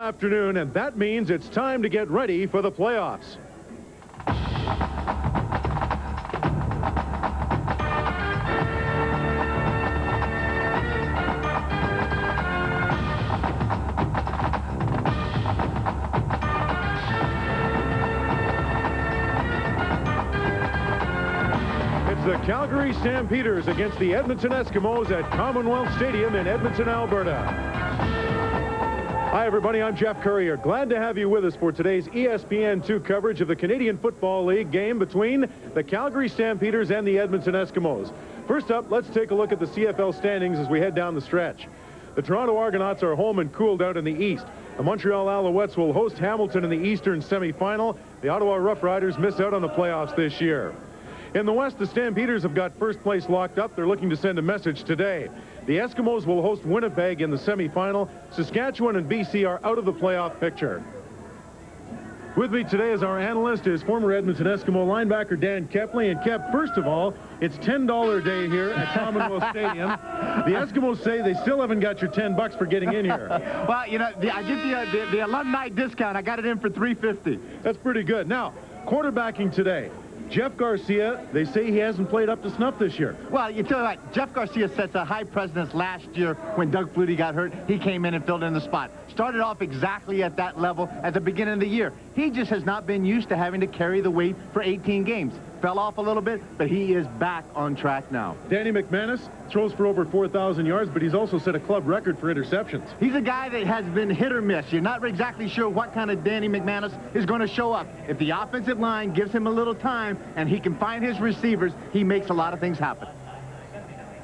Afternoon, and that means it's time to get ready for the playoffs. It's the Calgary Stampeders against the Edmonton Eskimos at Commonwealth Stadium in Edmonton, Alberta. Hi, everybody. I'm Jeff Currier. Glad to have you with us for today's ESPN2 coverage of the Canadian Football League game between the Calgary Stampeders and the Edmonton Eskimos. First up, let's take a look at the CFL standings as we head down the stretch. The Toronto Argonauts are home and cooled out in the East. The Montreal Alouettes will host Hamilton in the Eastern semifinal. The Ottawa Rough Riders miss out on the playoffs this year. In the West, the Stampeders have got first place locked up. They're looking to send a message today. The Eskimos will host Winnipeg in the semifinal. Saskatchewan and BC are out of the playoff picture. With me today as our analyst is former Edmonton Eskimo linebacker Dan Kepley. And Kep, first of all, it's $10 day here at Commonwealth Stadium. The Eskimos say they still haven't got your $10 for getting in here. Well, you know, I did the alumni discount. I got it in for $3.50. That's pretty good. Now, quarterbacking today. Jeff Garcia, they say he hasn't played up to snuff this year. Well, you tell you what, Jeff Garcia sets a high precedence last year when Doug Flutie got hurt. He came in and filled in the spot. Started off exactly at that level at the beginning of the year. He just has not been used to having to carry the weight for 18 games. Fell off a little bit, but he is back on track now. Danny McManus throws for over 4,000 yards, but he's also set a club record for interceptions. He's a guy that has been hit or miss. You're not exactly sure what kind of Danny McManus is going to show up. If the offensive line gives him a little time and he can find his receivers, he makes a lot of things happen.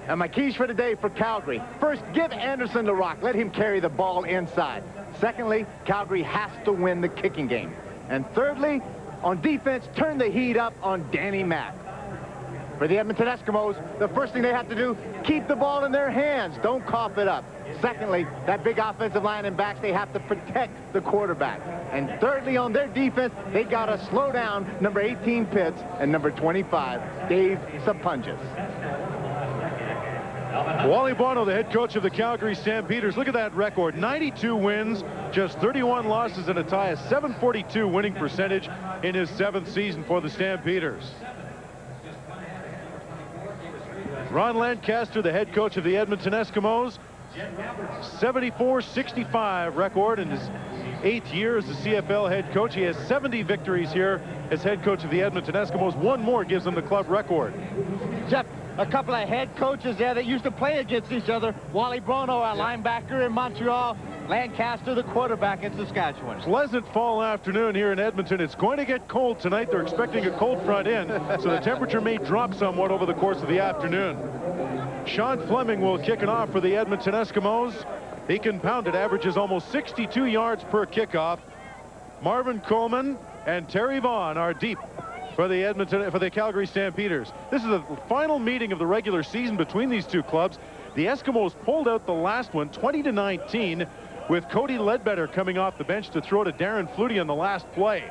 And my keys for today for Calgary. First, give Anderson the rock. Let him carry the ball inside. Secondly, Calgary has to win the kicking game. And thirdly, on defense, turn the heat up on Danny Mack. For the Edmonton Eskimos, the first thing they have to do, keep the ball in their hands. Don't cough it up. Secondly, that big offensive line and backs, they have to protect the quarterback. And thirdly, on their defense, they got to slow down number 18 Pitts and number 25, Dave Sapunjas. Wally Bono, the head coach of the Calgary Stampeders. Look at that record. 92 wins, just 31 losses and a tie. A .742 winning percentage in his 7th season for the Stampeders. Ron Lancaster, the head coach of the Edmonton Eskimos. 74-65 record in his 8th year as the CFL head coach. He has 70 victories here as head coach of the Edmonton Eskimos. One more gives him the club record. Jeff, a couple of head coaches there that used to play against each other. Wally Bono, a linebacker in Montreal. Lancaster, the quarterback in Saskatchewan. Pleasant fall afternoon here in Edmonton. It's going to get cold tonight. They're expecting a cold front in, so the temperature may drop somewhat over the course of the afternoon. Sean Fleming will kick it off for the Edmonton Eskimos. He can pound it, averages almost 62 yards per kickoff. Marvin Coleman and Terry Vaughn are deep for the Calgary Stampeders. This is the final meeting of the regular season between these two clubs. The Eskimos pulled out the last one 20-19 with Cody Ledbetter coming off the bench to throw to Darren Flutie on the last play.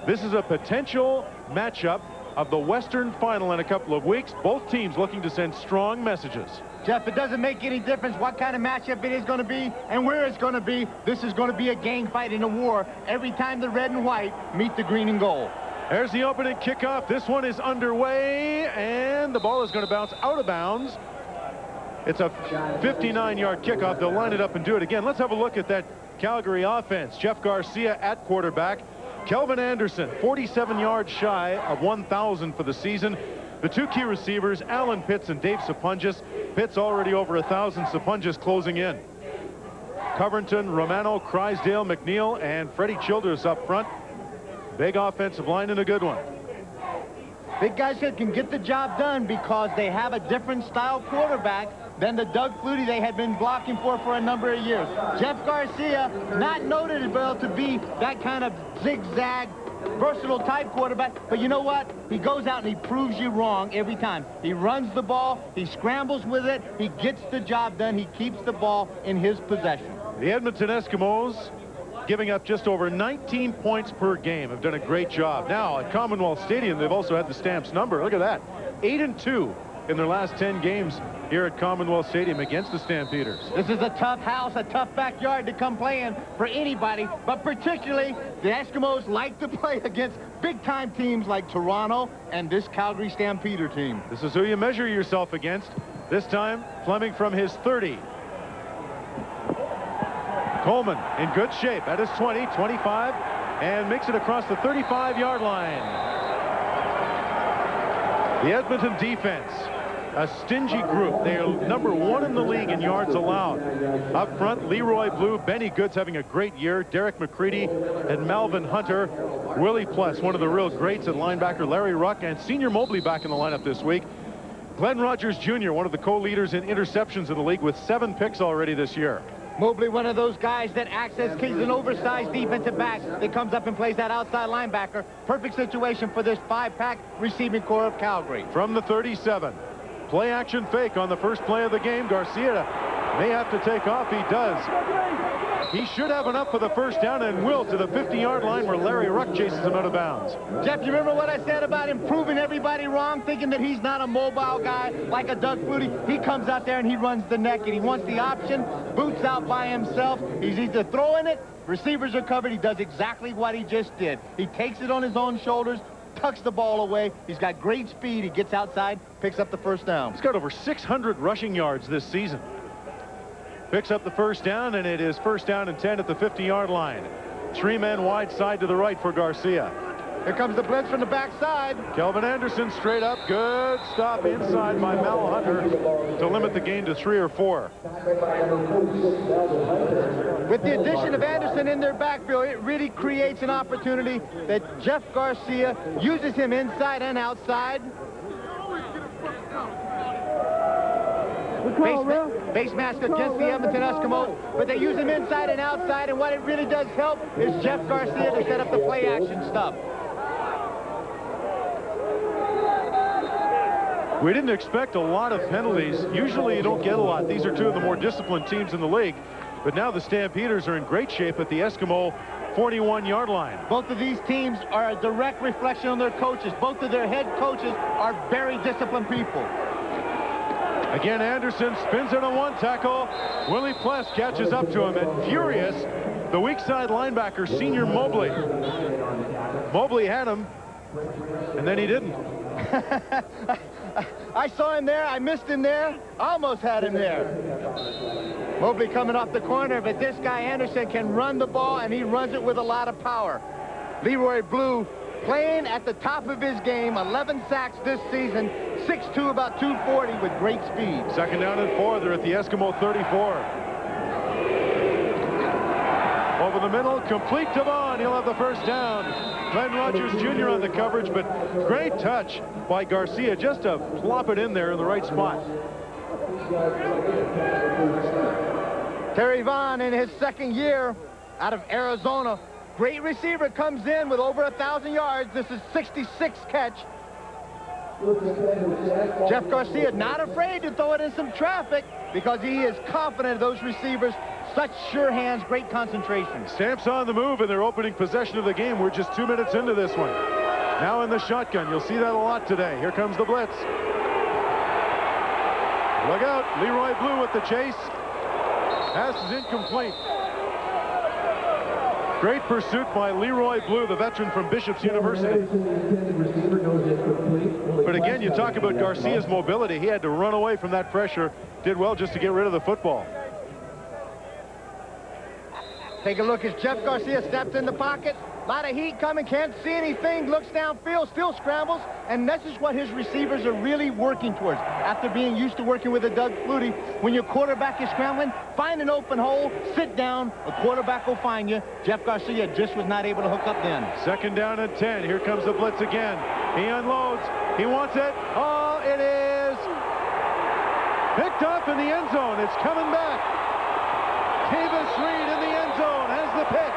This is a potential matchup of the Western Final in a couple of weeks. Both teams looking to send strong messages. Jeff, it doesn't make any difference what kind of matchup it is going to be and where it's going to be. This is going to be a gang fight in a war every time the red and white meet the green and gold. There's the opening kickoff. This one is underway, and the ball is going to bounce out of bounds. It's a 59-yard kickoff. They'll line it up and do it again. Let's have a look at that Calgary offense. Jeff Garcia at quarterback. Kelvin Anderson, 47 yards shy of 1,000 for the season. The two key receivers, Alan Pitts and Dave Sapunjas. Pitts already over 1,000, Sapunjas closing in. Covington, Romano, Crysdale, McNeil, and Freddie Childers up front. Big offensive line and a good one. Big guys that can get the job done because they have a different style quarterback than the Doug Flutie they had been blocking for a number of years. Jeff Garcia, not noted well to be that kind of zigzag, versatile type quarterback, but you know what? He goes out and he proves you wrong every time. He runs the ball, he scrambles with it, he gets the job done, he keeps the ball in his possession. The Edmonton Eskimos, giving up just over 19 points per game, have done a great job. Now at Commonwealth Stadium, they've also had the Stamps number. Look at that, 8-2 in their last 10 games here at Commonwealth Stadium against the Stampeders. This is a tough house, a tough backyard to come play in for anybody, but particularly the Eskimos like to play against big-time teams like Toronto and this Calgary Stampeder team. This is who you measure yourself against. This time, Fleming from his 30. Coleman in good shape at his 20, 25, and makes it across the 35-yard line. The Edmonton defense, a stingy group. They are #1 in the league in yards allowed. Up front, Leroy Blue, Benny Goods having a great year, Derek McCready and Melvin Hunter. Willie Pless, one of the real greats at linebacker, Larry Ruck, and Senior Mobley back in the lineup this week. Glenn Rogers Jr., one of the co-leaders in interceptions in the league with 7 picks already this year. Mobley, one of those guys that acts as an oversized defensive back that comes up and plays that outside linebacker. Perfect situation for this 5-pack receiving core of Calgary. From the 37, play action fake on the first play of the game. Garcia may have to take off. He does. He should have enough for the first down and will to the 50-yard line where Larry Ruck chases him out of bounds. Jeff, you remember what I said about him proving everybody wrong, thinking that he's not a mobile guy like a Doug Flutie? He comes out there and he runs the neck, and he wants the option, boots out by himself. He's either throwing it, receivers are covered. He does exactly what he just did. He takes it on his own shoulders, tucks the ball away. He's got great speed. He gets outside, picks up the first down. He's got over 600 rushing yards this season. Picks up the first down, and it is first down and 10 at the 50-yard line. 3 men wide side to the right for Garcia. Here comes the blitz from the backside. Kelvin Anderson straight up. Good stop inside by Mel Hunter to limit the gain to 3 or 4. With the addition of Anderson in their backfield, it really creates an opportunity that Jeff Garcia uses him inside and outside. Base mask against the Edmonton Eskimos, but they use him inside and outside, and what it really does help is Jeff Garcia to set up the play action stuff. We didn't expect a lot of penalties. Usually you don't get a lot. These are 2 of the more disciplined teams in the league, but now the Stampeders are in great shape at the Eskimo 41-yard line. Both of these teams are a direct reflection on their coaches. Both of their head coaches are very disciplined people. Again, Anderson spins it on 1 tackle. Willie Pless catches up to him, and furious, the weak side linebacker, Senior Mobley. Mobley had him, and then he didn't. I saw him there. I missed him there. Almost had him there. Mobley coming off the corner, but this guy Anderson can run the ball, and he runs it with a lot of power. Leroy Blue playing at the top of his game, 11 sacks this season, 6'2", about 240 with great speed. Second down and 4. They're at the Eskimo 34. Over the middle, complete to Vaughn. He'll have the first down. Glenn Rogers Jr. on the coverage, but great touch by Garcia just to plop it in there in the right spot. Terry Vaughn in his second year out of Arizona. Great receiver, comes in with over 1,000 yards. This is 66 catch. Jeff Garcia not afraid to throw it in some traffic because he is confident of those receivers. Such sure hands, great concentration. Stamps on the move in their opening possession of the game. We're just 2 minutes into this one. Now in the shotgun. You'll see that a lot today. Here comes the blitz. Look out. Leroy Blue with the chase. Pass is incomplete. Great pursuit by Leroy Blue, the veteran from Bishop's University. But again, you talk about Garcia's mobility. He had to run away from that pressure. Did well just to get rid of the football. Take a look as Jeff Garcia steps in the pocket. A lot of heat coming, can't see anything, looks downfield, still scrambles, and this is what his receivers are really working towards. After being used to working with a Doug Flutie, when your quarterback is scrambling, find an open hole, sit down, a quarterback will find you. Jeff Garcia just was not able to hook up then. Second down and 10. Here comes the blitz again. He unloads. He wants it. Oh, it is picked up in the end zone. It's coming back. Tavis Reed in the end zone has the pick.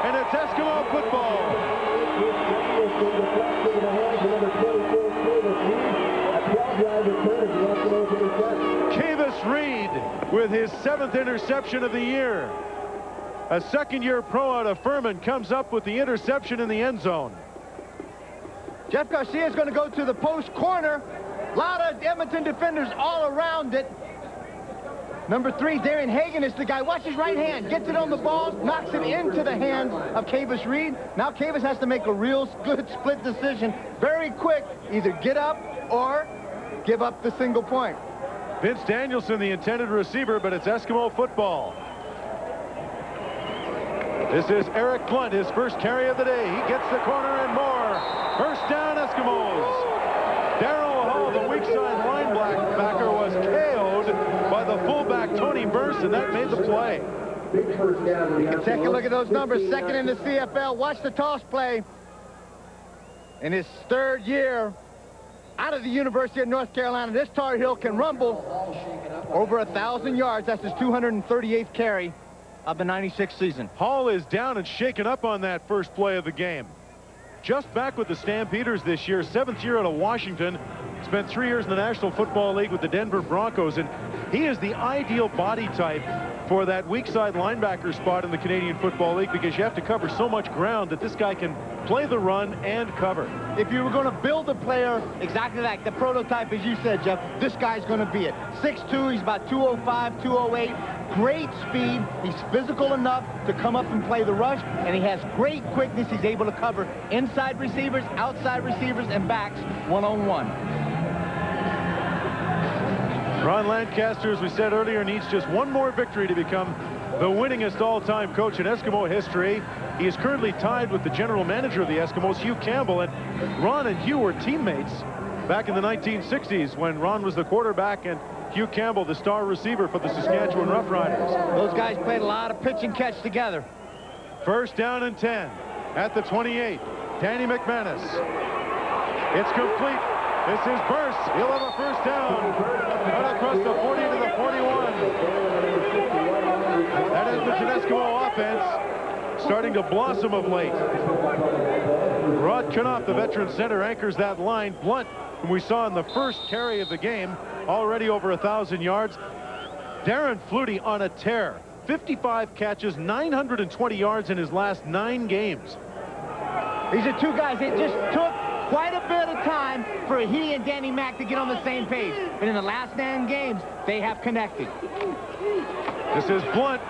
And it's Eskimo football. Tavis Reed with his 7th interception of the year. A second-year pro out of Furman comes up with the interception in the end zone. Jeff Garcia is going to go to the post corner. A lot of Edmonton defenders all around it. Number 3, Darian Hagan is the guy. Watch his right hand. Gets it on the ball, knocks it into the hands of Cavis Reed. Now Cavis has to make a real good split decision. Very quick. Either get up or give up the single point. Vince Danielson, the intended receiver, but it's Eskimo football. This is Eric Blunt, his first carry of the day. He gets the corner and more. First down, Eskimos. Darryl Hall, the weak side linebacker, was KO'd by the fullback Tony Burst, and that made the play. You can take a look at those numbers. Second in the CFL. Watch the toss play. In his 3rd year out of the University of North Carolina, this Tar Heel can rumble over 1,000 yards. That's his 238th carry of the '96 season. Hall is down and shaken up on that first play of the game. Just back with the Stampeders this year, 7th year out of Washington. Spent 3 years in the National Football League with the Denver Broncos, and he is the ideal body type for that weak side linebacker spot in the Canadian Football League, because you have to cover so much ground that this guy can play the run and cover. If you were going to build a player exactly like the prototype, as you said, Jeff, this guy's going to be it. 6'2", he's about 205, 208. Great speed. He's physical enough to come up and play the rush, and he has great quickness. He's able to cover inside receivers, outside receivers, and backs one-on-one. Ron Lancaster, as we said earlier, needs just one more victory to become the winningest all-time coach in Eskimo history. He is currently tied with the general manager of the Eskimos, Hugh Campbell, and Ron and Hugh were teammates back in the 1960s when Ron was the quarterback and Hugh Campbell the star receiver for the Saskatchewan Roughriders. Those guys played a lot of pitch and catch together. First down and 10 at the 28. Danny McManus. It's complete. This is Burst. He'll have a first down. Right across the 40 to the 41. That Edmonton Eskimo offense starting to blossom of late. Rod Knopf, the veteran center, anchors that line. Blunt, whom we saw in the first carry of the game, already over 1,000 yards. Darren Flutie on a tear. 55 catches, 920 yards in his last 9 games. These are two guys that just took quite a bit of time for he and Danny Mac to get on the same page. But in the last 9 games, they have connected. This is Blunt.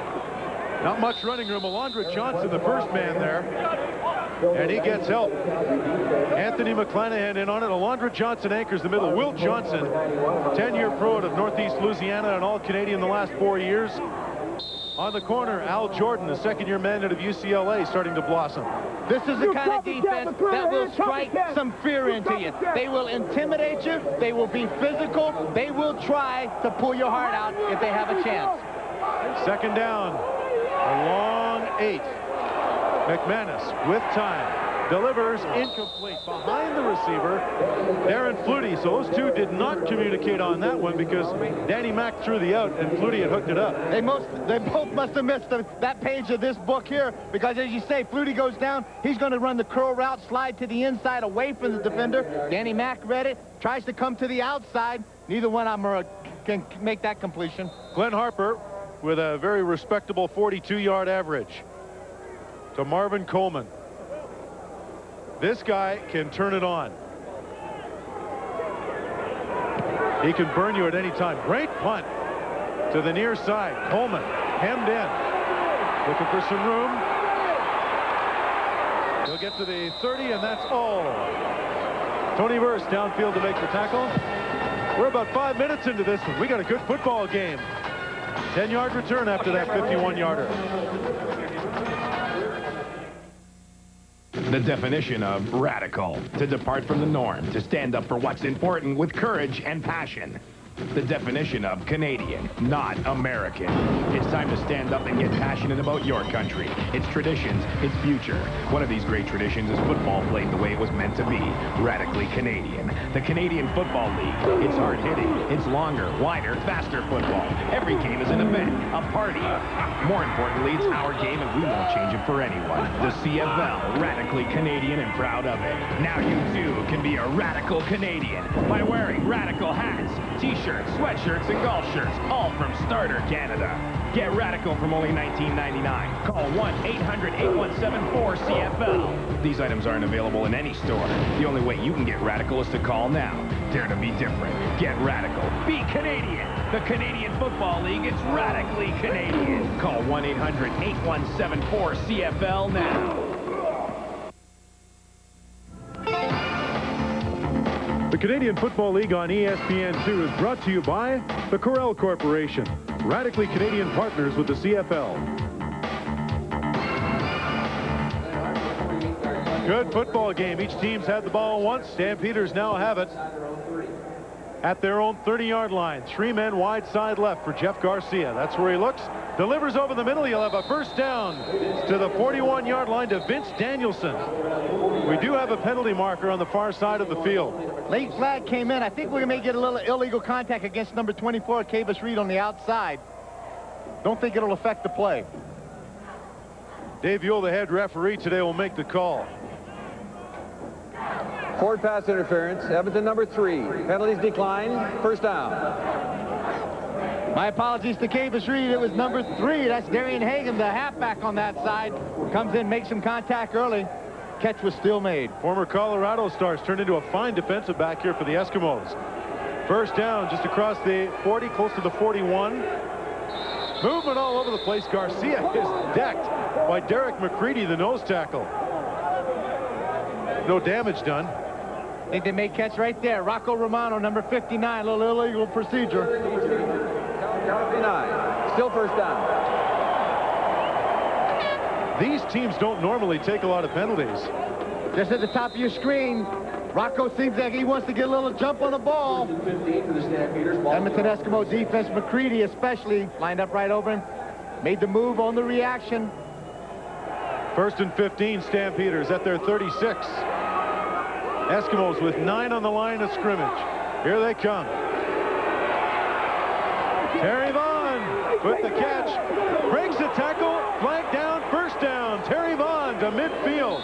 Not much running room. Alondra Johnson, the first man there. And he gets help. Anthony McClanahan in on it. Alondra Johnson anchors the middle. Will Johnson, 10-year pro out of Northeast Louisiana and All-Canadian the last 4 years. On the corner, Al Jordan, the 2nd-year man out of UCLA, starting to blossom. This is the kind of defense that will strike some fear into you. They will intimidate you. They will be physical. They will try to pull your heart out if they have a chance. Second down. A long 8. McManus with time. Delivers incomplete behind the receiver, Darren Flutie. So those two did not communicate on that one because Danny Mac threw the out and Flutie had hooked it up. They both must have missed that page of this book here, because as you say, Flutie goes down. He's going to run the curl route, slide to the inside away from the defender. Danny Mac read it, tries to come to the outside. Neither one of them can make that completion. Glenn Harper with a very respectable 42-yard average to Marvin Coleman. This guy can turn it on. He can burn you at any time. Great punt to the near side. Coleman hemmed in. Looking for some room. He'll get to the 30, and that's all. Tony Burst downfield to make the tackle. We're about 5 minutes into this one. We got a good football game. 10-yard return after that 51-yarder. The definition of radical: to depart from the norm, to stand up for what's important with courage and passion. The definition of Canadian, not American. It's time to stand up and get passionate about your country, its traditions, its future. One of these great traditions is football played the way it was meant to be, radically Canadian. The Canadian Football League. It's hard-hitting, it's longer, wider, faster football. Every game is an event, a party. More importantly, it's our game and we won't change it for anyone. The CFL, radically Canadian and proud of it. Now you too can be a radical Canadian by wearing radical hats, t-shirts, sweatshirts, and golf shirts, all from Starter Canada. Get radical from only $19.99. Call 1-800-817-4CFL. These items aren't available in any store. The only way you can get radical is to call now. Dare to be different. Get radical. Be Canadian. The Canadian Football League is radically Canadian. Call 1-800-817-4CFL now. The Canadian Football League on ESPN2 is brought to you by the Corel Corporation, radically Canadian partners with the CFL. Good football game. Each team's had the ball once. Stampeders now have it at their own 30-yard line. 3 men wide side left for Jeff Garcia. That's where he looks. Delivers over the middle. He'll have a first down to the 41-yard line to Vince Danielson. We do have a penalty marker on the far side of the field. Late flag came in. I think we may get a little illegal contact against number 24, Cavis Reed, on the outside. Don't think it'll affect the play. Dave Ewell, the head referee today, will make the call. Forward pass interference. Edmonton number 3. Penalties decline. First down. My apologies to Cavis Reed. It was number 3. That's Darian Hagan, the halfback on that side. Comes in, makes some contact early. Catch was still made. Former Colorado Stars turned into a fine defensive back here for the Eskimos. First down just across the 40, close to the 41. Movement all over the place. Garcia is decked by Derek McCready, the nose tackle. No damage done. I think they made catch right there. Rocco Romano, number 59, a little illegal procedure. 59. Still first down. These teams don't normally take a lot of penalties. Just at the top of your screen, Rocco seems like he wants to get a little jump on the ball. Edmonton Eskimo defense, McCready especially, lined up right over him. Made the move on the reaction. First and 15, Stampeders at their 36. Eskimos with 9 on the line of scrimmage. Here they come. Terry Vaughn with the catch. Breaks the tackle. Flag down. First down. Terry Vaughn to midfield.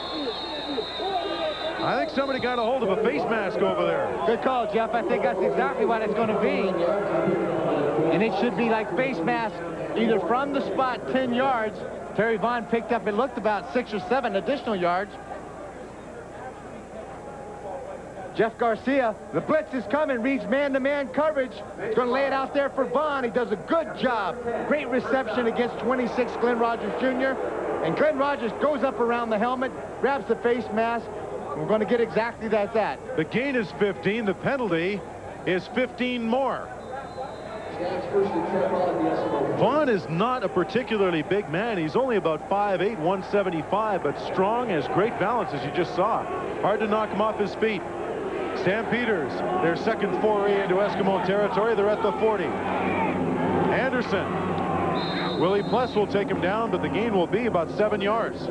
I think somebody got a hold of a face mask over there. Good call, Jeff. I think that's exactly what it's going to be. And it should be like face mask either from the spot 10 yards. Terry Vaughn picked up, it looked about 6 or 7 additional yards. Jeff Garcia, the blitz is coming, reads man-to-man coverage. He's going to lay it out there for Vaughn. He does a good job. Great reception against 26 Glenn Rogers Jr. And Glenn Rogers goes up around the helmet, grabs the face mask. We're going to get exactly that. The gain is 15. The penalty is 15 more. Vaughn is not a particularly big man. He's only about 5'8", 175, but strong, has great balance, as you just saw. Hard to knock him off his feet. Stampeders, their second foray into Eskimo territory. They're at the 40. Anderson. Willie Pless will take him down, but the gain will be about 7 yards.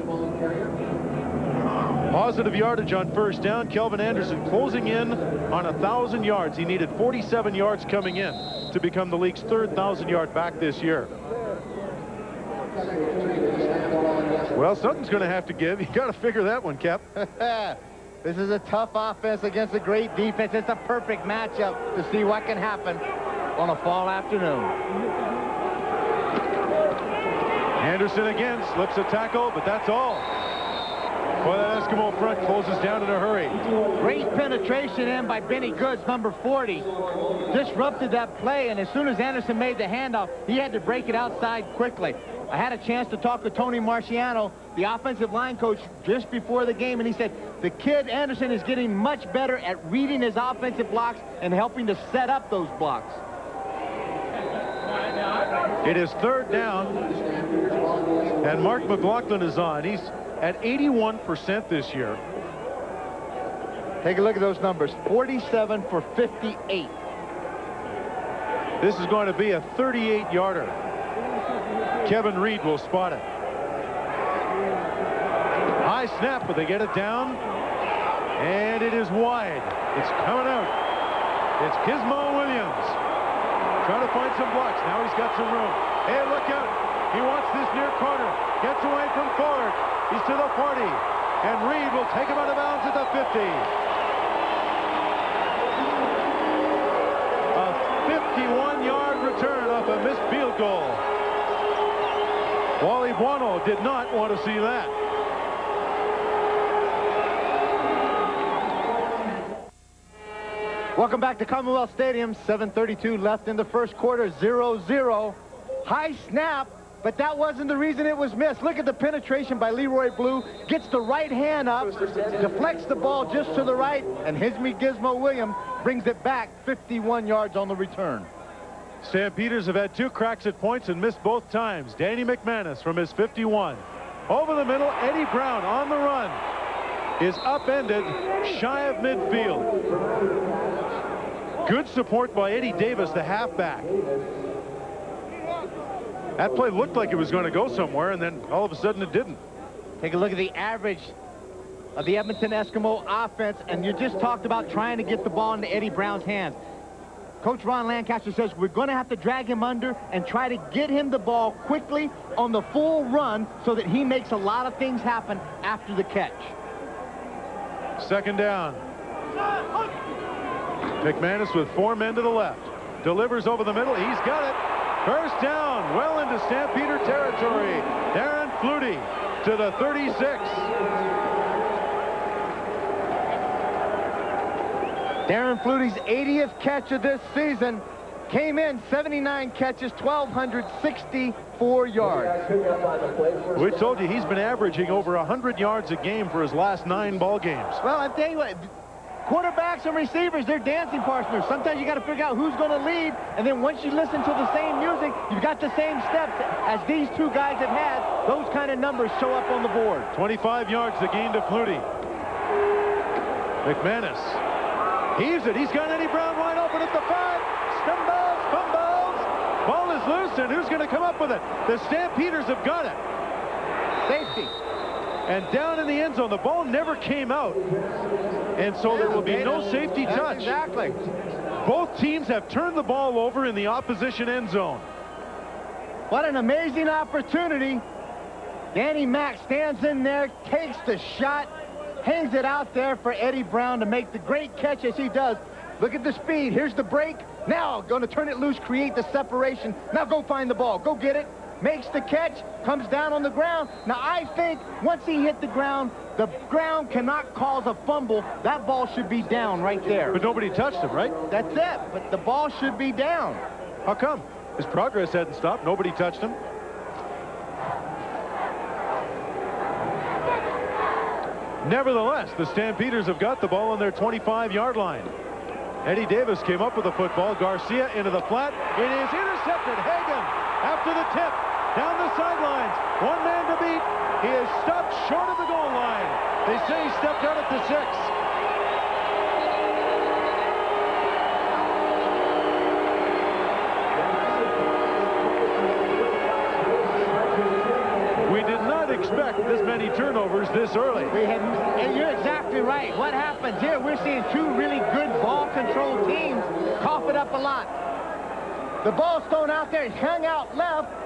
Positive yardage on first down. Kelvin Anderson closing in on 1,000 yards. He needed 47 yards coming in to become the league's 3rd 1,000-yard back this year. Well, something's going to have to give. You got to figure that one, Cap. This is a tough offense against a great defense. It's a perfect matchup to see what can happen on a fall afternoon. Anderson again slips a tackle, but that's all. Boy, that Eskimo front closes down in a hurry. Great penetration in by Benny Goods, number 40. Disrupted that play, and as soon as Anderson made the handoff, he had to break it outside quickly. I had a chance to talk to Tony Marciano, the offensive line coach, just before the game, and he said the kid Anderson is getting much better at reading his offensive blocks and helping to set up those blocks. It is 3rd down, and Mark McLaughlin is on. He's at 81% this year. Take a look at those numbers. 47 for 58. This is going to be a 38-yarder. Kevin Reed will spot it. High snap, but they get it down. And it is wide. It's coming out. It's Gizmo Williams. Trying to find some blocks. Now he's got some room. Hey, look out. He wants this near corner. Gets away from Ford. He's to the 40. And Reed will take him out of bounds at the 50. A 51-yard return off a missed field goal. Buono did not want to see that. Welcome back to Commonwealth Stadium. 7:32 left in the first quarter. 0-0. High snap, but that wasn't the reason it was missed. Look at the penetration by Leroy Blue. Gets the right hand up, deflects the ball just to the right, and Hizmi Gizmo Williams brings it back 51 yards on the return. Stampeders have had 2 cracks at points and missed both times. Danny McManus from his 51. Over the middle, Eddie Brown on the run is upended shy of midfield. Good support by Eddie Davis, the halfback. That play looked like it was going to go somewhere, and then all of a sudden it didn't. Take a look at the average of the Edmonton Eskimo offense, and you just talked about trying to get the ball into Eddie Brown's hands. Coach Ron Lancaster says we're going to have to drag him under and try to get him the ball quickly on the full run so that he makes a lot of things happen after the catch. Second down. McManus with 4 men to the left. Delivers over the middle. He's got it. First down. Well into Stampeder territory. Darren Flutie to the 36. Darren Flutie's 80th catch of this season. Came in 79 catches, 1,264 yards. We told you he's been averaging over 100 yards a game for his last 9 ball games. Well, I tell you what, quarterbacks and receivers, they're dancing partners. Sometimes you got to figure out who's going to lead, and then once you listen to the same music, you've got the same steps as these 2 guys have had. Those kind of numbers show up on the board. 25 yards the gain to Flutie. McManus heaves it. He's got Eddie Brown wide open at the 5. Stumbles, fumbles. Ball is loose, and who's going to come up with it? The Stampeders have got it. Safety. And down in the end zone, the ball never came out. And so there will be no safety touch. Exactly. Both teams have turned the ball over in the opposition end zone. What an amazing opportunity. Danny Mack stands in there, takes the shot, hangs it out there for Eddie Brown to make the great catch as he does. Look at the speed. Here's the break. Now going to turn it loose, create the separation. Now go find the ball. Go get it. Makes the catch, comes down on the ground. Now I think once he hit the ground cannot cause a fumble. That ball should be down right there. But nobody touched him, right? That's it. But the ball should be down. How come? His progress hadn't stopped. Nobody touched him. Nevertheless, the Stampeders have got the ball on their 25-yard line. Eddie Davis came up with the football. Garcia into the flat. It is intercepted. Hagan after the tip. Down the sidelines. 1 man to beat. He is stopped short of the goal line. They say he stepped out at the 6. We did not expect this many turnovers this early. And you're exactly right. What happens here? We're seeing 2 really good ball control teams cough it up a lot. The ball's thrown out there. He's hung out left.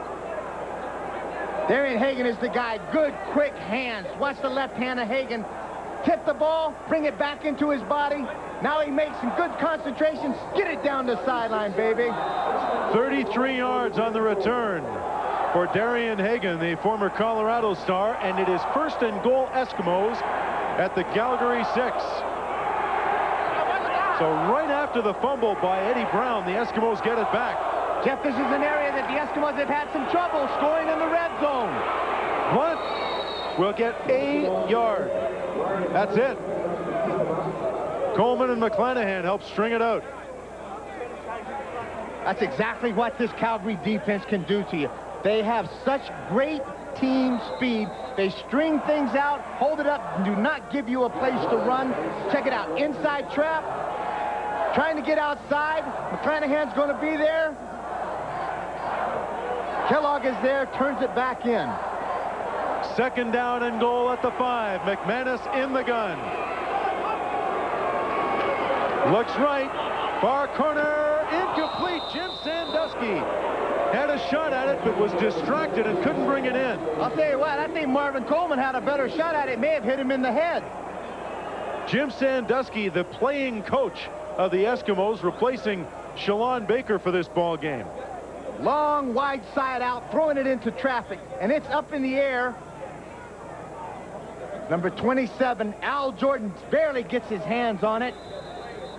Darian Hagan is the guy. Good, quick hands. Watch the left hand of Hagan. Tip the ball, bring it back into his body. Now he makes some good concentrations. Get it down the sideline, baby. 33 yards on the return for Darian Hagan, the former Colorado star, and it is 1st and goal Eskimos at the Calgary 6. So right after the fumble by Eddie Brown, the Eskimos get it back. Jeff, this is an area that the Eskimos have had some trouble scoring in the red zone. Blunt will get a yard. That's it. Coleman and McClanahan help string it out. That's exactly what this Calgary defense can do to you. They have such great team speed. They string things out, hold it up, and do not give you a place to run. Check it out. Inside trap. Trying to get outside. McClanahan's going to be there. Kellogg is there, turns it back in. 2nd down and goal at the 5. McManus in the gun. Looks right. Far corner. Incomplete. Jim Sandusky had a shot at it, but was distracted and couldn't bring it in. I'll tell you what, I think Marvin Coleman had a better shot at it. May have hit him in the head. Jim Sandusky, the playing coach of the Eskimos, replacing Shalon Baker for this ball game. Long, wide side out, throwing it into traffic. And it's up in the air. Number 27, Al Jordan, barely gets his hands on it.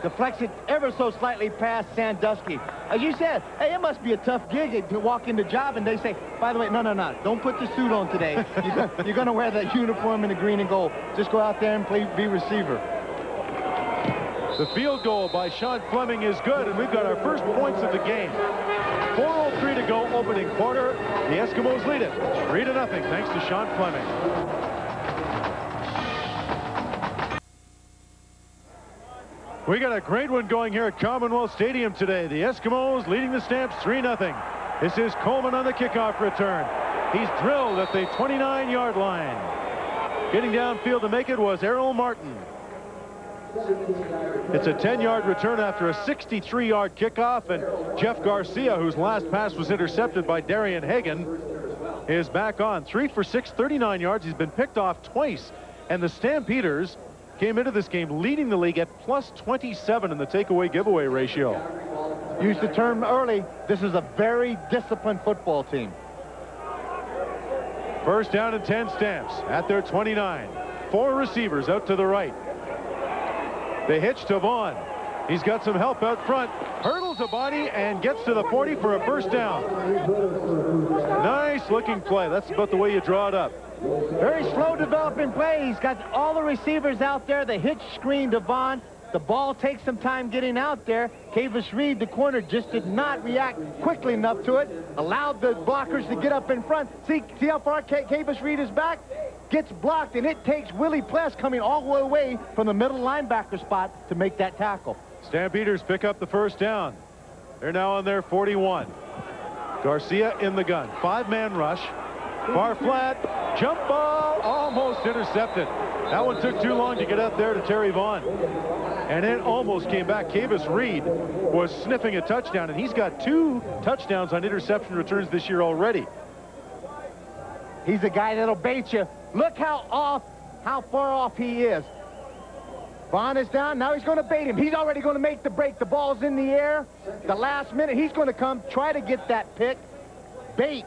Deflects it ever so slightly past Sandusky. As you said, hey, it must be a tough gig to walk in the job and they say, by the way, no, don't put the suit on today. You're going to wear that uniform in the green and gold. Just go out there and be receiver. The field goal by Sean Fleming is good, and we've got our first points of the game. 4:03 to go, opening quarter. The Eskimos lead it 3-0 thanks to Sean Fleming. We got a great one going here at Commonwealth Stadium today. The Eskimos leading the Stamps 3-0. This is Coleman on the kickoff return. He's drilled at the 29-yard line. Getting downfield to make it was Errol Martin. It's a 10-yard return after a 63-yard kickoff, and Jeff Garcia, whose last pass was intercepted by Darian Hagan, is back on. 3 for 6, 39 yards. He's been picked off twice, and the Stampeders came into this game leading the league at +27 in the takeaway giveaway ratio. Used the term early, this is a very disciplined football team. First down and 10 Stamps at their 29. 4 receivers out to the right. They hitch to Vaughn. He's got some help out front. Hurdles a body and gets to the 40 for a first down. Nice looking play. That's about the way you draw it up. Very slow developing play. He's got all the receivers out there. The hitch screen to Vaughn. The ball takes some time getting out there. Cavis Reed, the corner, just did not react quickly enough to it. Allowed the blockers to get up in front. See how far Cavis Reed is back? Gets blocked, and it takes Willie Pless coming all the way away from the middle linebacker spot to make that tackle. Stampeders pick up the first down. They're now on their 41. Garcia in the gun. 5-man rush. Far flat. Jump ball. Almost intercepted. That one took too long to get up there to Terry Vaughn. And it almost came back. Cavis Reed was sniffing a touchdown, and he's got 2 touchdowns on interception returns this year already. He's a guy that'll bait you. Look how far off he is. Vaughn is down. Now he's going to bait him. He's already going to make the break. The ball's in the air. The last minute, he's going to come try to get that pick. Bait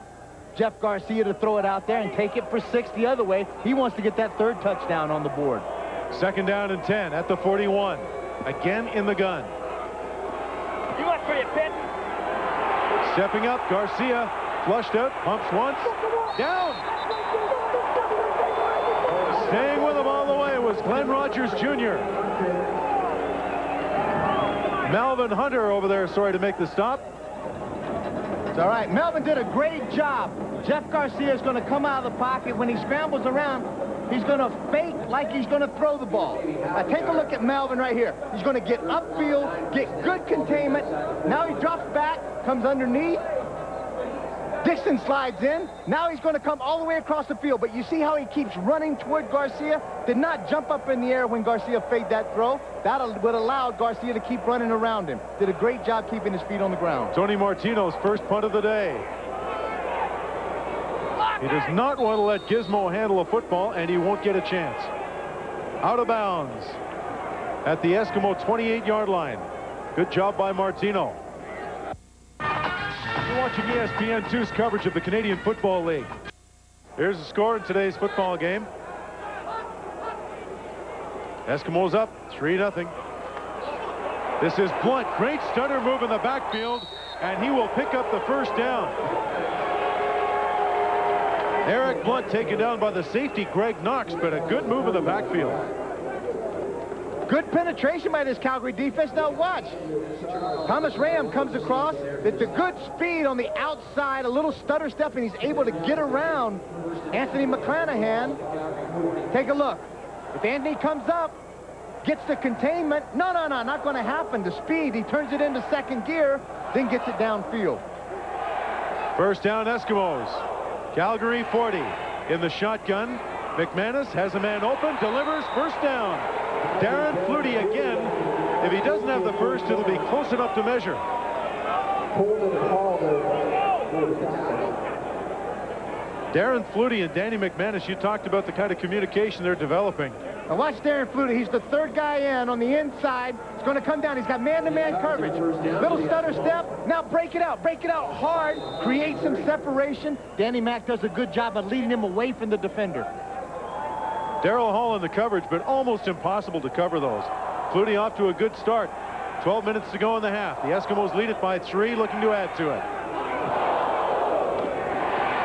Jeff Garcia to throw it out there and take it for 6 the other way. He wants to get that 3rd touchdown on the board. Second down and 10 at the 41. Again in the gun. You want for your pit? Stepping up, Garcia. Flushed out, pumps once. Down. Staying with him all the way was Glenn Rogers Jr. Melvin Hunter over there, sorry to make the stop. It's all right. Melvin did a great job. Jeff Garcia is going to come out of the pocket. When he scrambles around, he's going to fake like he's going to throw the ball. Now take a look at Melvin right here. He's going to get upfield, get good containment. Now he drops back, comes underneath. Dixon slides in. Now he's going to come all the way across the field. But you see how he keeps running toward Garcia? Did not jump up in the air when Garcia faked that throw. That would allow Garcia to keep running around him. Did a great job keeping his feet on the ground. Tony Martino's first punt of the day. He does not want to let Gizmo handle a football, and he won't get a chance. Out of bounds at the Eskimo 28-yard line. Good job by Martino. You're watching ESPN2's coverage of the Canadian Football League. Here's the score in today's football game. Eskimos up 3-0. This is Blunt. Great stunner move in the backfield, and he will pick up the first down. Eric Blunt taken down by the safety Greg Knox, but a good move in the backfield. Good penetration by this Calgary defense. Now watch. Thomas Ram comes across. It's a good speed on the outside, a little stutter step, and he's able to get around Anthony McClanahan. Take a look. If Anthony comes up, gets the containment. No, not going to happen. The speed, he turns it into second gear, then gets it downfield. First down, Eskimos. Calgary 40 in the shotgun. McManus has a man open, delivers, first down. Darren Flutie again. If he doesn't have the first, it'll be close enough to measure. Darren Flutie and Danny McManus, you talked about the kind of communication they're developing. Now watch Darren Flutie. He's the third guy in on the inside. He's going to come down. He's got man-to-man coverage. Little stutter step. Now break it out hard. Create some separation. Danny Mac does a good job of leading him away from the defender. Darryl Hall in the coverage, but almost impossible to cover those. Flutie off to a good start. 12 minutes to go in the half. The Eskimos lead it by 3, looking to add to it.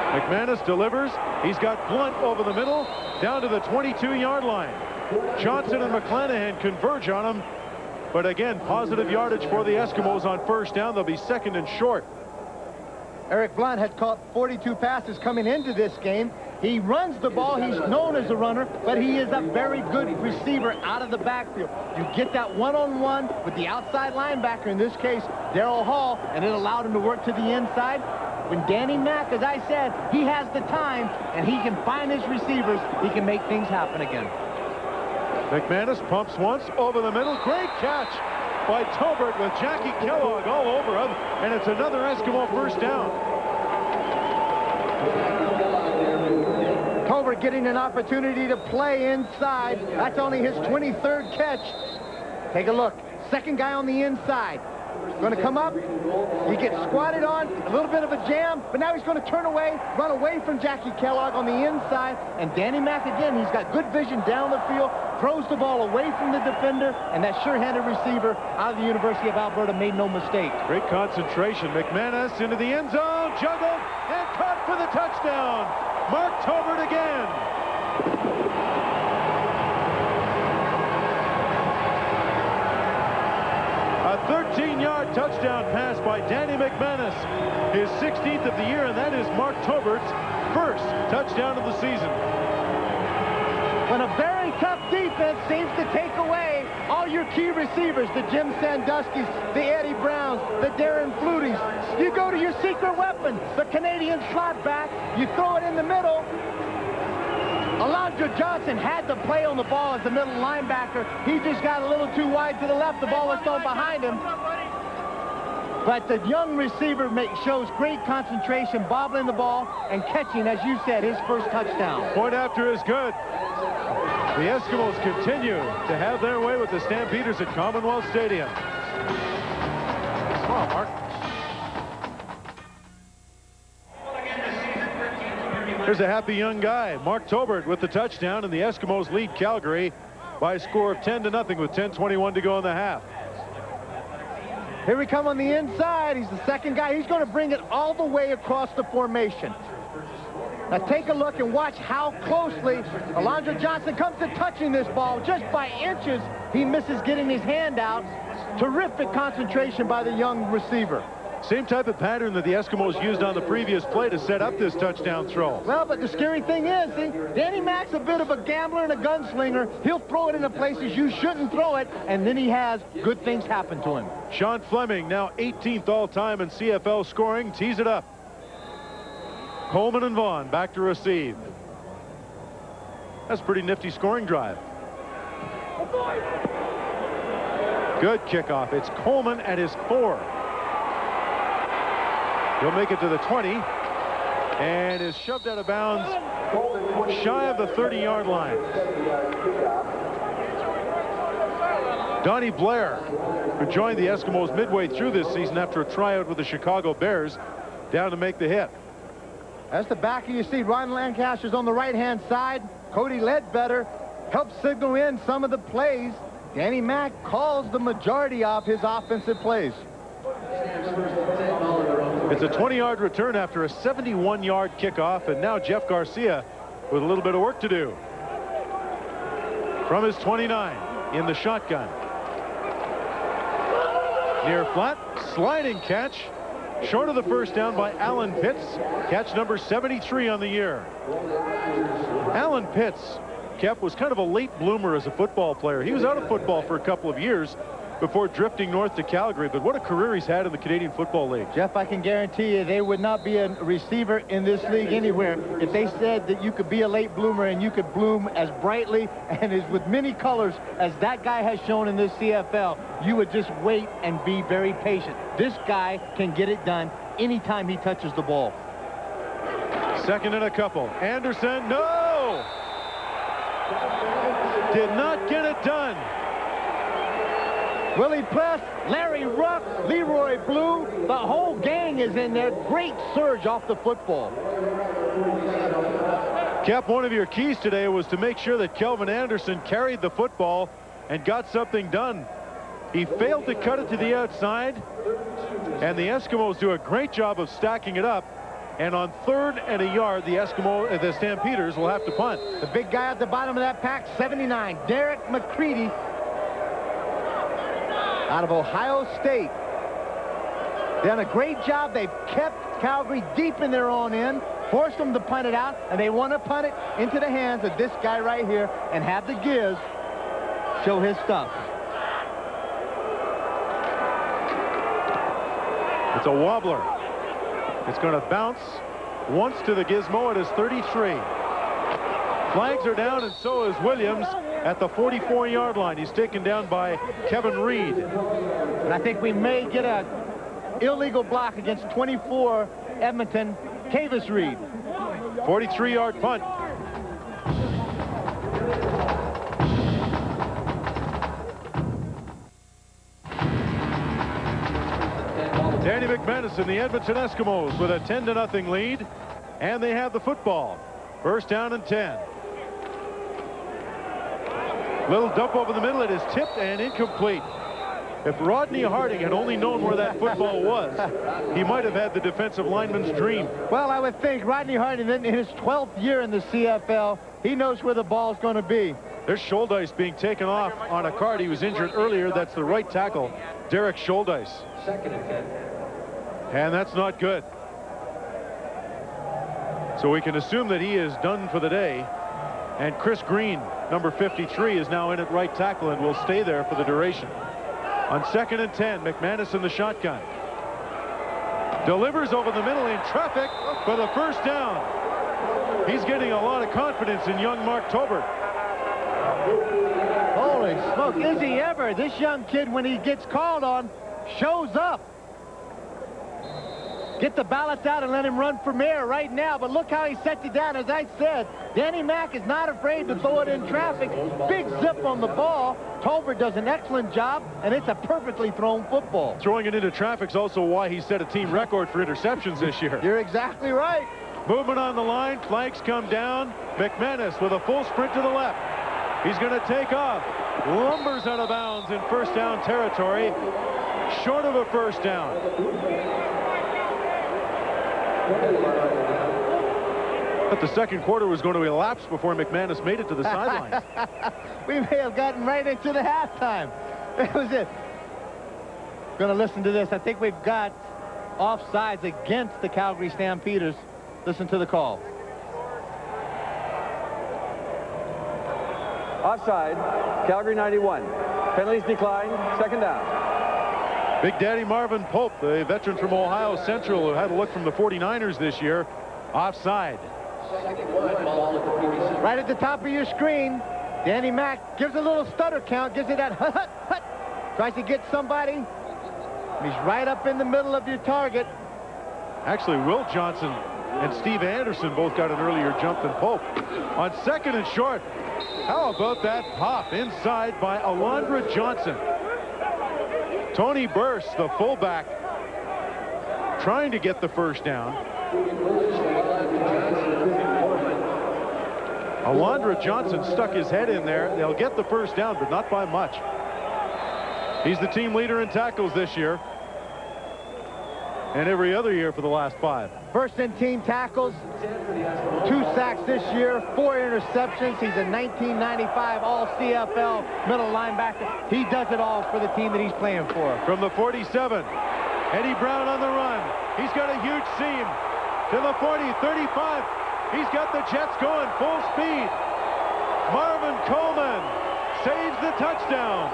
McManus delivers. He's got Blunt over the middle, down to the 22-yard line. Johnson and McClanahan converge on him, but again, positive yardage for the Eskimos on first down. They'll be second and short. Eric Blunt had caught 42 passes coming into this game. He runs the ball. He's known as a runner, but he is a very good receiver out of the backfield. You get that one-on-one with the outside linebacker, in this case, Darryl Hall, and it allowed him to work to the inside. When Danny Mac, as I said, he has the time and he can find his receivers, he can make things happen again. McManus pumps once over the middle. Great catch by Tobert with Jackie Kellogg all over him, and it's another Eskimo first down. Tobert getting an opportunity to play inside. That's only his 23rd catch. Take a look. Second guy on the inside. Going to come up. He gets squatted on. A little bit of a jam, but now he's going to turn away, run away from Jackie Kellogg on the inside. And Danny Mac, again, he's got good vision down the field, throws the ball away from the defender, and that sure-handed receiver out of the University of Alberta made no mistake. Great concentration. McManus into the end zone, juggled, and caught for the touchdown. Mark Tobert again. A 13-yard touchdown pass by Danny McManus, his 16th of the year, and that is Mark Tobert's first touchdown of the season. When a very tough defense seems to take away all your key receivers, the Jim Sandusky's, the Eddie Browns, the Darren Fluties, you go to your secret weapon, the Canadian slot back, you throw it in the middle. Alonzo Johnson had to play on the ball as the middle linebacker. He just got a little too wide to the left. The ball was thrown behind him. But the young receiver shows great concentration, bobbling the ball and catching, as you said, his first touchdown. Point after is good. The Eskimos continue to have their way with the Stampeders at Commonwealth Stadium. Come on, Mark. Here's a happy young guy, Mark Tobert, with the touchdown, and the Eskimos lead Calgary by a score of 10-0 with 10:21 to go in the half. Here we come on the inside. He's the second guy. He's going to bring it all the way across the formation. Now take a look and watch how closely Alonzo Johnson comes to touching this ball. Just by inches, he misses getting his hand out. Terrific concentration by the young receiver. Same type of pattern that the Eskimos used on the previous play to set up this touchdown throw. Well, but the scary thing is, see, Danny Mac's a bit of a gambler and a gunslinger. He'll throw it into places you shouldn't throw it, and then he has good things happen to him. Sean Fleming, now 18th all-time in CFL scoring, tees it up. Coleman and Vaughn back to receive. That's a pretty nifty scoring drive. Good kickoff. It's Coleman at his 4. He'll make it to the 20 and is shoved out of bounds shy of the 30-yard line. Donnie Blair, who joined the Eskimos midway through this season after a tryout with the Chicago Bears, down to make the hit. That's the back of your seat. Ron Lancaster's on the right-hand side. Cody Ledbetter helps signal in some of the plays. Danny Mac calls the majority of his offensive plays. It's a 20-yard return after a 71-yard kickoff, and now Jeff Garcia with a little bit of work to do. From his 29 in the shotgun. Near flat, sliding catch. Short of the first down by Alan Pitts. Catch number 73 on the year. Alan Pitts, Kep, was kind of a late bloomer as a football player. He was out of football for a couple of years before drifting north to Calgary, but what a career he's had in the Canadian Football League. Jeff, I can guarantee you there would not be a receiver in this league anywhere if they said that you could be a late bloomer and you could bloom as brightly and as with many colors as that guy has shown in this CFL. You would just wait and be very patient. This guy can get it done anytime he touches the ball. Second and a couple. Anderson, no! Did not get it done. Willie Pless, Larry Ruck, Leroy Blue, the whole gang is in there. Great surge off the football. Cap, one of your keys today was to make sure that Kelvin Anderson carried the football and got something done. He failed to cut it to the outside, and the Eskimos do a great job of stacking it up. And on 3rd and a yard, the Stampeders will have to punt. The big guy at the bottom of that pack, 79, Derek McCready, out of Ohio State. Done a great job. They've kept Calgary deep in their own end, forced them to punt it out, and they want to punt it into the hands of this guy right here and have the Giz show his stuff. It's a wobbler. It's going to bounce once to the gizmo at his 33. Flags are down, and so is Williams at the 44-yard line. He's taken down by Kevin Reed. And I think we may get a illegal block against 24 Edmonton, Kavis Reed. 43-yard punt. Danny McManus and the Edmonton Eskimos with a 10-0 lead, and they have the football. First down and 10. Little dump over the middle. It is tipped and incomplete. If Rodney Harding had only known where that football was, he might have had the defensive lineman's dream. Well, I would think Rodney Harding, in his 12th year in the CFL, he knows where the ball's going to be. There's Scholdice being taken off on a card. He was injured earlier. That's the right tackle, Derek Scholdice. Second and 10. And that's not good. So we can assume that he is done for the day. And Chris Green, number 53, is now in at right tackle and will stay there for the duration. On 2nd and 10, McManus in the shotgun. Delivers over the middle in traffic for the first down. He's getting a lot of confidence in young Mark Tobert. Holy smoke, is he ever? This young kid, when he gets called on, shows up. Get the ballots out and let him run for mayor right now. But look how he sets it down. As I said, Danny Mack is not afraid to throw it in traffic. Big zip on the ball. Tolbert does an excellent job, and it's a perfectly thrown football. Throwing it into traffic is also why he set a team record for interceptions this year. You're exactly right. Movement on the line. Flags come down. McManus with a full sprint to the left. He's going to take off. Lumbers out of bounds in first down territory. Short of a first down. But the second quarter was going to elapse before McManus made it to the sidelines. We may have gotten right into the halftime. That was it. Going to listen to this. I think we've got offsides against the Calgary Stampeders. Listen to the call. Offside, Calgary 91. Penalties declined, second down. Big Daddy Marvin Pope, the veteran from Ohio Central, who had a look from the 49ers this year, offside. Right at the top of your screen, Danny Mack gives a little stutter count, gives it that hut, hut, hut. Tries to get somebody. He's right up in the middle of your target. Actually, Will Johnson and Steve Anderson both got an earlier jump than Pope. On 2nd and short, how about that pop inside by Alondra Johnson? Tony Burse, the fullback, trying to get the first down. Alondra Johnson stuck his head in there. They'll get the first down, but not by much. He's the team leader in tackles this year and every other year for the last 5. First in team tackles, 2 sacks this year, 4 interceptions. He's a 1995 All-CFL middle linebacker. He does it all for the team that he's playing for. From the 47, Eddie Brown on the run. He's got a huge seam to the 40, 35. He's got the Jets going full speed. Marvin Coleman saves the touchdown.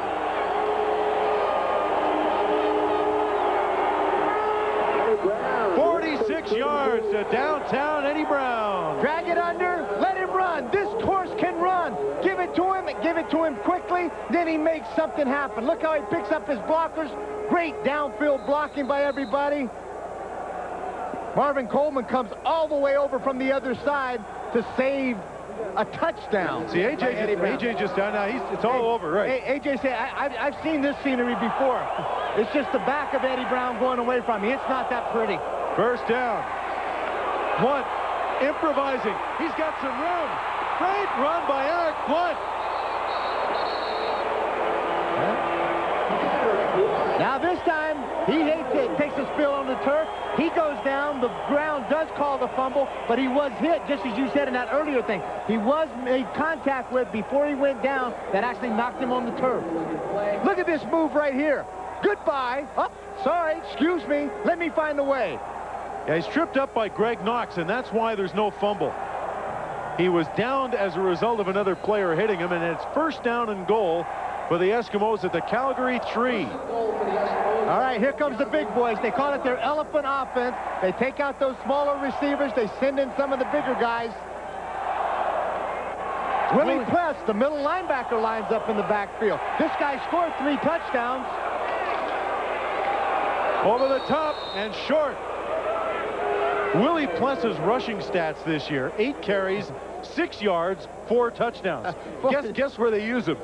46 yards to downtown Eddie Brown. Drag it under, let him run. This horse can run. Give it to him quickly, then he makes something happen. Look how he picks up his blockers. Great downfield blocking by everybody. Marvin Coleman comes all the way over from the other side to save a touchdown. See, AJ just down now. It's all over, right? AJ said, I've seen this scenery before. It's just the back of Eddie Brown going away from me. It's not that pretty. First down. Blunt improvising. He's got some room. Great run by Eric Blunt. Now this time, he hates it. Takes a spill on the turf. He goes down. The ground does call the fumble, but he was hit, just as you said in that earlier thing. He was made contact with before he went down that actually knocked him on the turf. Look at this move right here. Goodbye. Oh, sorry. Excuse me. Let me find a way. Yeah, he's tripped up by Greg Knox, and that's why there's no fumble. He was downed as a result of another player hitting him, and it's first down and goal for the Eskimos at the Calgary 3. All right, here comes the big boys. They call it their elephant offense. They take out those smaller receivers. They send in some of the bigger guys. Willie Pless, the middle linebacker, lines up in the backfield. This guy scored 3 touchdowns. Over the top and short. Willie Pless's rushing stats this year: 8 carries, 6 yards, 4 touchdowns. Guess where they use him?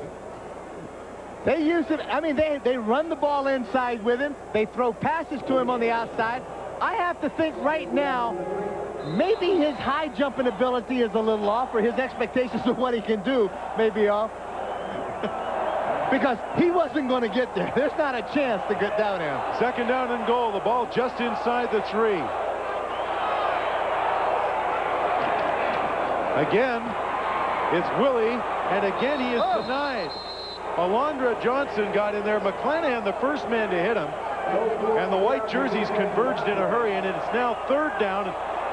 They use it. I mean, they run the ball inside with him. They throw passes to him on the outside. I have to think right now, maybe his high jumping ability is a little off, or his expectations of what he can do may be off. Because he wasn't going to get there. There's not a chance to get down him. Second down and goal. The ball just inside the 3. Again, it's Willie, and again he is denied. Alondra Johnson got in there. McClanahan, the first man to hit him. And the white jerseys converged in a hurry, and it's now third down.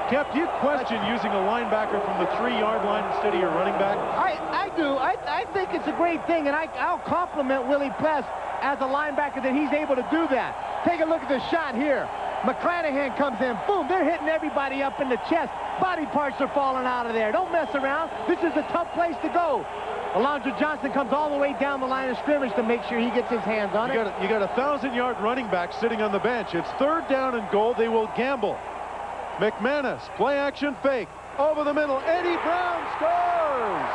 Kep, do you question using a linebacker from the 3-yard line instead of your running back? I do. I think it's a great thing, and I'll compliment Willie Pless as a linebacker that he's able to do that. Take a look at the shot here. McClanahan comes in. Boom, they're hitting everybody up in the chest. Body parts are falling out of there. Don't mess around. This is a tough place to go. Alondra Johnson comes all the way down the line of scrimmage to make sure he gets his hands on it. You got a 1,000-yard running back sitting on the bench. It's third down and goal. They will gamble. McManus, play action fake. Over the middle. Eddie Brown scores!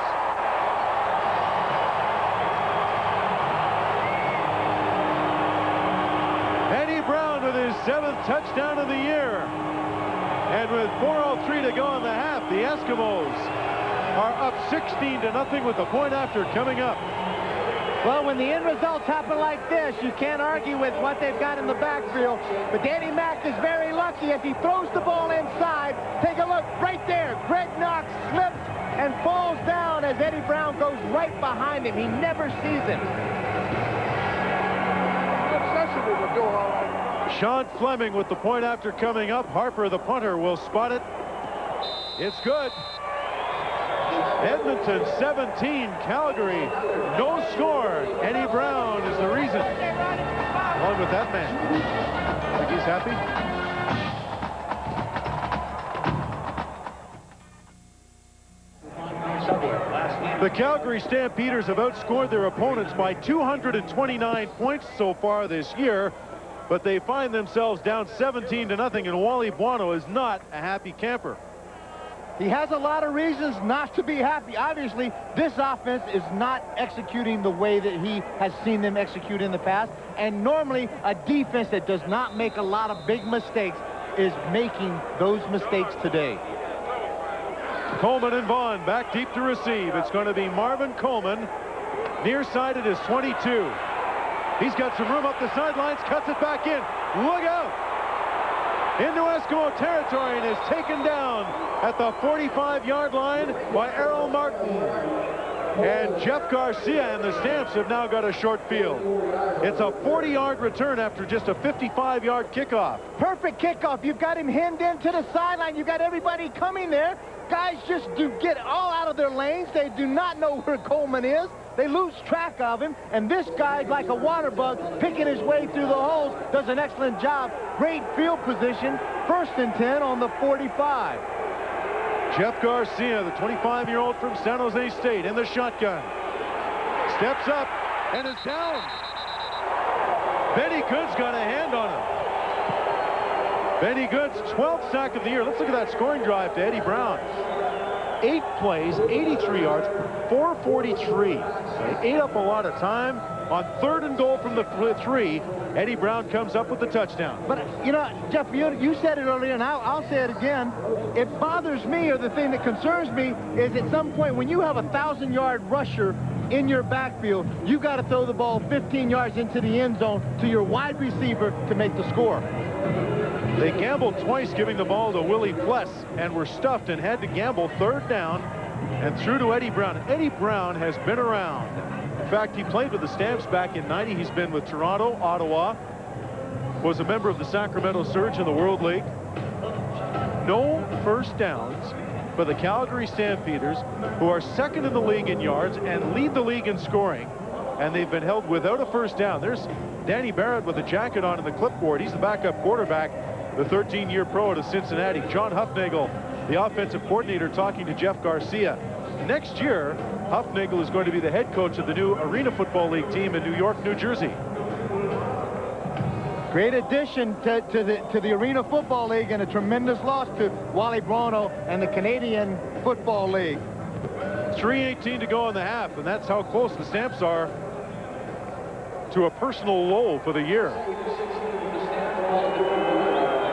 Eddie Brown with his 7th touchdown of the year. And with 4:03 to go in the half, the Eskimos are up 16-0 with the point after coming up. Well, when the end results happen like this, you can't argue with what they've got in the backfield. But Danny Mack is very lucky as he throws the ball inside. Take a look right there. Greg Knox slips and falls down as Eddie Brown goes right behind him. He never sees him. Sean Fleming with the point after coming up. Harper, the punter, will spot it. It's good. Edmonton 17, Calgary no score. Eddie Brown is the reason. Along with that man. Think he's happy? The Calgary Stampeders have outscored their opponents by 229 points so far this year, but they find themselves down 17-0, and Wally Buono is not a happy camper. He has a lot of reasons not to be happy. Obviously, this offense is not executing the way that he has seen them execute in the past. And normally, a defense that does not make a lot of big mistakes is making those mistakes today. Coleman and Vaughn back deep to receive. It's going to be Marvin Coleman. Near side at his 22. He's got some room up the sidelines, cuts it back in. Look out! Into Eskimo territory and is taken down at the 45-yard line by Errol Martin. And Jeff Garcia and the Stamps have now got a short field. It's a 40-yard return after just a 55-yard kickoff. Perfect kickoff. You've got him hemmed into the sideline. You've got everybody coming there. Guys just do get all out of their lanes. They do not know where Coleman is. They lose track of him, and this guy, like a water bug, picking his way through the holes, does an excellent job. Great field position, 1st and 10 on the 45. Jeff Garcia, the 25-year-old from San Jose State, in the shotgun. Steps up and is down. Benny Good's got a hand on him. Benny Goods, 12th sack of the year. Let's look at that scoring drive to Eddie Brown. 8 plays, 83 yards, 443. So he ate up a lot of time. On 3rd and goal from the 3, Eddie Brown comes up with the touchdown. But, you know, Jeff, you said it earlier, and I'll say it again. It bothers me, or the thing that concerns me, is at some point when you have a 1,000-yard rusher in your backfield, you got to throw the ball 15 yards into the end zone to your wide receiver to make the score. They gambled twice giving the ball to Willie Pless and were stuffed and had to gamble 3rd down and threw to Eddie Brown. Eddie Brown has been around. In fact, he played with the Stamps back in '90. He's been with Toronto, Ottawa, was a member of the Sacramento Surge in the World League. No first downs for the Calgary Stampeders, who are 2nd in the league in yards and lead the league in scoring. And they've been held without a first down. There's Danny Barrett with a jacket on in the clipboard. He's the backup quarterback, the 13-year pro out of Cincinnati. John Huffnagel, the offensive coordinator, talking to Jeff Garcia. Next year, Huffnagel is going to be the head coach of the new Arena Football League team in New York, New Jersey. Great addition to the Arena Football League, and a tremendous loss to Wally Bruno and the Canadian Football League. 3:18 to go in the half, and that's how close the Stamps are to a personal low for the year.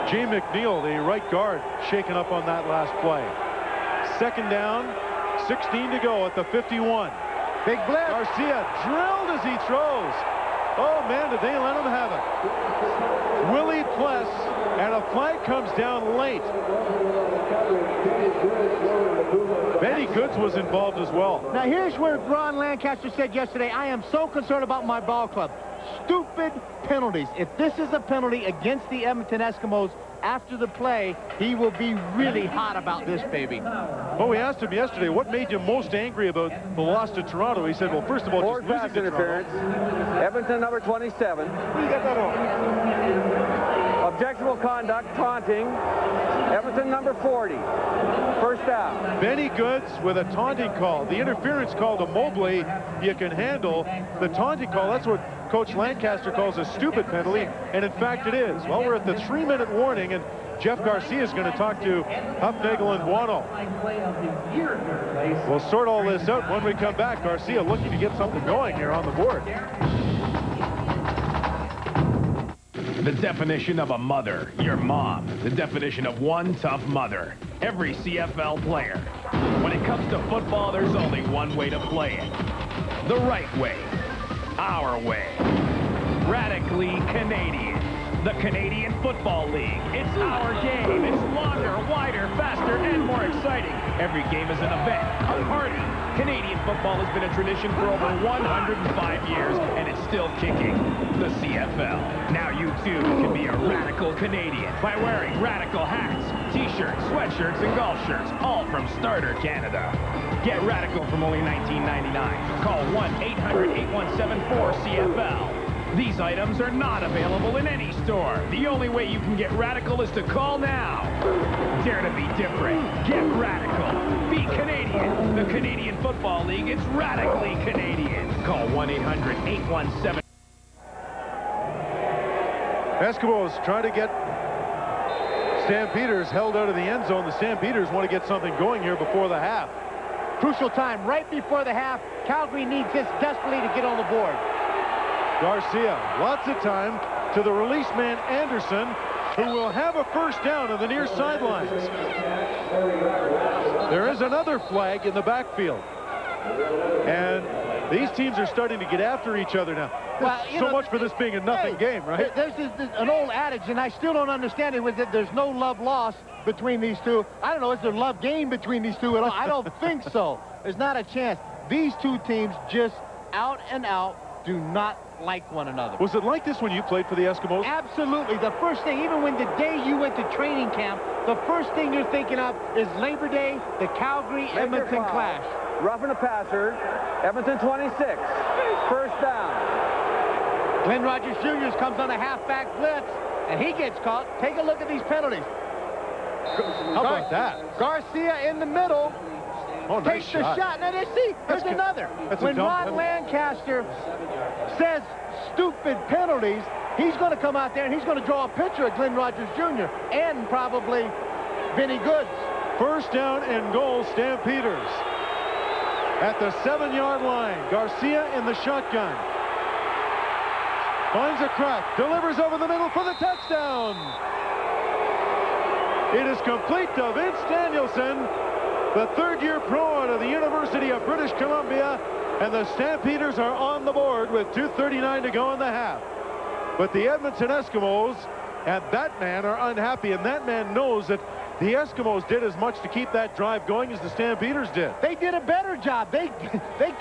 G. McNeil, the right guard, shaken up on that last play. 2nd down, 16 to go at the 51. Big blitz. Garcia drilled as he throws. Oh, man, did they let him have it. Willie Pless, and a flag comes down late. Benny Goods was involved as well. Now, here's where Ron Lancaster said yesterday, I am so concerned about my ball club. Stupid penalties. If this is a penalty against the Edmonton Eskimos after the play, he will be really hot about this, baby. Well, we asked him yesterday, what made you most angry about the loss to Toronto? He said, well, first of all, Forward just pass losing to interference. Toronto. Edmonton number 27. You got that on. Objectionable conduct, taunting. Edmonton number 40. First down. Benny Goods with a taunting call. The interference call to Mobley you can handle. The taunting call, that's what Coach Lancaster calls a stupid penalty, and in fact it is. Well, we're at the 3-minute warning, and Jeff Garcia is going to talk to Huffnagel and Buono. We'll sort all this out when we come back. Garcia looking to get something going here on the board. The definition of a mother, your mom. The definition of one tough mother, every CFL player. When it comes to football, there's only one way to play it. The right way. Our way. Radically Canadian. The Canadian Football League. It's our game. It's longer, wider, faster, and more exciting. Every game is an event, a party. Canadian football has been a tradition for over 105 years, and it's still kicking. The CFL. Now you too can be a radical Canadian by wearing radical hats, t-shirts, sweatshirts, and golf shirts, all from Starter Canada. Get radical from only $19.99. Call 1-800-817-4CFL. These items are not available in any store. The only way you can get radical is to call now. Dare to be different. Get radical. Be Canadian. The Canadian Football League is radically Canadian. Call 1-800-817. Eskimos trying to get Stampeders held out of the end zone. The Stampeders want to get something going here before the half. Crucial time right before the half. Calgary needs this desperately to get on the board. Garcia, lots of time to the release man Anderson, who will have a first down on the near sidelines. There is another flag in the backfield. And these teams are starting to get after each other now. Well, so much for this being a nothing game, right? There's an old adage, and I still don't understand it, was that there's no love lost between these two. I don't know, is there love gained between these two at all? I don't think so. There's not a chance. These two teams just out and out do not like one another. Was it like this when you played for the Eskimos? Absolutely. The first thing, even when the day you went to training camp, the first thing you're thinking of is Labor Day, the Calgary-Edmonton clash. Roughing the passer, Edmonton 26. First down. Glenn Rogers Jr. comes on a halfback blitz, and he gets caught. Take a look at these penalties. How about that? Garcia in the middle. Oh, nice takes the shot. Now, there's another. When Ron Lancaster says stupid penalties, he's going to come out there and he's going to draw a picture of Glenn Rogers Jr. and probably Benny Goods. First down and goal, Stampeders. At the 7-yard line, Garcia in the shotgun. Finds a crack, delivers over the middle for the touchdown. It is complete to Vince Danielson, the third-year pro out of the University of British Columbia, and the Stampeders are on the board with 2:39 to go in the half. But the Edmonton Eskimos and that man are unhappy, and that man knows that the Eskimos did as much to keep that drive going as the Stampeders did. They did a better job. They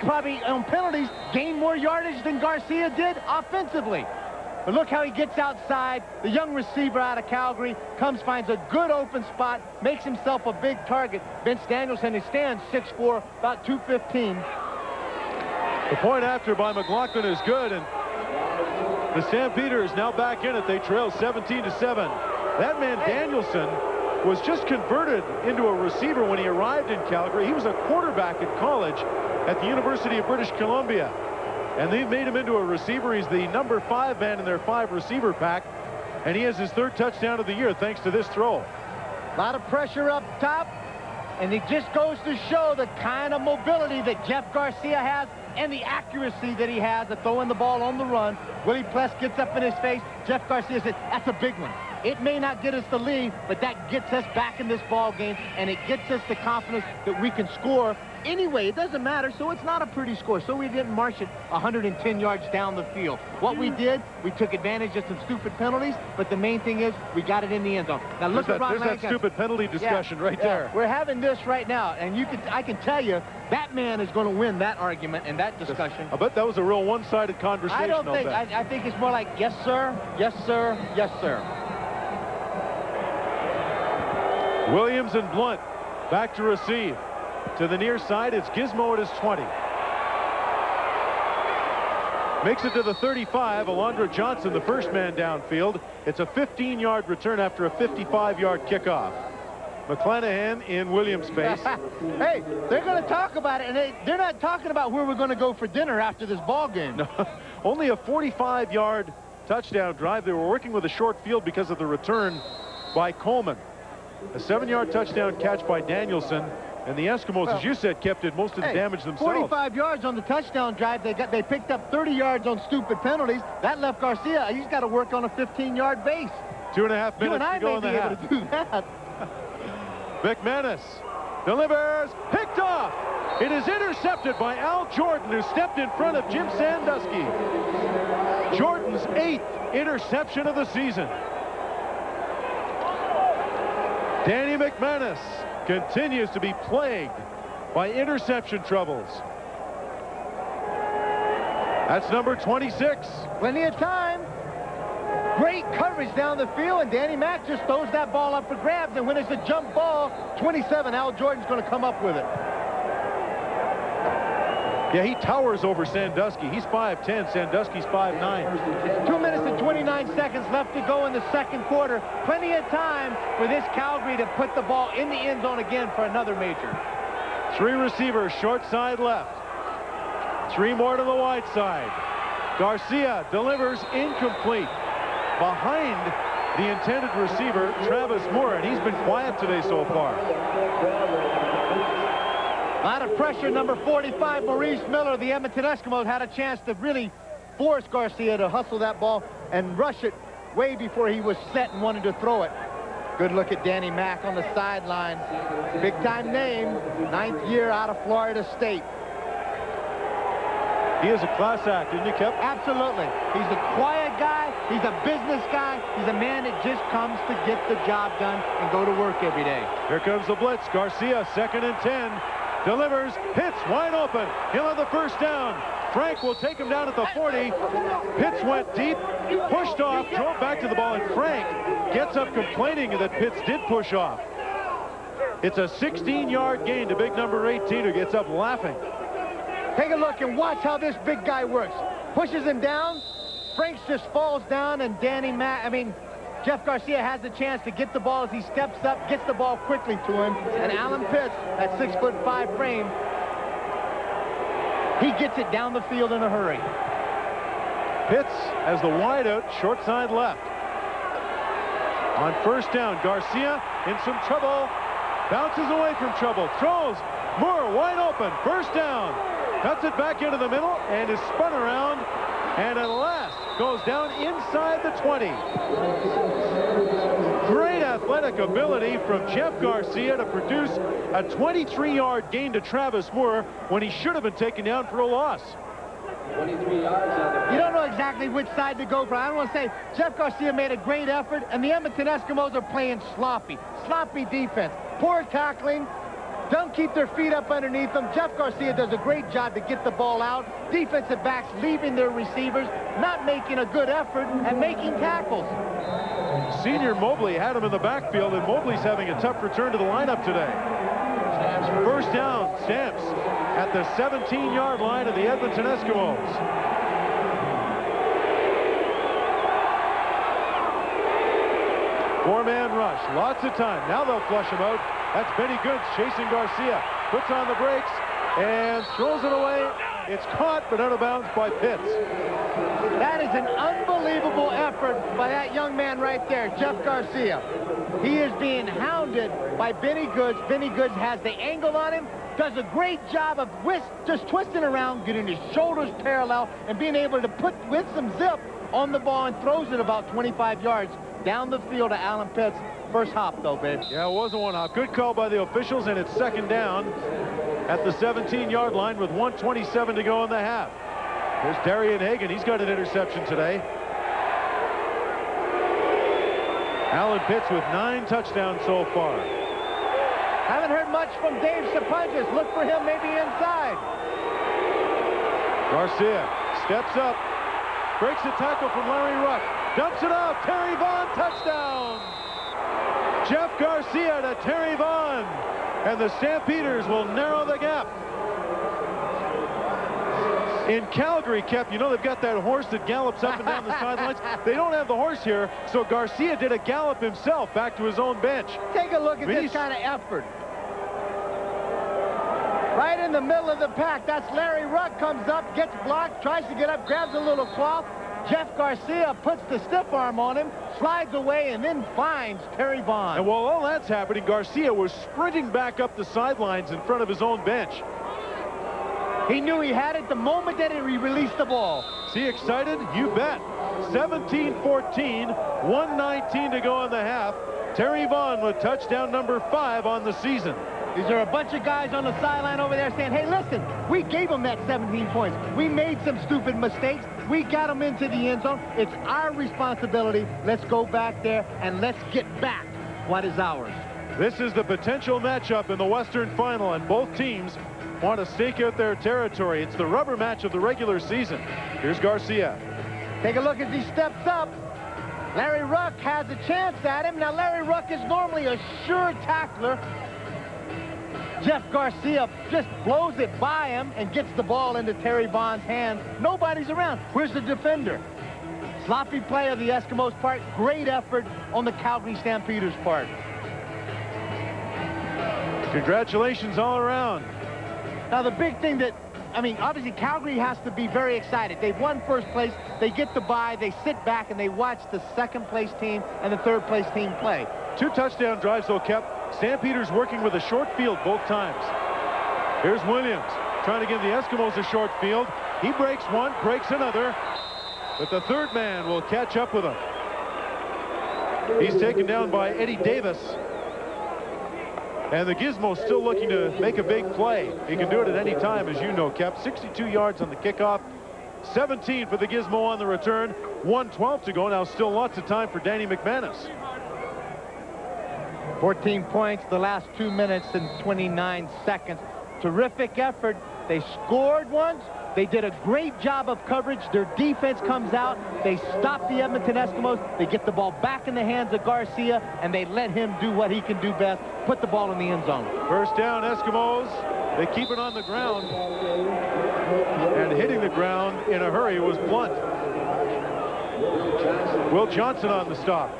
probably, on penalties, gained more yardage than Garcia did offensively. But look how he gets outside. The young receiver out of Calgary comes, finds a good open spot, makes himself a big target. Vince Danielson, he stands 6'4", about 215. The point after by McLaughlin is good, and the Stampeders now back in it. They trail 17-7. That man, Danielson, was just converted into a receiver when he arrived in Calgary. He was a quarterback at college at the University of British Columbia. And they've made him into a receiver. He's the number 5 man in their 5-receiver pack. And he has his 3rd touchdown of the year thanks to this throw. A lot of pressure up top. And it just goes to show the kind of mobility that Jeff Garcia has and the accuracy that he has at throwing the ball on the run. Willie Pless gets up in his face. Jeff Garcia says, that's a big one. It may not get us the lead, but that gets us back in this ball game, and it gets us the confidence that we can score anyway. It doesn't matter, so it's not a pretty score. So we didn't march it 110 yards down the field. What we did, we took advantage of some stupid penalties, but the main thing is we got it in the end zone. Now look at Ron There's that stupid penalty discussion right there. We're having this right now, and I can tell you that man is going to win that argument and that discussion. I bet that was a real one-sided conversation. I don't think. I think it's more like yes, sir, yes, sir, yes, sir. Williams and Blunt back to receive. To the near side, it's Gizmo at his 20. Makes it to the 35. Alondra Johnson, the first man downfield. It's a 15-yard return after a 55-yard kickoff. McClanahan in Williams' space. Hey, they're going to talk about it, and they're not talking about where we're going to go for dinner after this ball game. No, only a 45-yard touchdown drive. They were working with a short field because of the return by Coleman. A 7-yard touchdown catch by Danielson, and the Eskimos, as you said, kept in most of the damage themselves. 45 yards on the touchdown drive. They picked up 30 yards on stupid penalties. That left Garcia. He's got to work on a 15-yard base. 2.5 minutes to go in the half. You and I may be able to do that. McManus delivers, picked off. It is intercepted by Al Jordan, who stepped in front of Jim Sandusky. Jordan's 8th interception of the season. Danny McManus continues to be plagued by interception troubles. That's number 26. Plenty of time. Great coverage down the field, and Danny Mack just throws that ball up for grabs, and when it's a jump ball, 27, Al Jordan's going to come up with it. Yeah, he towers over Sandusky. He's 5'10", Sandusky's 5'9". 2 minutes and 29 seconds left to go in the second quarter. Plenty of time for this Calgary to put the ball in the end zone again for another major. 3 receivers, short side left. 3 more to the wide side. Garcia delivers incomplete behind the intended receiver, Travis Moore, and he's been quiet today so far. A lot of pressure, number 45, Maurice Miller. The Edmonton Eskimos had a chance to really force Garcia to hustle that ball and rush it way before he was set and wanted to throw it. Good look at Danny Mack on the sideline. Big-time name, 9th year out of Florida State. He is a class act, isn't he, Kep? Absolutely. He's a quiet guy. He's a business guy. He's a man that just comes to get the job done and go to work every day. Here comes the blitz. Garcia, 2nd and 10. Delivers, hits, wide open. He'll have the first down. Frank will take him down at the 40. Pitts went deep, pushed off, drove back to the ball, and Frank gets up complaining that Pitts did push off. It's a 16-yard gain to big number 18, who gets up laughing. Take a look and watch how this big guy works. Pushes him down. Franks just falls down, and Jeff Garcia has the chance to get the ball as he steps up, gets the ball quickly to him, and Alan Pitts, that 6'5" frame, he gets it down the field in a hurry. Pitts as the wideout, short side left. On first down, Garcia in some trouble. Bounces away from trouble. Throws. Moore wide open. First down. Cuts it back into the middle and is spun around. And at last goes down inside the 20. Great athletic ability from Jeff Garcia to produce a 23-yard gain to Travis Moore when he should have been taken down for a loss. 23 yards on the... You don't know exactly which side to go for. I want to say Jeff Garcia made a great effort, and the Edmonton Eskimos are playing sloppy defense. Poor tackling. Don't keep their feet up underneath them. Jeff Garcia does a great job to get the ball out. Defensive backs leaving their receivers, not making a good effort, and making tackles. Senior Mobley had him in the backfield, and Mobley's having a tough return to the lineup today. First down, Stamps at the 17-yard line of the Edmonton Eskimos. Four-man rush, lots of time. Now they'll flush him out. That's Benny Goods chasing Garcia. Puts on the brakes and throws it away. It's caught, but out of bounds by Pitts. That is an unbelievable effort by that young man right there, Jeff Garcia. He is being hounded by Benny Goods. Benny Goods has the angle on him, does a great job of just twisting around, getting his shoulders parallel, and being able to put with some zip on the ball and throws it about 25 yards down the field to Alan Pitts. First hop, though, babe. Yeah, it wasn't one hop. Good call by the officials, and it's second down at the 17-yard line with 1:27 to go in the half. Here's Darian Hagan. He's got an interception today. Alan Pitts with 9 touchdowns so far. Haven't heard much from Dave Sapunjas. Look for him maybe inside. Garcia steps up, breaks a tackle from Larry Ruck, dumps it off. Terry Vaughn, touchdown! Jeff Garcia to Terry Vaughn, and the Stampeders will narrow the gap. In Calgary, Kep, you know they've got that horse that gallops up and down the sidelines. They don't have the horse here, so Garcia did a gallop himself back to his own bench. Take a look at this kind of effort. Right in the middle of the pack, that's Larry Ruck, comes up, gets blocked, tries to get up, grabs a little cloth. Jeff Garcia puts the stiff arm on him, slides away, and then finds Terry Vaughn. And while all that's happening, Garcia was sprinting back up the sidelines in front of his own bench. He knew he had it the moment that he released the ball. Is he excited? You bet. 17-14, 1:19 to go in the half. Terry Vaughn with touchdown number 5 on the season. These are a bunch of guys on the sideline over there saying, hey, listen, we gave them that 17 points. We made some stupid mistakes. We got them into the end zone. It's our responsibility. Let's go back there and let's get back what is ours. This is the potential matchup in the Western Final, and both teams want to stake out their territory. It's the rubber match of the regular season. Here's Garcia. Take a look as he steps up. Larry Ruck has a chance at him. Now, Larry Ruck is normally a sure tackler. Jeff Garcia just blows it by him and gets the ball into Terry Vaughn's hands. Nobody's around. Where's the defender? Sloppy play of the Eskimos' part. Great effort on the Calgary Stampeders' part. Congratulations all around. Now, the big thing that, I mean, obviously Calgary has to be very excited. They've won first place. They get the bye. They sit back and they watch the second-place team and the third-place team play. 2 touchdown drives, though, kept. Stampeders working with a short field both times. Here's Williams trying to give the Eskimos a short field. He breaks one, breaks another, but the third man will catch up with him. He's taken down by Eddie Davis. And the Gizmo's still looking to make a big play. He can do it at any time, as you know, Kep. 62 yards on the kickoff. 17 for the Gizmo on the return. 1:12 to go. Now still lots of time for Danny McManus. 14 points the last 2 minutes and 29 seconds. Terrific effort. They scored once. They did a great job of coverage. Their defense comes out. They stop the Edmonton Eskimos. They get the ball back in the hands of Garcia, and they let him do what he can do best, put the ball in the end zone. First down, Eskimos. They keep it on the ground. And hitting the ground in a hurry was Blunt. Will Johnson on the stop.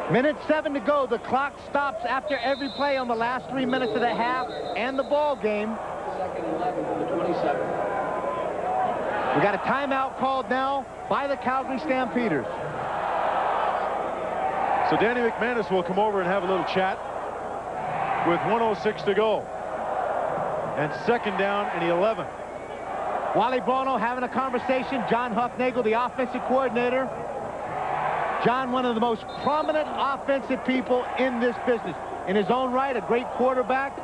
Minute 7 to go. The clock stops after every play on the last 3 minutes of the half and the ball game. We got a timeout called now by the Calgary Stampeders. So Danny McManus will come over and have a little chat with 1:06 to go. And second down and 11. Wally Bono having a conversation. John Hufnagel, the offensive coordinator. John, one of the most prominent offensive people in this business. In his own right, a great quarterback.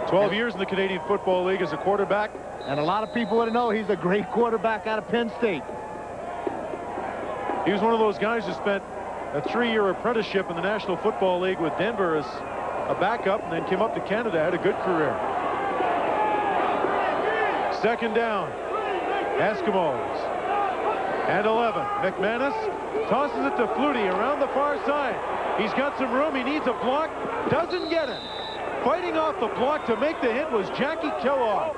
12 years in the Canadian Football League as a quarterback. And a lot of people would know he's a great quarterback out of Penn State. He was one of those guys who spent a 3-year apprenticeship in the National Football League with Denver as a backup and then came up to Canada, had a good career. Second down, Eskimos. And 11. McManus tosses it to Flutie around the far side. He's got some room. He needs a block. Doesn't get it. Fighting off the block to make the hit was Jackie Kellogg.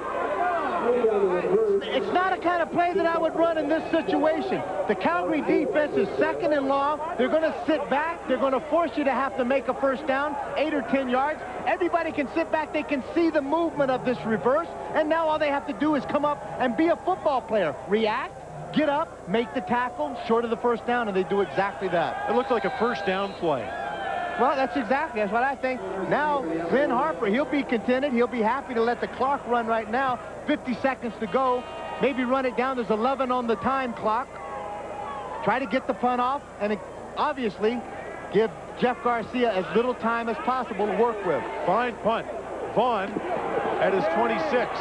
It's not a kind of play that I would run in this situation. The Calgary defense is second and long. They're going to sit back. They're going to force you to have to make a first down, 8 or 10 yards. Everybody can sit back. They can see the movement of this reverse. And now all they have to do is come up and be a football player. React, get up, make the tackle, short of the first down, and they do exactly that. It looked like a first down play. Well, that's what I think. Now, Glenn Harper, he'll be contented. He'll be happy to let the clock run right now. 50 seconds to go. Maybe run it down. There's 11 on the time clock. Try to get the punt off, and obviously give Jeff Garcia as little time as possible to work with. Fine punt. Vaughn at his 26.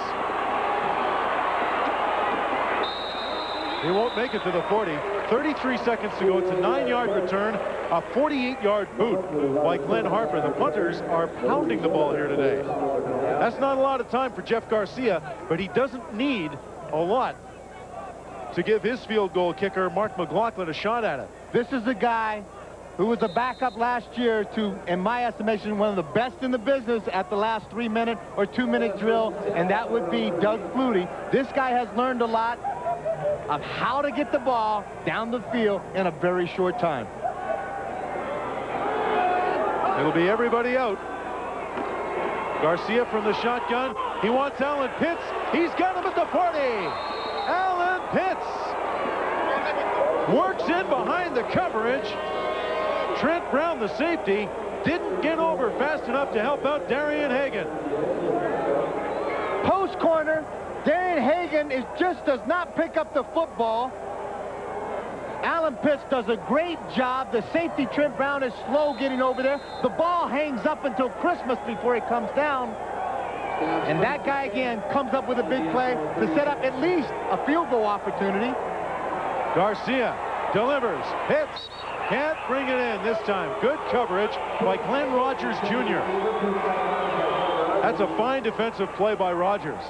He won't make it to the 40. 33 seconds to go. It's a 9-yard return, a 48-yard boot by Glenn Harper. The punters are pounding the ball here today. That's not a lot of time for Jeff Garcia, but he doesn't need a lot to give his field goal kicker, Mark McLaughlin, a shot at it. This is a guy who was a backup last year to, in my estimation, one of the best in the business at the last 3-minute or 2-minute drill, and that would be Doug Flutie. This guy has learned a lot of how to get the ball down the field in a very short time. It'll be everybody out. Garcia from the shotgun. He wants Alan Pitts. He's got him at the 40. Alan Pitts works in behind the coverage. Trent Brown, the safety, didn't get over fast enough to help out Darian Hagan. Post corner. Darian Hagan just does not pick up the football. Alan Pitts does a great job. The safety, Trent Brown, is slow getting over there. The ball hangs up until Christmas before it comes down. And that guy, again, comes up with a big play to set up at least a field goal opportunity. Garcia delivers. Pitts can't bring it in this time. Good coverage by Glenn Rogers Jr. That's a fine defensive play by Rogers.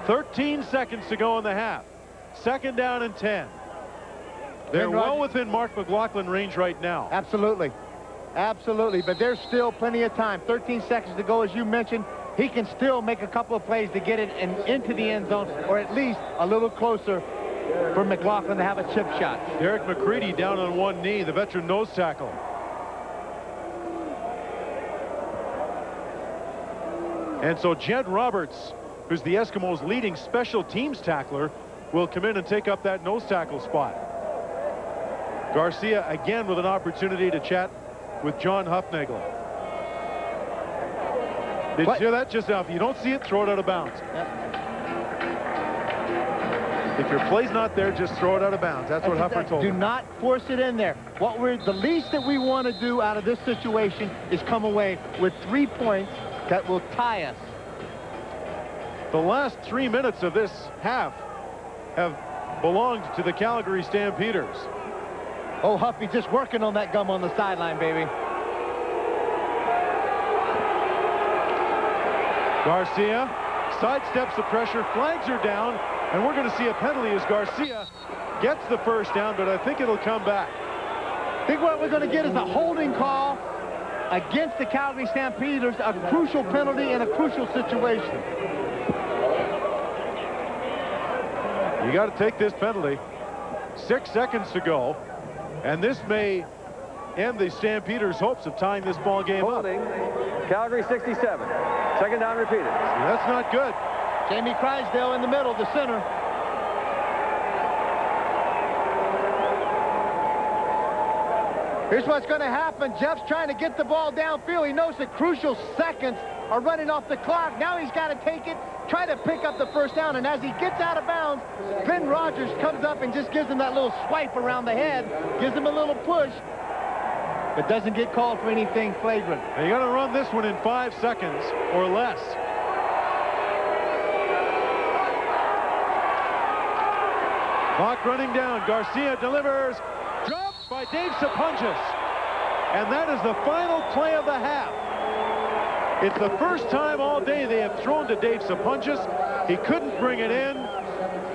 13 seconds to go in the half. Second down and 10. They're well within Mark McLaughlin range right now. Absolutely. Absolutely. But there's still plenty of time. 13 seconds to go, as you mentioned. He can still make a couple of plays to get it into the end zone, or at least a little closer for McLaughlin to have a chip shot. Derek McCready down on one knee, the veteran nose tackle. And so Jed Roberts, who's the Eskimos' leading special teams tackler, will come in and take up that nose tackle spot. Garcia again with an opportunity to chat with John Hufnagel. Did you hear that just now? If you don't see it, throw it out of bounds. If your play's not there, just throw it out of bounds. That's what Huffer told me. him. Do not force it in there. The least that we want to do out of this situation is come away with 3 points that will tie us. The last 3 minutes of this half have belonged to the Calgary Stampeders. Oh, Huffy just working on that gum on the sideline, baby. Garcia sidesteps the pressure, flags her down, and we're going to see a penalty as Garcia gets the first down, but I think it'll come back. I think what we're going to get is a holding call against the Calgary Stampeders, a crucial penalty in a crucial situation. You got to take this penalty. 6 seconds to go, and this may end the Stampeders' hopes of tying this ball game up. Calgary 67. Second down repeated. That's not good. Jamie Crysdale in the middle, the center. Here's what's going to happen. Jeff's trying to get the ball downfield. He knows the crucial seconds are running off the clock. Now he's got to take it, try to pick up the first down. And as he gets out of bounds, Ben Rogers comes up and just gives him that little swipe around the head, gives him a little push, but doesn't get called for anything flagrant. Now you got to run this one in 5 seconds or less. Clock running down. Garcia delivers. Dropped by Dave Sapunchis. And that is the final play of the half. It's the first time all day they have thrown to Dave Sapunchis. He couldn't bring it in.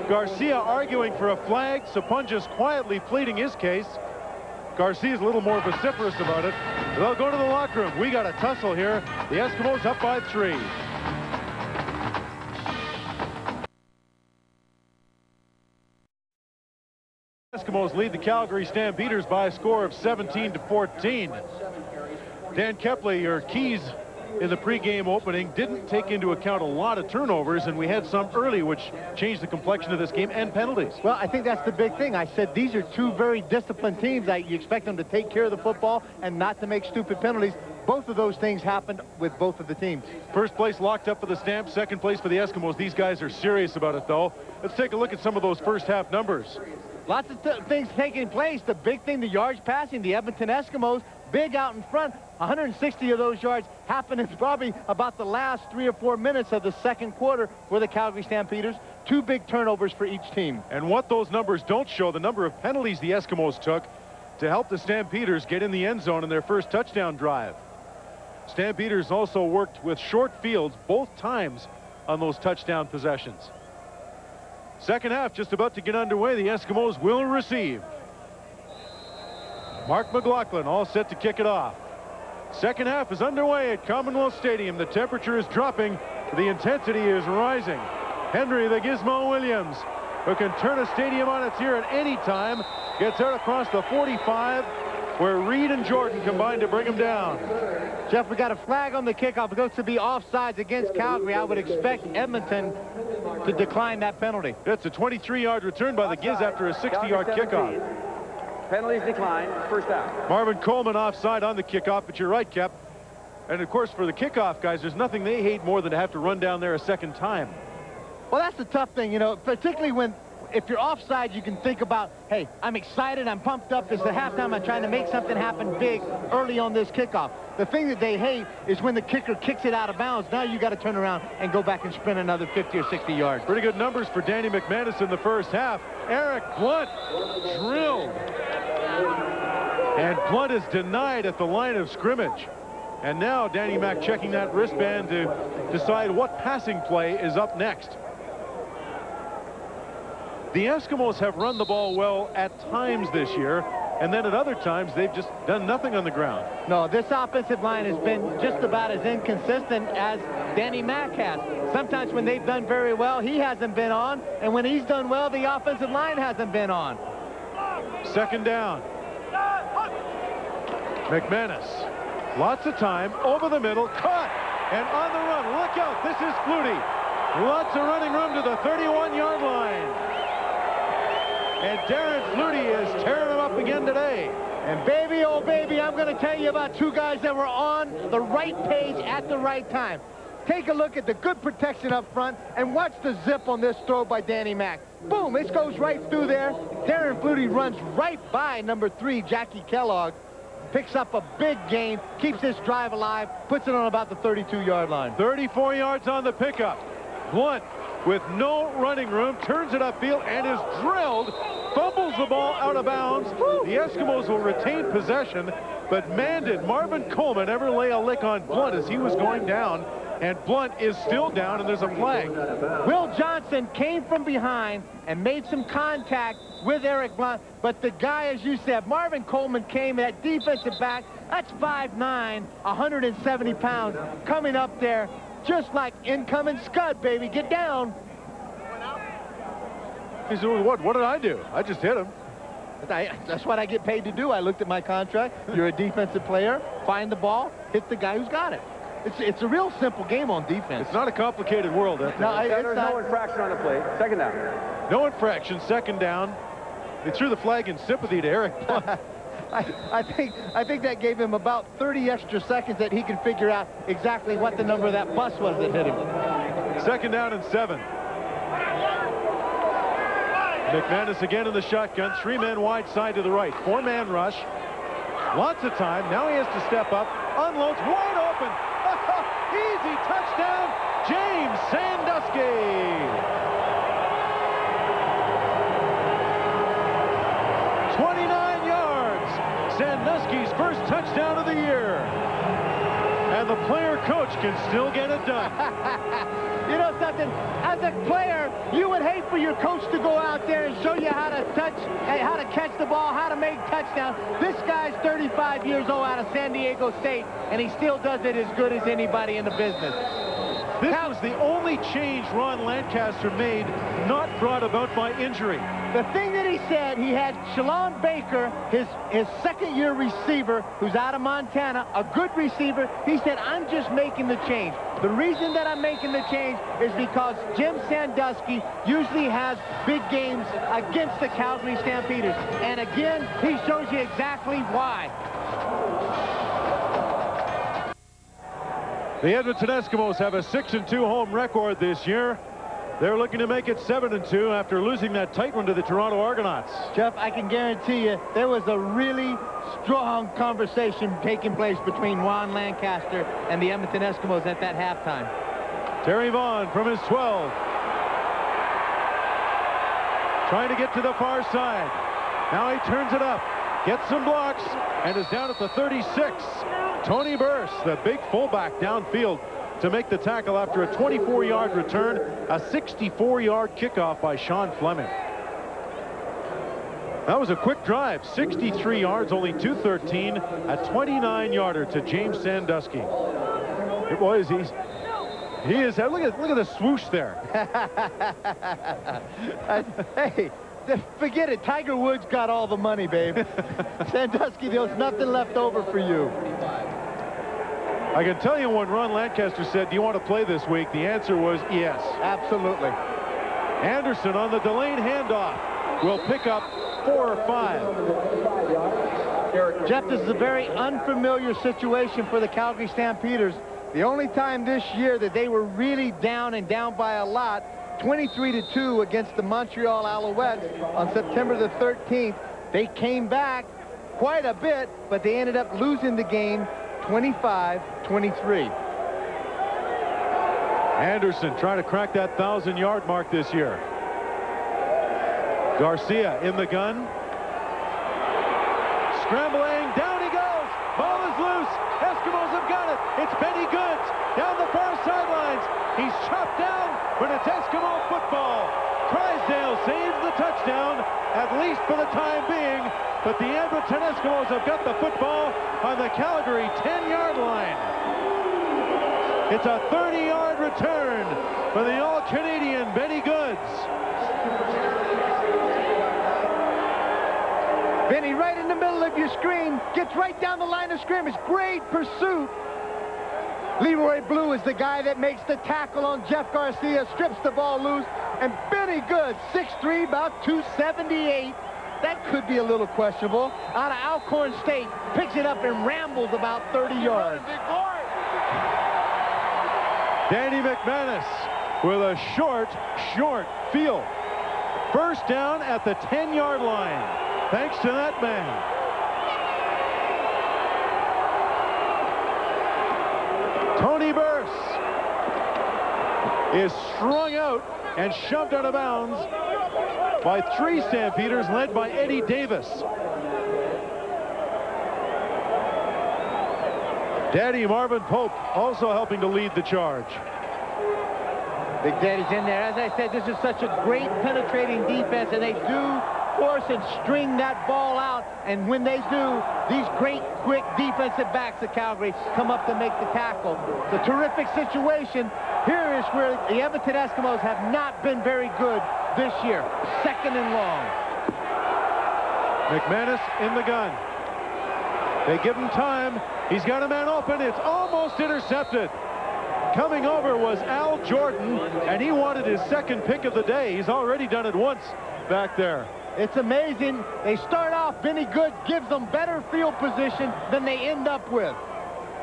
Garcia arguing for a flag. Sapunchis quietly pleading his case. Garcia's a little more vociferous about it. They'll go to the locker room. We got a tussle here. The Eskimos up by 3. Eskimos lead the Calgary Stampeders by a score of 17-14. Dan Kepley, your keys in the pregame opening, didn't take into account a lot of turnovers, and we had some early, which changed the complexion of this game, and penalties. Well, I think that's the big thing. I said these are two very disciplined teams. You expect them to take care of the football and not to make stupid penalties. Both of those things happened with both of the teams. First place locked up for the Stamps, second place for the Eskimos. These guys are serious about it, though. Let's take a look at some of those first half numbers. Lots of things taking place. The big thing, the yards passing, the Edmonton Eskimos, big out in front. 160 of those yards happened in probably about the last 3 or 4 minutes of the second quarter for the Calgary Stampeders. 2 big turnovers for each team. And what those numbers don't show, the number of penalties the Eskimos took to help the Stampeders get in the end zone in their first touchdown drive. Stampeders also worked with short fields both times on those touchdown possessions. Second half just about to get underway. The Eskimos will receive. Mark McLaughlin all set to kick it off. Second half is underway at Commonwealth Stadium. The temperature is dropping. The intensity is rising. Henry the Gizmo Williams, who can turn a stadium on its ear at any time, gets out across the 45, where Reed and Jordan combine to bring him down. Jeff, we got a flag on the kickoff. It goes to be offsides against Calgary. I would expect Edmonton to decline that penalty. It's a 23-yard return by the Giz after a 60-yard kickoff. Penalties decline, first down. Marvin Coleman offside on the kickoff, but you're right, Kep. And, of course, for the kickoff guys, there's nothing they hate more than to have to run down there a second time. Well, that's the tough thing, you know, particularly when if you're offside, you can think about, hey, I'm excited, I'm pumped up, it's the halftime, I'm trying to make something happen big early on this kickoff. The thing that they hate is when the kicker kicks it out of bounds. Now you got to turn around and go back and sprint another 50 or 60 yards. Pretty good numbers for Danny McManus in the first half. Eric Blunt drilled. And Blunt is denied at the line of scrimmage. And now Danny Mac checking that wristband to decide what passing play is up next. The Eskimos have run the ball well at times this year, and then at other times they've just done nothing on the ground. No, this offensive line has been just about as inconsistent as Danny Mac has. Sometimes when they've done very well, he hasn't been on, and when he's done well, the offensive line hasn't been on. Second down. McManus, lots of time, over the middle, caught, and on the run. Look out, this is Flutie. Lots of running room to the 31-yard line. And Darren Flutie is tearing him up again today. And baby, oh baby, I'm going to tell you about two guys that were on the right page at the right time. Take a look at the good protection up front and watch the zip on this throw by Danny Mac. Boom, it goes right through there. Darren Flutie runs right by number 3, Jackie Kellogg. Picks up a big gain, keeps this drive alive, puts it on about the 32-yard line. 34 yards on the pickup. Blunt, with no running room, turns it upfield and is drilled, fumbles the ball out of bounds. The Eskimos will retain possession, but man, did Marvin Coleman ever lay a lick on Blunt as he was going down, and Blunt is still down, and there's a flag. Will Johnson came from behind and made some contact with Eric Blunt, but the guy, as you said, Marvin Coleman came, that defensive back, that's 5'9", 170 pounds, coming up there, just like incoming Scud, baby. Get down. He said, what did I do? I just hit him. That's what I get paid to do. I looked at my contract. You're a defensive player. Find the ball. Hit the guy who's got it. It's a real simple game on defense. It's not a complicated world. No, There's no infraction on the play. Second down. No infraction, second down. They threw the flag in sympathy to Eric Plum. I think that gave him about 30 extra seconds that he can figure out exactly what the number of that bus was that hit him. Second down and 7. McManus again in the shotgun. 3 men wide side to the right. 4-man rush. Lots of time. Now he has to step up. Unloads. Wide open. Easy touchdown. James Sandusky. 29 yards. Sandusky's first touchdown of the year. And the player coach can still get it done. You know something? As a player, you would hate for your coach to go out there and show you how to catch the ball, how to make touchdowns. This guy's 35 years old out of San Diego State, and he still does it as good as anybody in the business. This was the only change Ron Lancaster made, not brought about by injury. The thing that he said, he had Shalon Baker, his second-year receiver, who's out of Montana, a good receiver. He said, I'm just making the change. The reason that I'm making the change is because Jim Sandusky usually has big games against the Calgary Stampeders. And again, he shows you exactly why. The Edmonton Eskimos have a 6-2 home record this year. They're looking to make it 7-2 after losing that tight one to the Toronto Argonauts. Jeff, I can guarantee you there was a really strong conversation taking place between Ron Lancaster and the Edmonton Eskimos at that halftime. Terry Vaughn from his 12. Trying to get to the far side. Now he turns it up, gets some blocks, and is down at the 36. Tony Burse, the big fullback downfield, to make the tackle after a 24-yard return, a 64-yard kickoff by Sean Fleming. That was a quick drive, 63 yards, only 213, a 29-yarder to James Sandusky. It was, he is, look at the swoosh there. Hey, forget it, Tiger Woods got all the money, babe. Sandusky, there's nothing left over for you. I can tell you when Ron Lancaster said, do you want to play this week? The answer was yes. Absolutely. Anderson on the delayed handoff will pick up 4 or 5. Jeff, this is a very unfamiliar situation for the Calgary Stampeders. The only time this year that they were really down and down by a lot, 23-2 against the Montreal Alouettes on September the 13th. They came back quite a bit, but they ended up losing the game 25-23. Anderson trying to crack that 1,000-yard mark this year. Garcia in the gun. Scrambling, down he goes. Ball is loose. Eskimos have got it. It's Benny Goods down the far sidelines. He's chopped down, but it's Eskimo football. Drysdale saves the touchdown, at least for the time being, but the Edmonton Eskimos have got the football on the Calgary 10-yard line. It's a 30-yard return for the All-Canadian Benny Goods. Benny, right in the middle of your screen, gets right down the line of scrimmage. Great pursuit. Leroy Blue is the guy that makes the tackle on Jeff Garcia, strips the ball loose, and Benny Goods, 6'3", about 278. That could be a little questionable. Out of Alcorn State, picks it up and rambles about 30 yards. Danny McManus with a short field. First down at the 10-yard line, thanks to that man. Tony Burse is strung out and shoved out of bounds by 3 Stampeders led by Eddie Davis. Daddy Marvin Pope also helping to lead the charge. Big Daddy's in there. As I said, this is such a great penetrating defense, and they do force and string that ball out. And when they do, these great, quick defensive backs of Calgary come up to make the tackle. It's a terrific situation. Here is where the Edmonton Eskimos have not been very good this year. Second and long. McManus in the gun. They give him time. He's got a man open. It's almost intercepted. Coming over was Al Jordan, and he wanted his second pick of the day. He's already done it once back there. It's amazing. They start off, Benny Good gives them better field position than they end up with.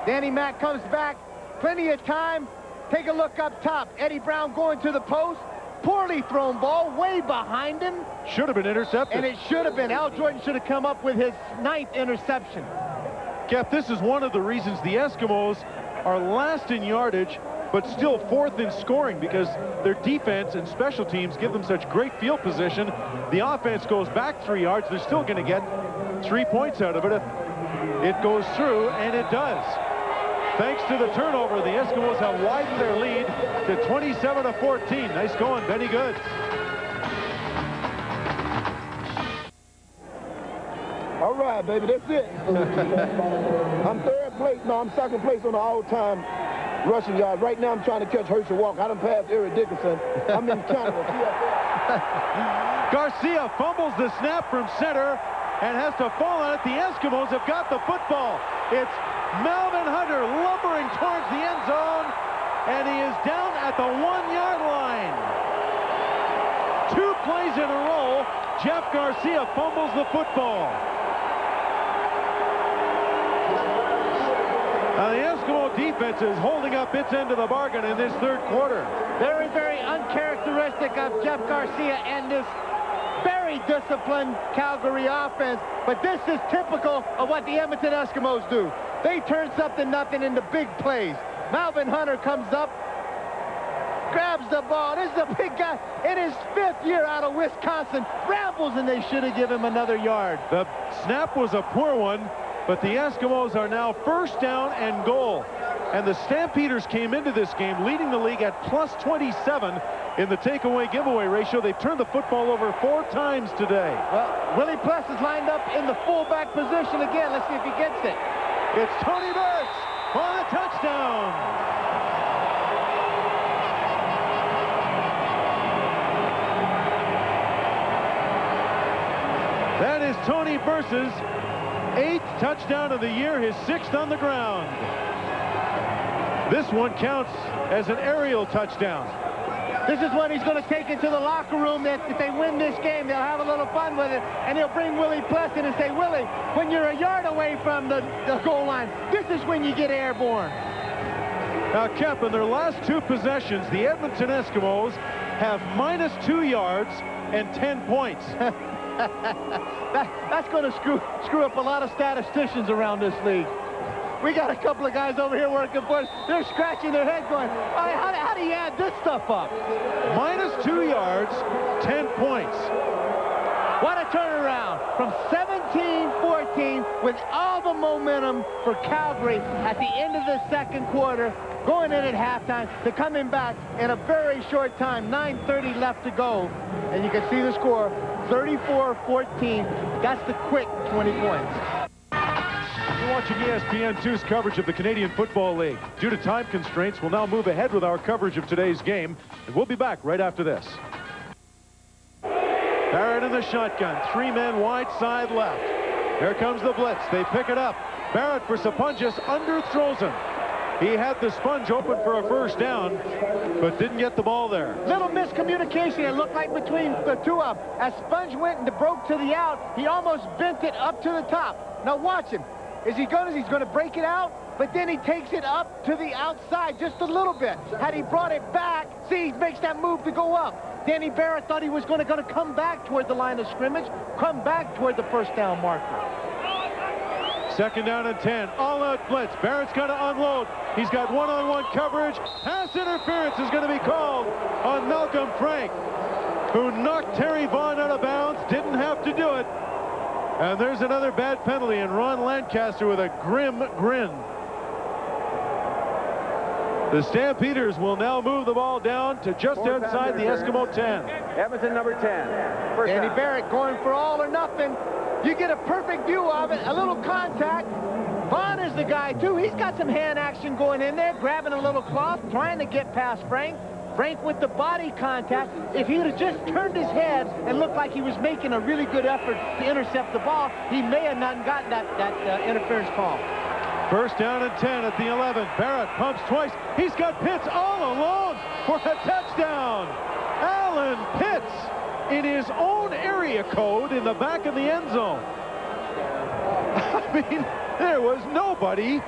Danny Mac comes back, plenty of time. Take a look up top. Eddie Brown going to the post. Poorly thrown ball, way behind him. Should have been intercepted. And it should have been. Al Jordan should have come up with his 9th interception. Kev, this is one of the reasons the Eskimos are last in yardage, but still 4th in scoring, because their defense and special teams give them such great field position. The offense goes back 3 yards. They're still going to get 3 points out of it if it goes through, and it does. Thanks to the turnover, the Eskimos have widened their lead to 27-14. Nice going, Benny Good. All right, baby, that's it. I'm 3rd place. No, I'm 2nd place on the all-time rushing yards. Right now, I'm trying to catch Herschel Walker. I done passed Eric Dickerson. I'm in Canada, CFL. Garcia fumbles the snap from center and has to fall on it. The Eskimos have got the football. It's Melvin Hunter lumbering towards the end zone, and he is down at the 1-yard line. 2 plays in a row, Jeff Garcia fumbles the football. Now the Eskimo defense is holding up its end of the bargain in this 3rd quarter. Very, very uncharacteristic of Jeff Garcia and this very disciplined Calgary offense. But this is typical of what the Edmonton Eskimos do. They turn something nothing into big plays. Melvin Hunter comes up, grabs the ball. This is a big guy in his 5th year out of Wisconsin. Rambles, and they should have given him another yard. The snap was a poor one, but the Eskimos are now 1st down and goal. And the Stampeders came into this game leading the league at +27 in the takeaway giveaway ratio. They've turned the football over 4 times today. Well, Willie Pless is lined up in the fullback position again. Let's see if he gets it. It's Tony Burks for the touchdown. That is Tony Burks' 8th touchdown of the year, his 6th on the ground. This one counts as an aerial touchdown. This is what he's going to take into the locker room. That if they win this game, they'll have a little fun with it. And he'll bring Willie Pless in and say, Willie, when you're a yard away from the goal line, this is when you get airborne. Now, Kemp, in their last 2 possessions, the Edmonton Eskimos have -2 yards and 10 points. That's going to screw up a lot of statisticians around this league. We got a couple of guys over here working for us. They're scratching their head going, how do you add this stuff up? -2 yards, 10 points. What a turnaround from 17-14 with all the momentum for Calgary at the end of the 2nd quarter, going in at halftime, to coming back in a very short time, 9:30 left to go. And you can see the score, 34-14. That's the quick 20 points. You're watching ESPN2's coverage of the Canadian Football League. Due to time constraints, we'll now move ahead with our coverage of today's game, and we'll be back right after this. Barrett in the shotgun, 3 men wide side left. Here comes the blitz. They pick it up. Barrett for Sapunjas, underthrows him. He had the sponge open for a 1st down, but didn't get the ball there. Little miscommunication, it looked like, between the 2 of them. As Sponge went and broke to the out, he almost bent it up to the top. Now watch him. He's going to break it out, but then he takes it up to the outside just a little bit. Had he brought it back, see, he makes that move to go up. Danny Barrett thought he was going to come back toward the line of scrimmage, come back toward the 1st down marker. 2nd down and 10. All-out blitz. Barrett's got to unload. He's got one-on-one coverage. Pass interference is going to be called on Malcolm Frank, who knocked Terry Vaughn out of bounds. Didn't have to do it. And there's another bad penalty, and Ron Lancaster with a grim grin. The Stampeders will now move the ball down to just outside the Eskimo 10. Edmonton number 10. Danny Barrett going for all or nothing. You get a perfect view of it, a little contact. Vaughn is the guy, too. He's got some hand action going in there, grabbing a little cloth, trying to get past Frank. Frank with the body contact. If he would have just turned his head and looked like he was making a really good effort to intercept the ball, he may have not gotten that interference call. First down and 10 at the 11. Barrett pumps twice. He's got Pitts all alone for a touchdown. Alan Pitts in his own area code in the back of the end zone. I mean, there was nobody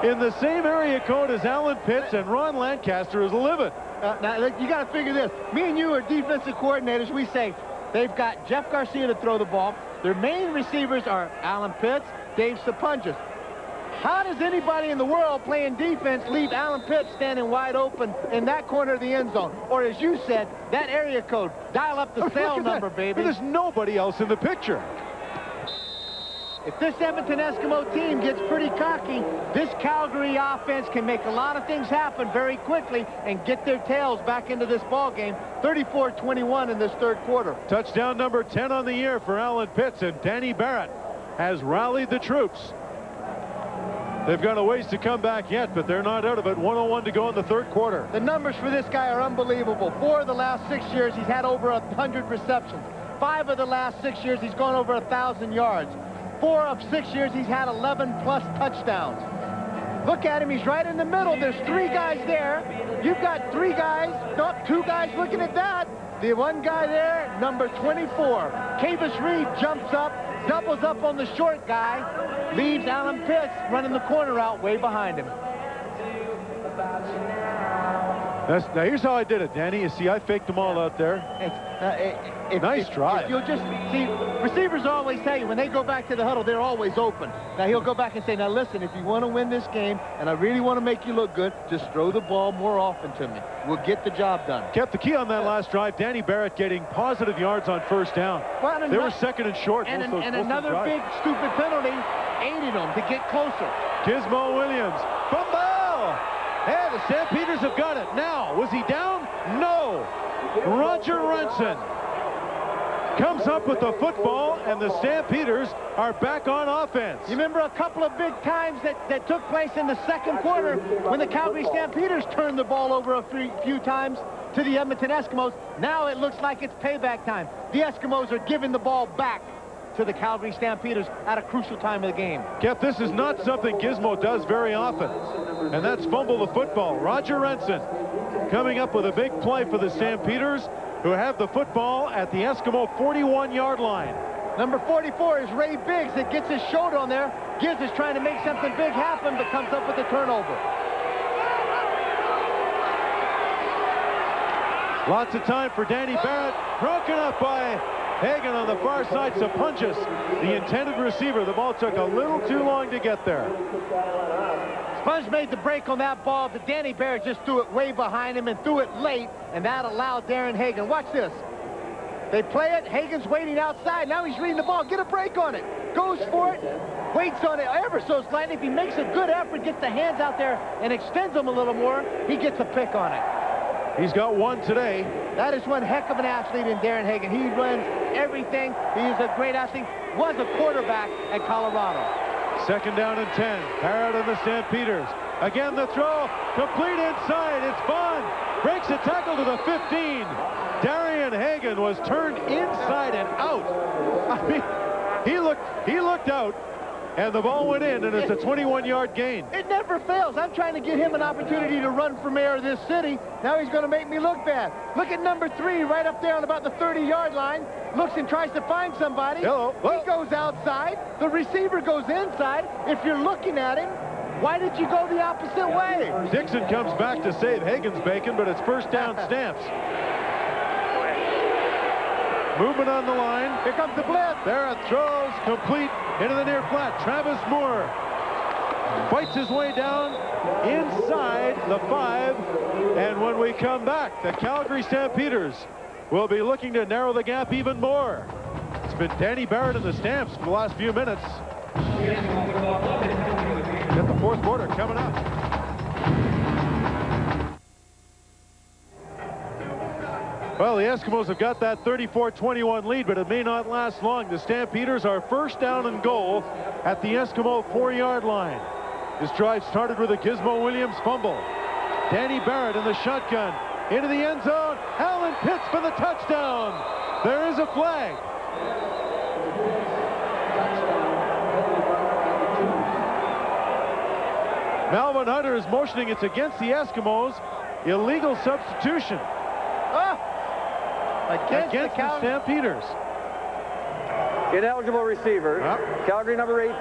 in the same area code as Alan Pitts, and Ron Lancaster is livid. Now, you got to figure this. Me and you are defensive coordinators. We say they've got Jeff Garcia to throw the ball. Their main receivers are Alan Pitts, Dave Sapunjas. How does anybody in the world playing defense leave Alan Pitts standing wide open in that corner of the end zone? Or as you said, that area code. Dial up the cell number, baby. There's nobody else in the picture. If this Edmonton Eskimo team gets pretty cocky, this Calgary offense can make a lot of things happen very quickly and get their tails back into this ball game. 34-21 in this third quarter. Touchdown number 10 on the year for Alan Pitts, and Danny Barrett has rallied the troops. They've got a ways to come back yet, but they're not out of it. 1:01 to go in the third quarter. The numbers for this guy are unbelievable. 4 of the last 6 years, he's had over 100 receptions. 5 of the last 6 years, he's gone over 1,000 yards. 4 of 6 years, he's had 11-plus touchdowns. Look at him. He's right in the middle. There's 3 guys there. You've got 3 guys. No, 2 guys looking at that. The one guy there, number 24. Cavis Reed jumps up, doubles up on the short guy, leaves Alan Pitts running the corner out way behind him. Now, here's how I did it, Danny. You see, I faked them all out there. Nice try. If you'll just see, receivers always tell you when they go back to the huddle, they're always open. Now he'll go back and say, now listen, if you want to win this game and I really want to make you look good, just throw the ball more often to me. We'll get the job done. Kept the key on that last drive. Danny Barrett getting positive yards on first down. Well, they were second and short. And another big stupid penalty aided them to get closer. Gizmo Williams. Fumble! Hey, the Stampeders have got it. Now, was he down? No. Roger Renson comes up with the football, and the Stampeders are back on offense. You remember a couple of big times that took place in the second quarter when the Calgary Stampeders turned the ball over a few times to the Edmonton Eskimos. Now it looks like it's payback time. The Eskimos are giving the ball back to the Calgary Stampeders at a crucial time of the game. Kev, this is not something Gizmo does very often, and that's fumble the football. Roger Renson coming up with a big play for the Stampeders, who have the football at the Eskimo 41-yard line. Number 44 is Ray Biggs that gets his shoulder on there. Gibbs is trying to make something big happen, but comes up with a turnover. Lots of time for Danny Barrett, broken up by Hagan on the far side. Sapunjas, the intended receiver. The ball took a little too long to get there. Sponge made the break on that ball, but Danny Barrett just threw it way behind him and threw it late, and that allowed Darren Hagan. Watch this. They play it. Hagan's waiting outside. Now he's reading the ball. Get a break on it. Goes for it. Waits on it ever so slightly. If he makes a good effort, gets the hands out there and extends them a little more, he gets a pick on it. He's got one today. That is one heck of an athlete in Darren Hagan. He runs everything. He is a great athlete. Was a quarterback at Colorado. Second down and 10. Barrett and the Stampeders. Again, the throw. Complete inside. It's Bond. Breaks a tackle to the 15. Darian Hagan was turned inside and out. I mean, he looked out, and the ball went in, and it's a 21-yard gain. It never fails. I'm trying to get him an opportunity to run for mayor of this city. Now he's going to make me look bad. Look at number 3 right up there on about the 30-yard line. Looks and tries to find somebody. Hello. He goes outside. The receiver goes inside. If you're looking at him, why did you go the opposite way? Dixon comes back to save Hagan's bacon, but it's first down Stamps. Movement on the line. Here comes the blitz. Barrett throws complete into the near flat. Travis Moore fights his way down inside the 5. And when we come back, the Calgary Stampeders will be looking to narrow the gap even more. It's been Danny Barrett and the Stamps for the last few minutes. Get the fourth quarter coming up. Well, the Eskimos have got that 34-21 lead, but it may not last long. The Stampeders are first down and goal at the Eskimo 4-yard line. This drive started with a Gizmo Williams fumble. Danny Barrett in the shotgun into the end zone. Alan Pitts for the touchdown. There is a flag. Melvin Hunter is motioning. It's against the Eskimos. Illegal substitution. Against the Stampeders. Ineligible receiver. Calgary number 18.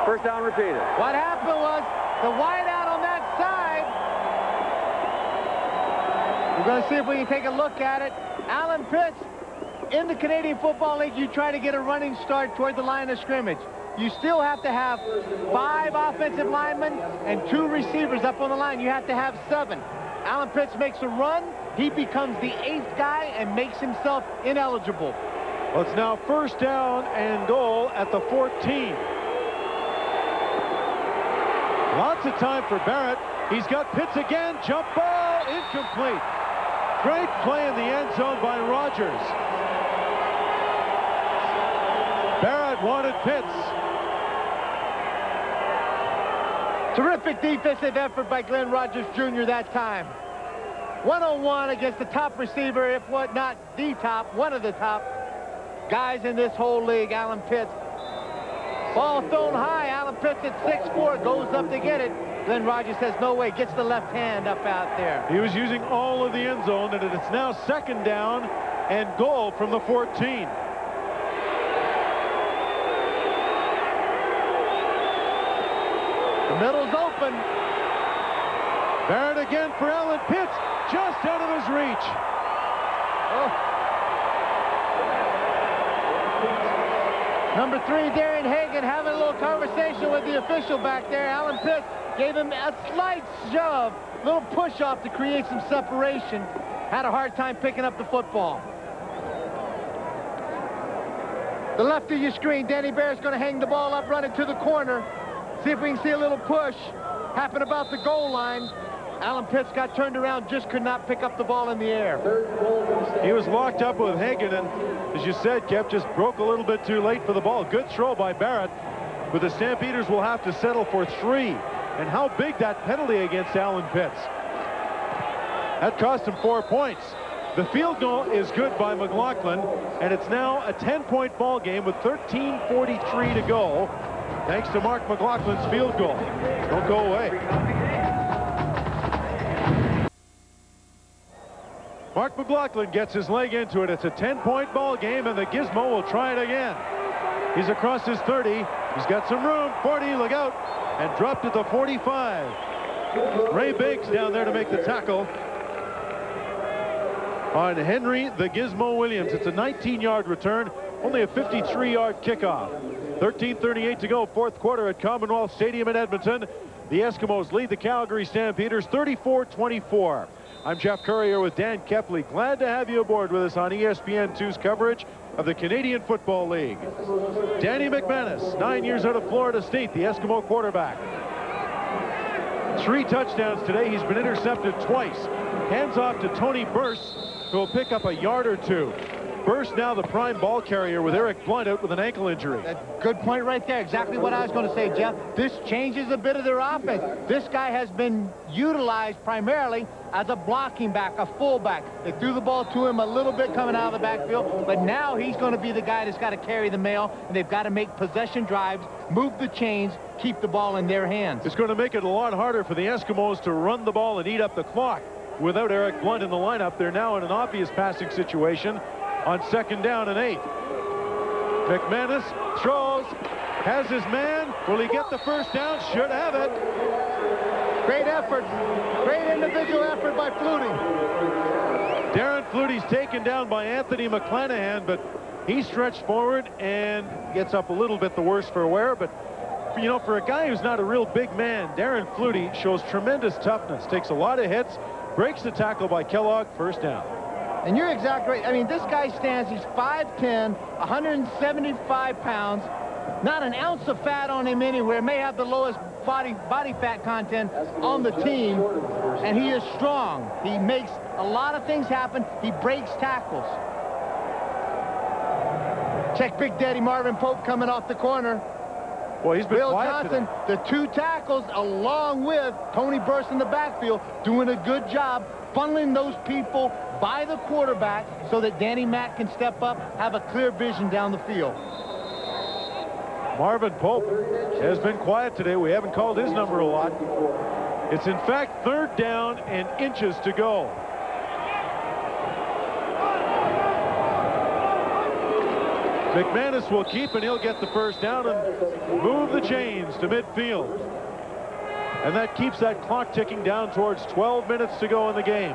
First down repeated. What happened was the wideout on that side. We're going to see if we can take a look at it. Alan Pitts, in the Canadian Football League, you try to get a running start toward the line of scrimmage. You still have to have 5 offensive linemen and 2 receivers up on the line. You have to have 7. Alan Pitts makes a run. He becomes the 8th guy and makes himself ineligible. Well, it's now first down and goal at the 14. Lots of time for Barrett. He's got Pitts again. Jump ball, incomplete. Great play in the end zone by Rogers. Barrett wanted Pitts. Terrific defensive effort by Glenn Rogers Jr. that time. 1-on-1 against the top receiver, if what not the top, one of the top guys in this whole league, Alan Pitts. Ball thrown high. Alan Pitts at 6'4", goes up to get it. Glenn Rogers says no way, gets the left hand up out there. He was using all of the end zone, and it's now second down and goal from the 14. The middle's open. Barrett again for Alan Pitts, just out of his reach. Number 3, Darian Hagan, having a little conversation with the official back there. Alan Pitts gave him a slight shove, little push-off to create some separation. Had a hard time picking up the football. The left of your screen, Danny Bear's going to hang the ball up, run it to the corner. See if we can see a little push happen about the goal line. Alan Pitts got turned around, just could not pick up the ball in the air. He was locked up with Hagan, and as you said, Kev, just broke a little bit too late for the ball. Good throw by Barrett, but the Stampeders will have to settle for 3. And how big that penalty against Alan Pitts. That cost him 4 points. The field goal is good by McLaughlin, and it's now a 10-point ball game with 13:43 to go, thanks to Mark McLaughlin's field goal. Don't go away. Mark McLaughlin gets his leg into it. It's a 10-point ball game, and the Gizmo will try it again. He's across his 30. He's got some room. 40, look out. And dropped at the 45. Ray Biggs down there to make the tackle on Henry the Gizmo Williams. It's a 19-yard return, only a 53-yard kickoff. 13:38 to go, fourth quarter at Commonwealth Stadium in Edmonton. The Eskimos lead the Calgary Stampeders 34-24. I'm Jeff Currier with Dan Kepley. Glad to have you aboard with us on ESPN2's coverage of the Canadian Football League. Danny McManus, 9 years out of Florida State, the Eskimo quarterback. 3 touchdowns today. He's been intercepted twice. Hands off to Tony Burst, who will pick up a yard or 2. Burst now the prime ball carrier with Eric Blunt out with an ankle injury. Good point right there. Exactly what I was going to say, Jeff. This changes a bit of their offense. This guy has been utilized primarily as a blocking back, a fullback. They threw the ball to him a little bit coming out of the backfield, but now he's going to be the guy that's got to carry the mail, and they've got to make possession drives, move the chains, keep the ball in their hands. It's going to make it a lot harder for the Eskimos to run the ball and eat up the clock. Without Eric Blunt in the lineup, they're now in an obvious passing situation on second down and 8. McManus throws, has his man. Will he get the first down? Should have it. Great effort. Great individual effort by Flutie. Darren Flutie's taken down by Anthony McClanahan, but he stretched forward and gets up a little bit the worse for wear. But, you know, for a guy who's not a real big man, Darren Flutie shows tremendous toughness, takes a lot of hits, breaks the tackle by Kellogg, first down. And you're exactly right. I mean, this guy stands, he's 5'10", 175 pounds, not an ounce of fat on him anywhere, may have the lowest body fat content on the team, and he is strong. He makes a lot of things happen. He breaks tackles. Check Big Daddy Marvin Pope coming off the corner. Well, he's been Bill quiet Johnson, today. the 2 tackles, along with Tony Burst in the backfield, doing a good job funneling those people by the quarterback so that Danny Mack can step up, have a clear vision down the field. Marvin Pope has been quiet today. We haven't called his number a lot. It's in fact 3rd down and inches to go. McManus will keep, and he'll get the first down and move the chains to midfield. And that keeps that clock ticking down towards 12 minutes to go in the game.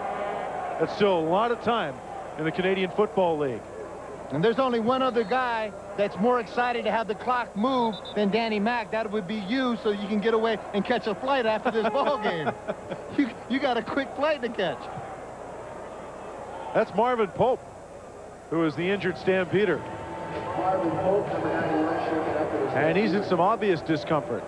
That's still a lot of time in the Canadian Football League. And there's only one other guy that's more excited to have the clock move than Danny Mac. That would be you, so you can get away and catch a flight after this ball game. You got a quick flight to catch. That's Marvin Pope, who is the injured Stampeder. And he's in some obvious discomfort.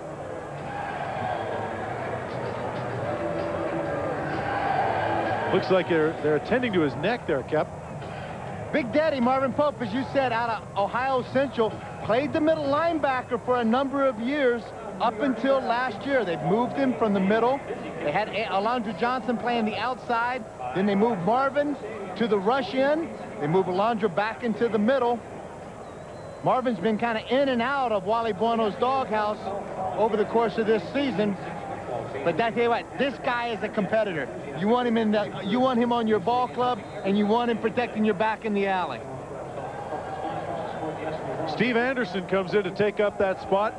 Looks like they're attending to his neck there, Kep. Big Daddy Marvin Pope, as you said, out of Ohio Central, played the middle linebacker for a number of years up until last year. They've moved him from the middle. They had Alondra Johnson playing the outside. Then they moved Marvin to the rush in. They moved Alondra back into the middle. Marvin's been kind of in and out of Wally Buono's doghouse over the course of this season. But I tell you what, this guy is a competitor. You want him on your ball club, and you want him protecting your back in the alley. Steve Anderson comes in to take up that spot.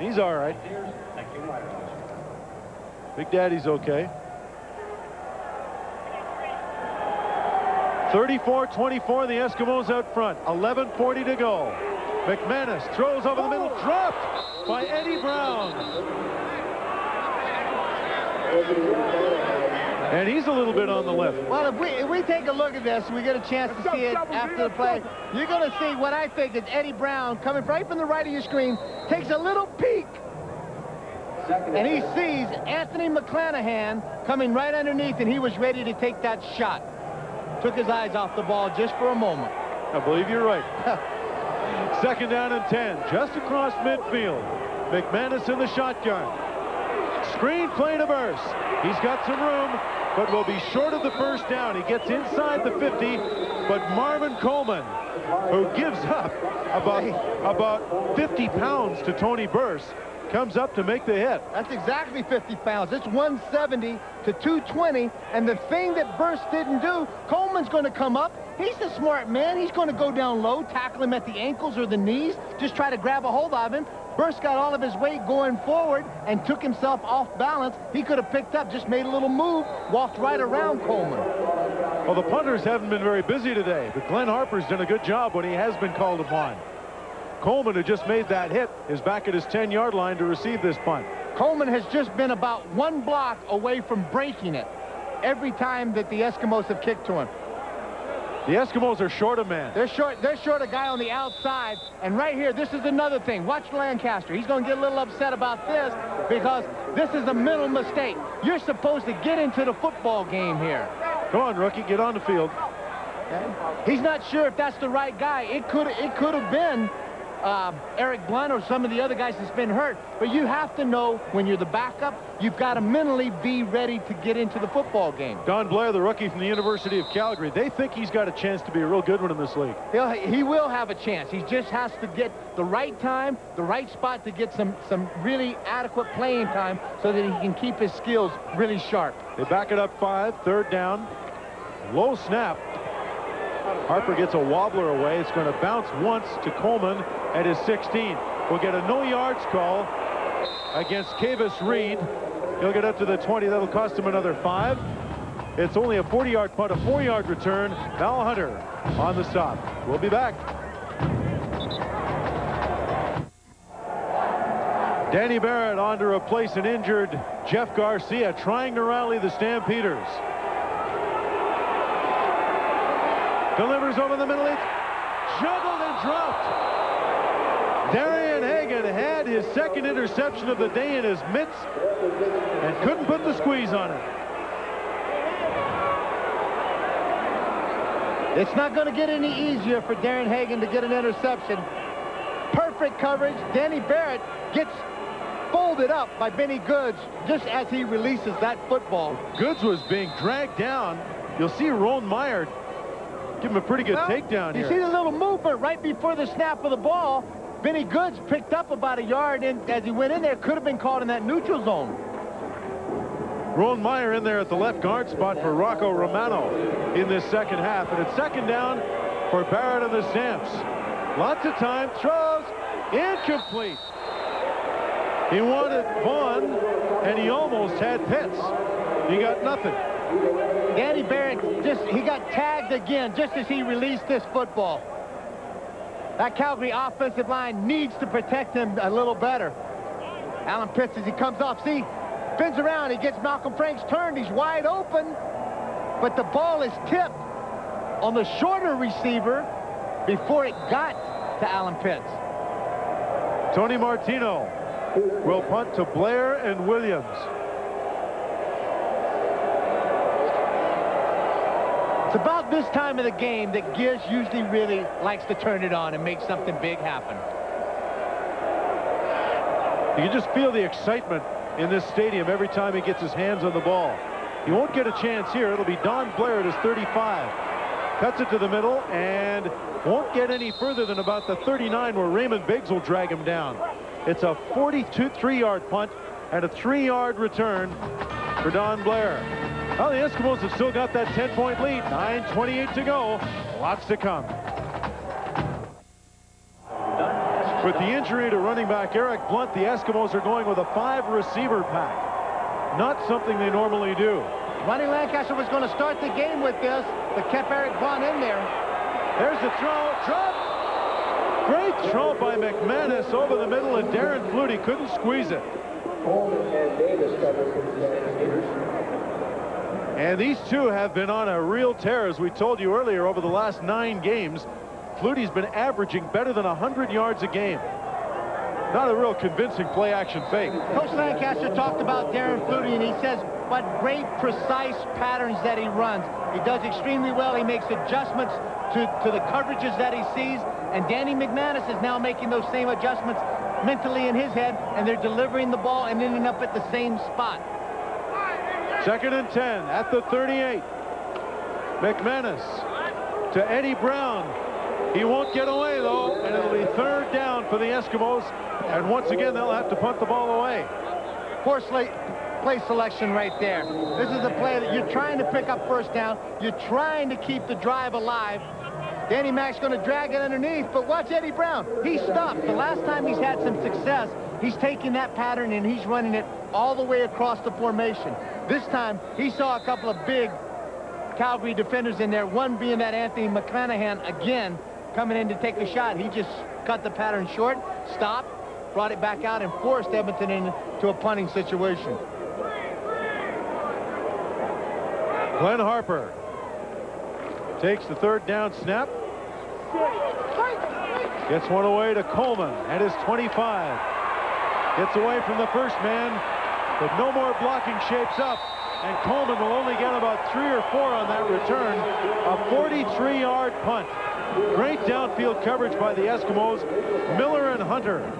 He's all right. Big Daddy's okay. 34-24, the Eskimos out front. 11:40 to go. McManus throws over the middle, dropped by Eddie Brown. And he's a little bit on the left. Well, if we take a look at this, we get a chance to see it after the play. You're going to see what I think is Eddie Brown coming right from the right of your screen, takes a little peek, and he sees Anthony McClanahan coming right underneath, and he was ready to take that shot. Took his eyes off the ball just for a moment. I believe you're right. 2nd down and 10, just across midfield. McManus in the shotgun. Screen play to Burse. He's got some room, but will be short of the first down. He gets inside the 50, but Marvin Coleman, who gives up about 50 pounds to Tony Burse, comes up to make the hit. That's exactly 50 pounds. It's 170 to 220, and the thing that Burse didn't do, Coleman's going to come up. He's a smart man. He's going to go down low, tackle him at the ankles or the knees, just try to grab a hold of him. Burse got all of his weight going forward and took himself off balance. He could have picked up, just made a little move, walked right around Coleman. Well, the punters haven't been very busy today, but Glenn Harper's done a good job when he has been called upon. Coleman, who just made that hit, is back at his 10-yard line to receive this punt. Coleman has just been about 1 block away from breaking it every time that the Eskimos have kicked to him. The Eskimos are short a man. They're short a guy on the outside. And right here, this is another thing. Watch Lancaster. He's going to get a little upset about this because this is a mental mistake. You're supposed to get into the football game here. Come on, rookie, get on the field. Okay. He's not sure if that's the right guy. It could have been Eric Blunt or some of the other guys that's been hurt. But you have to know when you're the backup, you've got to mentally be ready to get into the football game. Don Blair, the rookie from the University of Calgary, they think he's got a chance to be a real good one in this league. He will have a chance. He just has to get the right time, the right spot to get some really adequate playing time so that he can keep his skills really sharp. They back it up 5, 3rd down. Low snap. Harper gets a wobbler away. It's going to bounce once to Coleman at his 16. We'll get a no yards call against Kavis Reed. He'll get up to the 20. That'll cost him another 5. It's only a 40-yard punt, a 4-yard return. Val Hunter on the stop. We'll be back. Danny Barrett on to replace an injured Jeff Garcia, trying to rally the Stampeders. Delivers over the middle. It's juggled and dropped. Darian Hagan had his 2nd interception of the day in his mitts and couldn't put the squeeze on it. It's not going to get any easier for Darian Hagan to get an interception. Perfect coverage. Danny Barrett gets folded up by Benny Goods just as he releases that football. Goods was being dragged down. You'll see Ron Meyer give him a pretty good takedown here. You see the little movement right before the snap of the ball. Vinny Goods picked up about a yard as he went in there. Could have been caught in that neutral zone. Ron Meyer in there at the left guard spot for Rocco Romano in this second half. And it's second down for Barrett and the Stamps. Lots of time, throws, incomplete. He wanted Vaughn, and he almost had Pitts. He got nothing. Danny Barrett, he got tagged again just as he released this football. That Calgary offensive line needs to protect him a little better. Alan Pitts, as he comes off, see, spins around, he gets Malcolm Franks turned, he's wide open, but the ball is tipped on the shorter receiver before it got to Alan Pitts. Tony Martino will punt to Blair and Williams. It's about this time of the game that Gish usually really likes to turn it on and make something big happen. You can just feel the excitement in this stadium every time he gets his hands on the ball. He won't get a chance here. It'll be Don Blair at his 35. Cuts it to the middle and won't get any further than about the 39 where Raymond Biggs will drag him down. It's a 43-yard punt and a 3-yard return for Don Blair. Well, the Eskimos have still got that 10-point lead. 9:28 to go. Lots to come. With the injury to running back Eric Blunt, the Eskimos are going with a 5-receiver pack. Not something they normally do. Ronnie Lancaster was going to start the game with this, but kept Eric Blunt in there. There's the throw. Drop. Great throw by McManus over the middle, and Darren Flutie couldn't squeeze it. And these two have been on a real tear, as we told you earlier, over the last 9 games. Flutie's been averaging better than 100 yards a game. Not a real convincing play-action fake. Coach Lancaster talked about Darren Flutie, and he says what great, precise patterns that he runs. He does extremely well. He makes adjustments to the coverages that he sees, and Danny McManus is now making those same adjustments mentally in his head, and they're delivering the ball and ending up at the same spot. 2nd and 10 at the 38. McManus to Eddie Brown. He won't get away, though, and it'll be 3rd down for the Eskimos. And once again, they'll have to punt the ball away. Poor play selection right there. This is a play that you're trying to pick up 1st down. You're trying to keep the drive alive. Danny Mac's going to drag it underneath, but watch Eddie Brown. He stopped. The last time he's had some success, he's taking that pattern and he's running it all the way across the formation. This time, he saw a couple of big Calgary defenders in there, one being that Anthony McClanahan again coming in to take a shot. He just cut the pattern short, stopped, brought it back out, and forced Edmonton into a punting situation. Glenn Harper takes the 3rd down snap. Gets one away to Coleman at his 25. Gets away from the first man, but no more blocking shapes up. And Coleman will only get about 3 or 4 on that return. A 43-yard punt. Great downfield coverage by the Eskimos. Miller and Hunter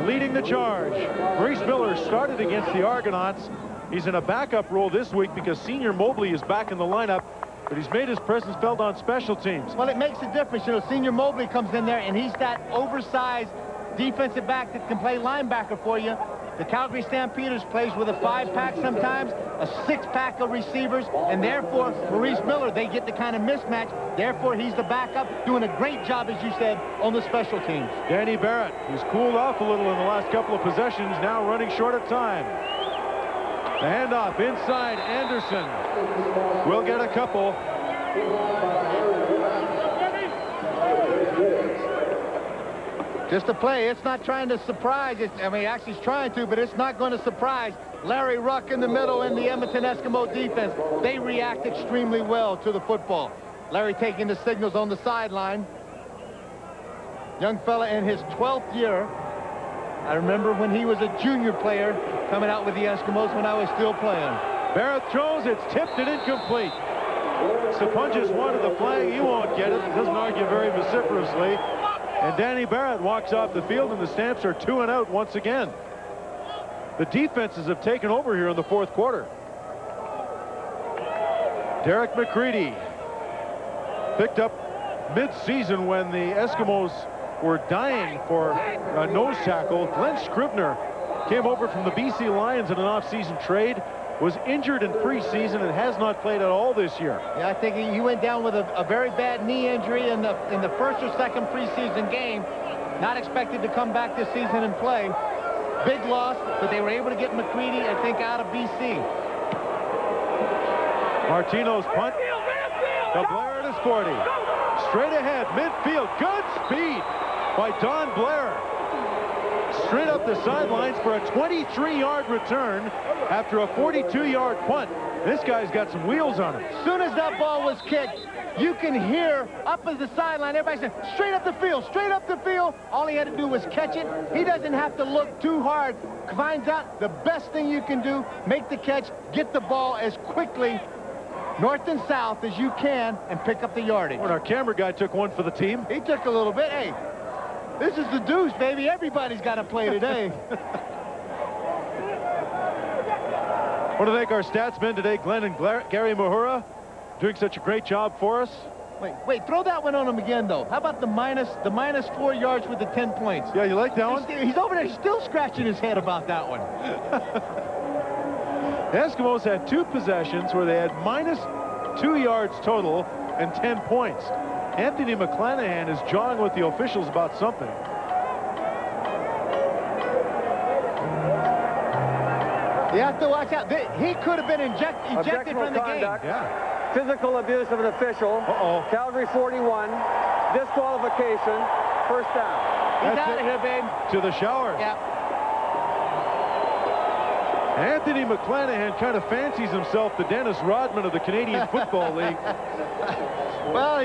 leading the charge. Grace Miller started against the Argonauts. He's in a backup role this week because Senior Mobley is back in the lineup, but he's made his presence felt on special teams. Well, it makes a difference. You know, Senior Mobley comes in there, and he's that oversized defensive back that can play linebacker for you. The Calgary Stampeders plays with a 5-pack sometimes, a 6-pack of receivers, and therefore, Maurice Miller, they get the kind of mismatch. Therefore, he's the backup, doing a great job, as you said, on the special teams. Danny Barrett, who's cooled off a little in the last couple of possessions, now running short of time. The handoff inside, Anderson will get a couple. Just a play. It's not trying to surprise. I mean, actually, it's trying to, but it's not going to surprise. Larry Ruck in the middle and the Edmonton Eskimo defense. They react extremely well to the football. Larry taking the signals on the sideline. Young fella in his 12th year. I remember when he was a junior player coming out with the Eskimos when I was still playing. Barrett throws. It's tipped and incomplete. Sapunjas wanted the flag. He won't get it. He doesn't argue very vociferously. And Danny Barrett walks off the field, and the Stamps are 2 and out once again. The defenses have taken over here in the 4th quarter. Derek McCready picked up mid-season when the Eskimos were dying for a nose tackle. Glenn Scribner came over from the BC Lions in an off-season trade, was injured in preseason and has not played at all this year. Yeah, I think he went down with a very bad knee injury in the first or second preseason game. Not expected to come back this season and play. Big loss, but they were able to get McCready, I think, out of BC. Martino's punt. To Blair at his 40. Straight ahead, midfield. Good speed by Don Blair. Straight up the sidelines for a 23-yard return after a 42-yard punt. This guy's got some wheels on it. As soon as that ball was kicked, you can hear up at the sideline, everybody saying, straight up the field, straight up the field. All he had to do was catch it. He doesn't have to look too hard. Finds out the best thing you can do, make the catch, get the ball as quickly north and south as you can, and pick up the yardage. When our camera guy took one for the team. He took a little bit. Hey, this is the deuce, baby. Everybody's got to play today. I want to thank our statsmen today, Glenn and Gary Mahura, doing such a great job for us. Wait, throw that one on him again, though. How about the minus 4 yards with the 10 points? Yeah, you like that one? He's over there still scratching his head about that one. The Eskimos had 2 possessions where they had minus 2 yards total and 10 points. Anthony McClanahan is jawing with the officials about something. You have to watch out. He could have been ejected from the game. Yeah. Physical abuse of an official. Calgary 41. Disqualification. First down. He's out of here, babe. To the shower. Yeah. Anthony McClanahan kind of fancies himself the Dennis Rodman of the Canadian Football League. Well,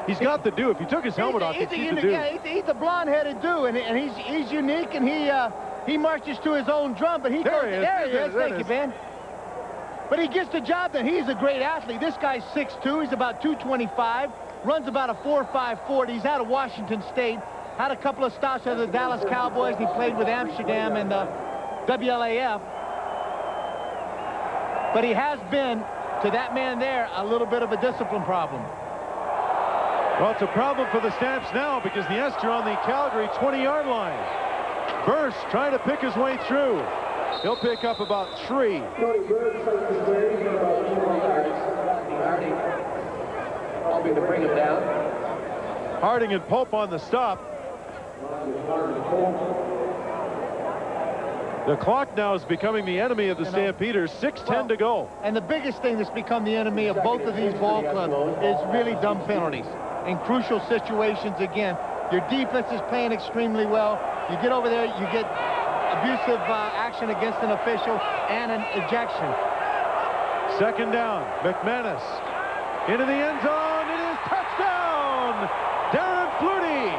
he's got the do. If he took his helmet off, he'd see the do. Yeah, he's a blonde-headed dude, and he's unique, and he marches to his own drum, but There he is. Thank you, Ben. But he gets the job done. He's a great athlete. This guy's 6'2". He's about 225. Runs about a 4.5 40. He's out of Washington State. Had a couple of stops at the Dallas Cowboys. He played with Amsterdam and the WLAF. But he has been, to that man there, a little bit of a discipline problem. Well, it's a problem for the Stamps now because the Eskimos are on the Calgary 20-yard line. Burst trying to pick his way through. He'll pick up about 3. Helping to bring him down. Harding and Pope on the stop. The clock now is becoming the enemy of the Stampeders. 6:10 to go. And the biggest thing that's become the enemy of both of these ball clubs is really dumb penalties. In crucial situations, again, your defense is playing extremely well. You get over there, you get abusive action against an official and an ejection. Second down. McManus into the end zone. It is touchdown. Darren Flutie.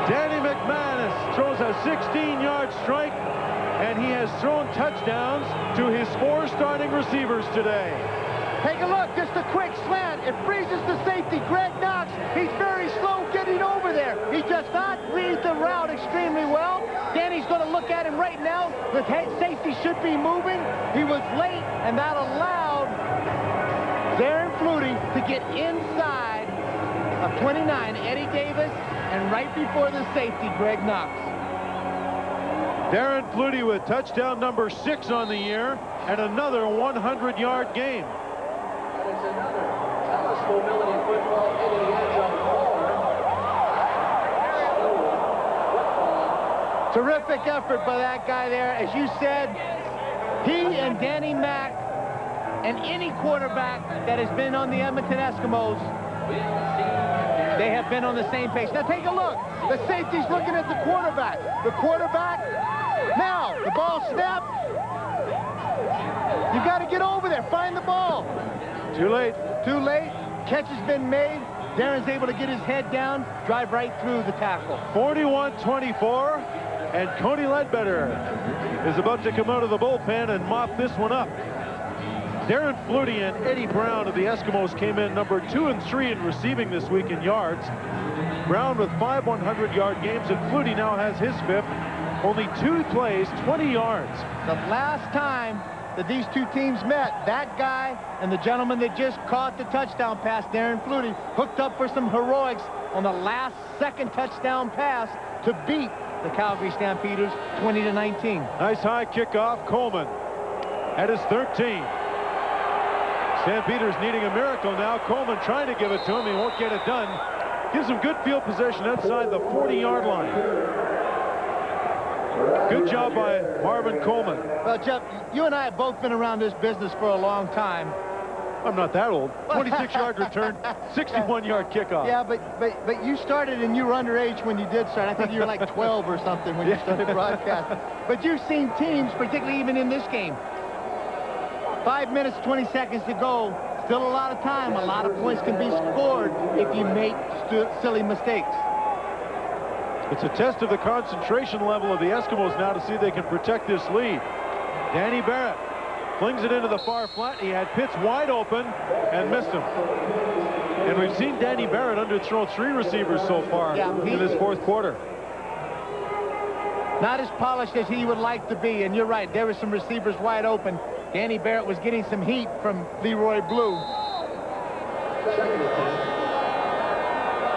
Danny McManus throws a 16-yard strike, and he has thrown touchdowns to his 4 starting receivers today. Take a look, just a quick slant. It freezes the safety, Greg Knox. He's very slow getting over there. He does not read the route extremely well. Danny's going to look at him right now. The safety should be moving. He was late, and that allowed Darren Flutie to get inside of 29, Eddie Davis, and right before the safety, Greg Knox. Darren Flutie with touchdown number 6 on the year and another 100-yard game. And it's another Dallas mobility football into the end zone. Football. Terrific effort by that guy there. As you said, he and Danny Mack and any quarterback that has been on the Edmonton Eskimos, they have been on the same page. Now take a look. The safety's looking at the quarterback. The quarterback, now the ball snapped. You got to get over there, find the ball. Too late. Too late. Catch has been made. Darren's able to get his head down, drive right through the tackle. 41-24, and Cody Ledbetter is about to come out of the bullpen and mop this one up. Darren Flutie and Eddie Brown of the Eskimos came in number 2 and 3 in receiving this week in yards. Brown with 5 100-yard games, and Flutie now has his 5th. Only 2 plays, 20 yards. The last time that these two teams met. That guy and the gentleman that just caught the touchdown pass, Darren Flutie, hooked up for some heroics on the last second touchdown pass to beat the Calgary Stampeders 20-19. Nice high kickoff. Coleman at his 13. Stampeders needing a miracle now. Coleman trying to give it to him. He won't get it done. Gives him good field position outside the 40-yard line. Good job by Marvin Coleman. Well, Jeff, you and I have both been around this business for a long time. I'm not that old. 26-yard return, 61-yard kickoff. Yeah, but you started and you were underage when you did start. I think you were like 12 or something when you started broadcasting. But you've seen teams, particularly even in this game, 5 minutes, 20 seconds to go. Still a lot of time. A lot of points can be scored if you make silly mistakes. It's a test of the concentration level of the Eskimos now to see if they can protect this lead. Danny Barrett flings it into the far flat. He had Pitts wide open and missed him. And we've seen Danny Barrett underthrow 3 receivers so far in this fourth quarter. Not as polished as he would like to be, and you're right, there were some receivers wide open. Danny Barrett was getting some heat from Leroy Blue.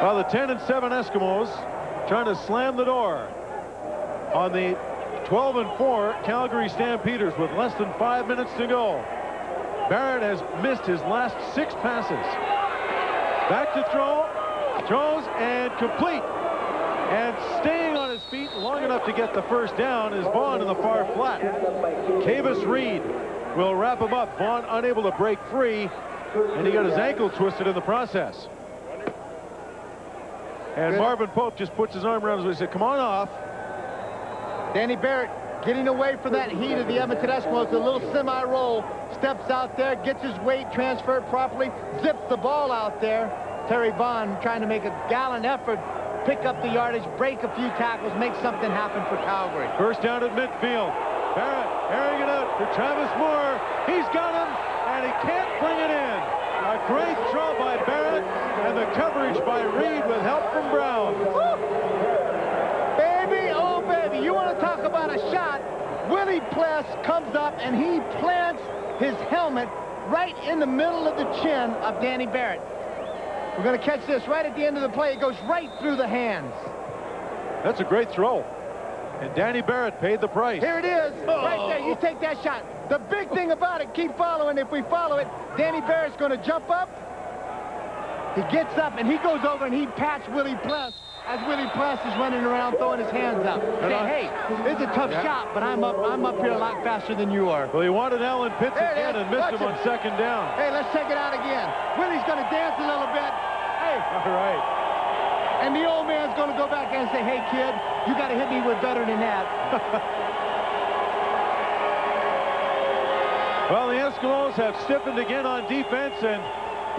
Well, the 10-7 Eskimos trying to slam the door on the 12-4 Calgary Stampeders with less than 5 minutes to go. Barrett has missed his last 6 passes. Back to throw, throws and complete. And staying on his feet long enough to get the first down is Vaughn in the far flat. Kavis Reed will wrap him up. Vaughn unable to break free, and he got his ankle twisted in the process. And Marvin Pope just puts his arm around him and said, come on off. Danny Barrett getting away from that heat of the Edmonton Eskimos. A little semi-roll. Steps out there, gets his weight transferred properly, zips the ball out there. Terry Vaughn trying to make a gallant effort, pick up the yardage, break a few tackles, make something happen for Calgary. First down at midfield. Barrett airing it out for Travis Moore. He's got him, and he can't bring it in. A great throw by Barrett, and the coverage by Reed with help from Brown. Woo! Baby, oh baby, you want to talk about a shot? Willie Pless comes up, and he plants his helmet right in the middle of the chin of Danny Barrett. We're going to catch this right at the end of the play. It goes right through the hands. That's a great throw. And Danny Barrett paid the price. Here it is, right there. You take that shot. The big thing about it, keep following. If we follow it, Danny Barrett's going to jump up. He gets up, and he goes over, and he pats Willie Pless as Willie Pless is running around throwing his hands up. Saying, hey, it's a tough shot, but I'm up here a lot faster than you are. Well, he wanted Alan Pitts again and missed him on second down. Hey, let's check it out again. Willie's going to dance a little bit. Hey. All right. And the old man's going to go back and say, hey, kid, you got to hit me with better than that. Well, the Eskimos have stiffened again on defense, and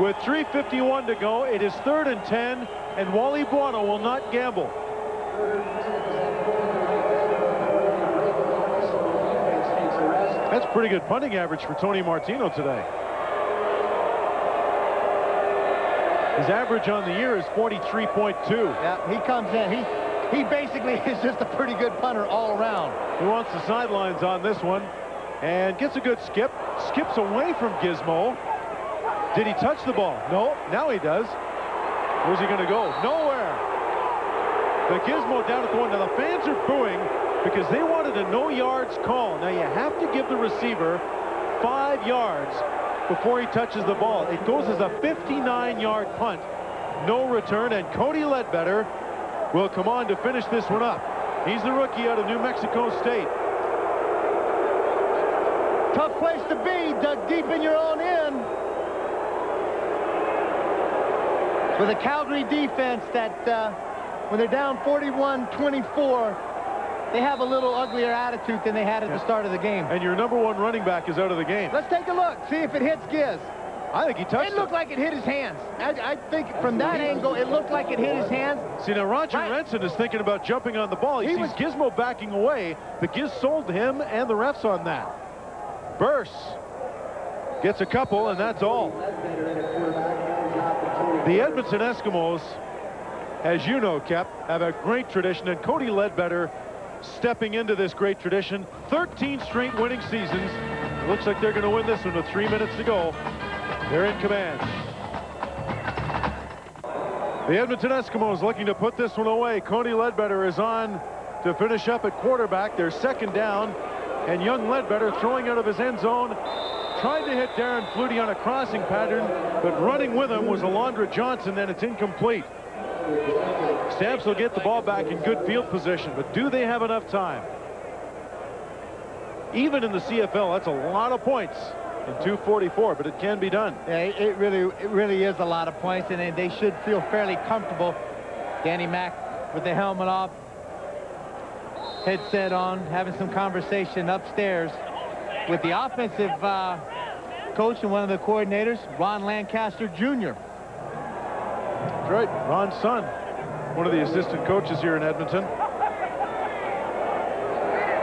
with 3:51 to go, it is 3rd and 10, and Wally Buono will not gamble. That's pretty good punting average for Tony Martino today. His average on the year is 43.2. Yeah, he comes in. He basically is just a pretty good punter all around. He wants the sidelines on this one and gets a good skip. Skips away from Gizmo. Did he touch the ball? No. Now he does. Where's he going to go? Nowhere. The Gizmo down at the one. Now the fans are booing because they wanted a no yards call. Now you have to give the receiver 5 yards before he touches the ball. It goes as a 59-yard punt. No return, and Cody Ledbetter will come on to finish this one up. He's the rookie out of New Mexico State. Tough place to be, dug deep in your own end. With a Calgary defense that, when they're down 41-24, they have a little uglier attitude than they had at the start of the game. And your #1 running back is out of the game. Let's take a look, see if it hits Giz. I think he touched it. It looked like it hit his hands. I think from that angle, it looked like it hit his hands. See, now Roger Renson is thinking about jumping on the ball. He sees Gizmo backing away, but Giz sold him and the refs on that. Burse gets a couple, and that's all. The Edmonton Eskimos, as you know, Kep, have a great tradition, and Cody Ledbetter stepping into this great tradition. 13 straight winning seasons Looks like they're going to win this one with 3 minutes to go. They're in command. The Edmonton Eskimos looking to put this one away. Cody Ledbetter is on to finish up at quarterback. They're second down, and young Ledbetter throwing out of his end zone. Tried to hit Darren Flutie on a crossing pattern, but running with him was Alondra Johnson, and it's incomplete. Stamps will get the ball back in good field position, but do they have enough time? Even in the CFL, that's a lot of points in 2:44, but it can be done. Yeah, it really is a lot of points, and they should feel fairly comfortable. Danny Mac with the helmet off, headset on, having some conversation upstairs with the offensive coach and one of the coordinators, Ron Lancaster Jr. That's right, Ron's son, one of the assistant coaches here in Edmonton.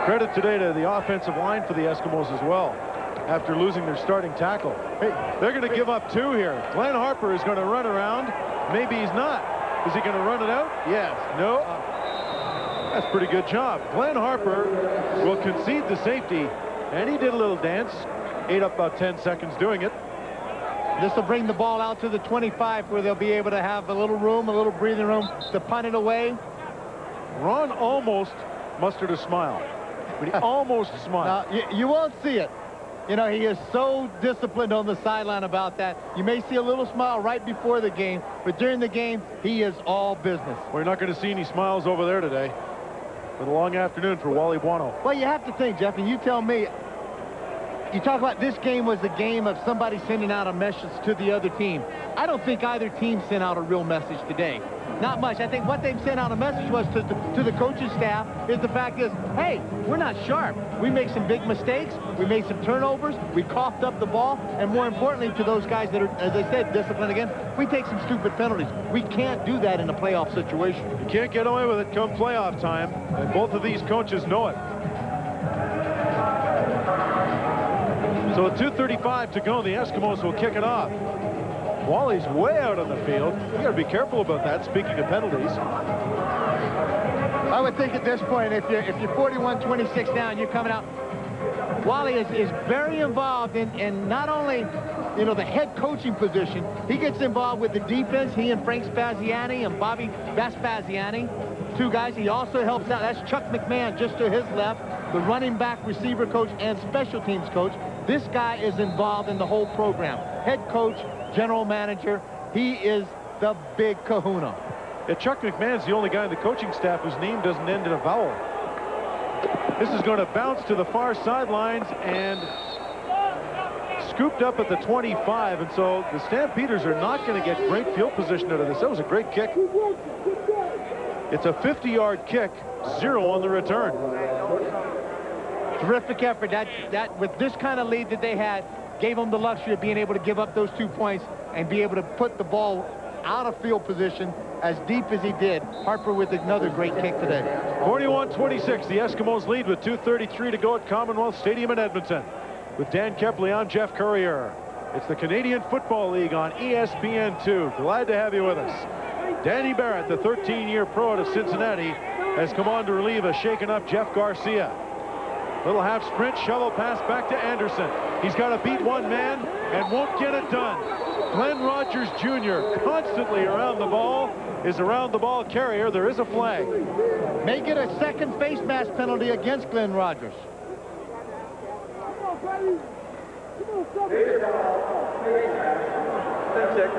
Credit today to the offensive line for the Eskimos as well, after losing their starting tackle. Hey, they're going to give up 2 here. Glenn Harper is going to run around. Maybe he's not. Is he going to run it out? Yes. No. That's a pretty good job. Glenn Harper will concede the safety, and he did a little dance. Ate up about 10 seconds doing it. This will bring the ball out to the 25, where they'll be able to have a little room, a little breathing room to punt it away. Ron almost mustered a smile, but he almost smiled. Now, you won't see it. You know, he is so disciplined on the sideline about that. You may see a little smile right before the game, but during the game, he is all business. We're not going to see any smiles over there today. For the long afternoon for Wally Buono. Well, you have to think, Jeff, and you tell me, you talk about this game was a game of somebody sending out a message to the other team. I don't think either team sent out a real message today. Not much. I think what they've sent out a message was to the coaching staff is the fact is, hey, we're not sharp. We make some big mistakes. We made some turnovers. We coughed up the ball. And more importantly, to those guys that are, as I said, disciplined again, we take some stupid penalties. We can't do that in a playoff situation. You can't get away with it come playoff time. And both of these coaches know it. So at 2:35 to go, the Eskimos will kick it off. Wally's way out on the field. You got to be careful about that, speaking of penalties. I would think at this point, if you're 41-26 down, you're coming out. Wally is very involved in not only, you know, the head coaching position. He gets involved with the defense. He and Frank Spaziani and Bobby Vespasiani, 2 guys. He also helps out. That's Chuck McMahon just to his left, the running back, receiver coach, and special teams coach. This guy is involved in the whole program. Head coach, general manager. He is the big kahuna. Yeah, Chuck McMahon's the only guy in the coaching staff whose name doesn't end in a vowel. This is going to bounce to the far sidelines and scooped up at the 25. And so the Stampeders are not going to get great field position out of this. That was a great kick. It's a 50-yard kick, 0 on the return. Terrific effort. That with this kind of lead that they had, gave them the luxury of being able to give up those 2 points and be able to put the ball out of field position as deep as he did. Harper with another great kick today. 41-26, the Eskimos lead with 2:33 to go at Commonwealth Stadium in Edmonton. With Dan Kepley, I'm Jeff Currier. It's the Canadian Football League on ESPN2. Glad to have you with us. Danny Barrett, the 13-year pro out of Cincinnati, has come on to relieve a shaken-up Jeff Garcia. Little half sprint, shovel pass back to Anderson. He's got to beat one man and won't get it done. Glenn Rogers Jr. constantly around the ball, is around the ball carrier. There is a flag. May get a second face mask penalty against Glenn Rogers. 6,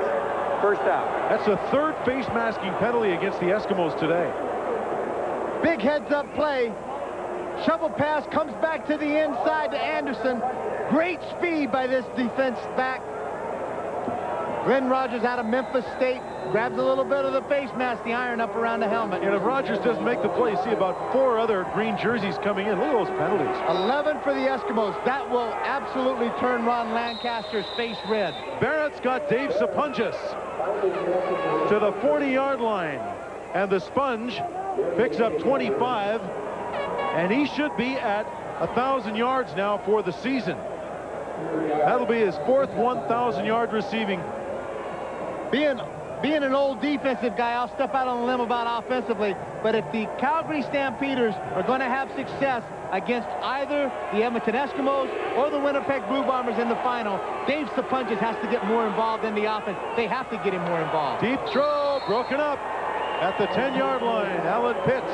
first down. That's the 3rd face masking penalty against the Eskimos today. Big heads-up play. Shovel pass comes back to the inside to Anderson. Great speed by this defense back. Glenn Rogers out of Memphis State grabs a little bit of the face mask, the iron up around the helmet. And if Rogers doesn't make the play, you see about 4 other green jerseys coming in. Look at those penalties. 11 for the Eskimos. That will absolutely turn Ron Lancaster's face red. Barrett's got Dave Sapunjas to the 40-yard line. And the Sponge picks up 25. And he should be at 1,000 yards now for the season. That'll be his 4th 1,000-yard receiving. Being being an old defensive guy, I'll step out on a limb about offensively. But if the Calgary Stampeders are going to have success against either the Edmonton Eskimos or the Winnipeg Blue Bombers in the final, Dave Sapunjas has to get more involved in the offense. They have to get him more involved. Deep throw, broken up at the 10-yard line. Alan Pitts,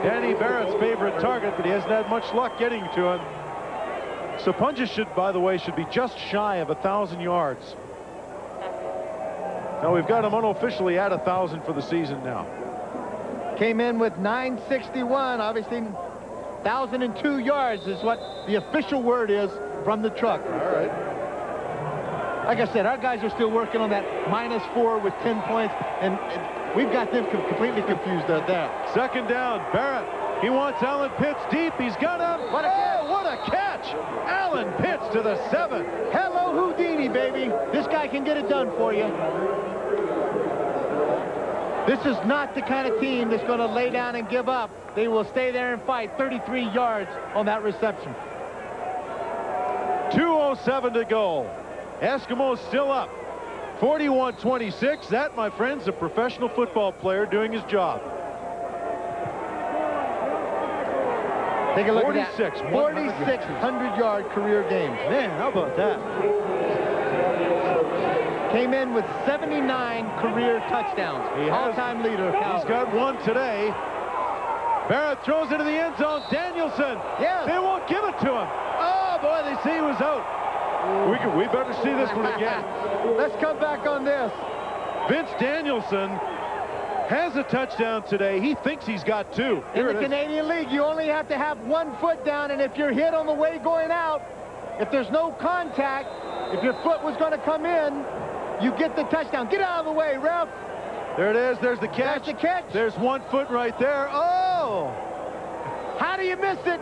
Danny Barrett's favorite target, but he hasn't had much luck getting to him. Sapunjas should, by the way, should be just shy of 1,000 yards. Now we've got him unofficially at 1,000 for the season now. Came in with 961, obviously 1,002 yards is what the official word is from the truck. All right. Like I said, our guys are still working on that -4 with 10 points, and we've got them completely confused out there. Second down, Barrett. He wants Alan Pitts deep. He's got him. What a catch. What a catch! Alan Pitts to the 7. Hello, Houdini, baby. This guy can get it done for you. This is not the kind of team that's going to lay down and give up. They will stay there and fight. 33 yards on that reception. 2:07 to go. Eskimos still up. 41-26. That, my friends, a professional football player doing his job. Take a look 46, at that. 4,600-yard career games. Man, how about that? Came in with 79 career touchdowns. All-time leader. He's got one today. Barrett throws into the end zone. Danielson. Yes. They won't give it to him. Oh, boy, they see he was out. We better see this one again. Let's come back on this. Vince Danielson has a touchdown today. He thinks he's got 2. In the Canadian League, you only have to have 1 foot down, and if you're hit on the way going out, if there's no contact, if your foot was going to come in, you get the touchdown. Get out of the way, ref. There it is. There's the catch. There's the catch. There's 1 foot right there. Oh! How do you miss it?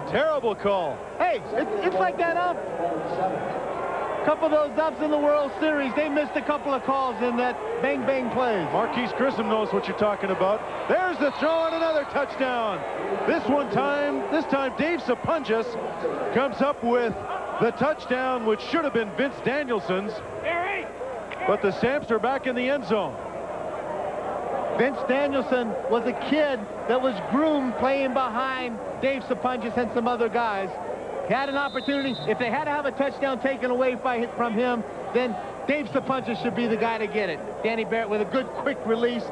Terrible call. Hey, it's like that ump. A couple of those umps in the World Series, they missed a couple of calls in that bang-bang plays. Marquise Grissom knows what you're talking about. There's the throw and another touchdown. This time Dave Sapunjas comes up with the touchdown, which should have been Vince Danielson's. But the Stamps are back in the end zone. Vince Danielson was a kid that was groomed playing behind Dave Sapunjas and some other guys. He had an opportunity. If they had to have a touchdown taken away from him, then Dave Sapunjas should be the guy to get it. Danny Barrett with a good quick release,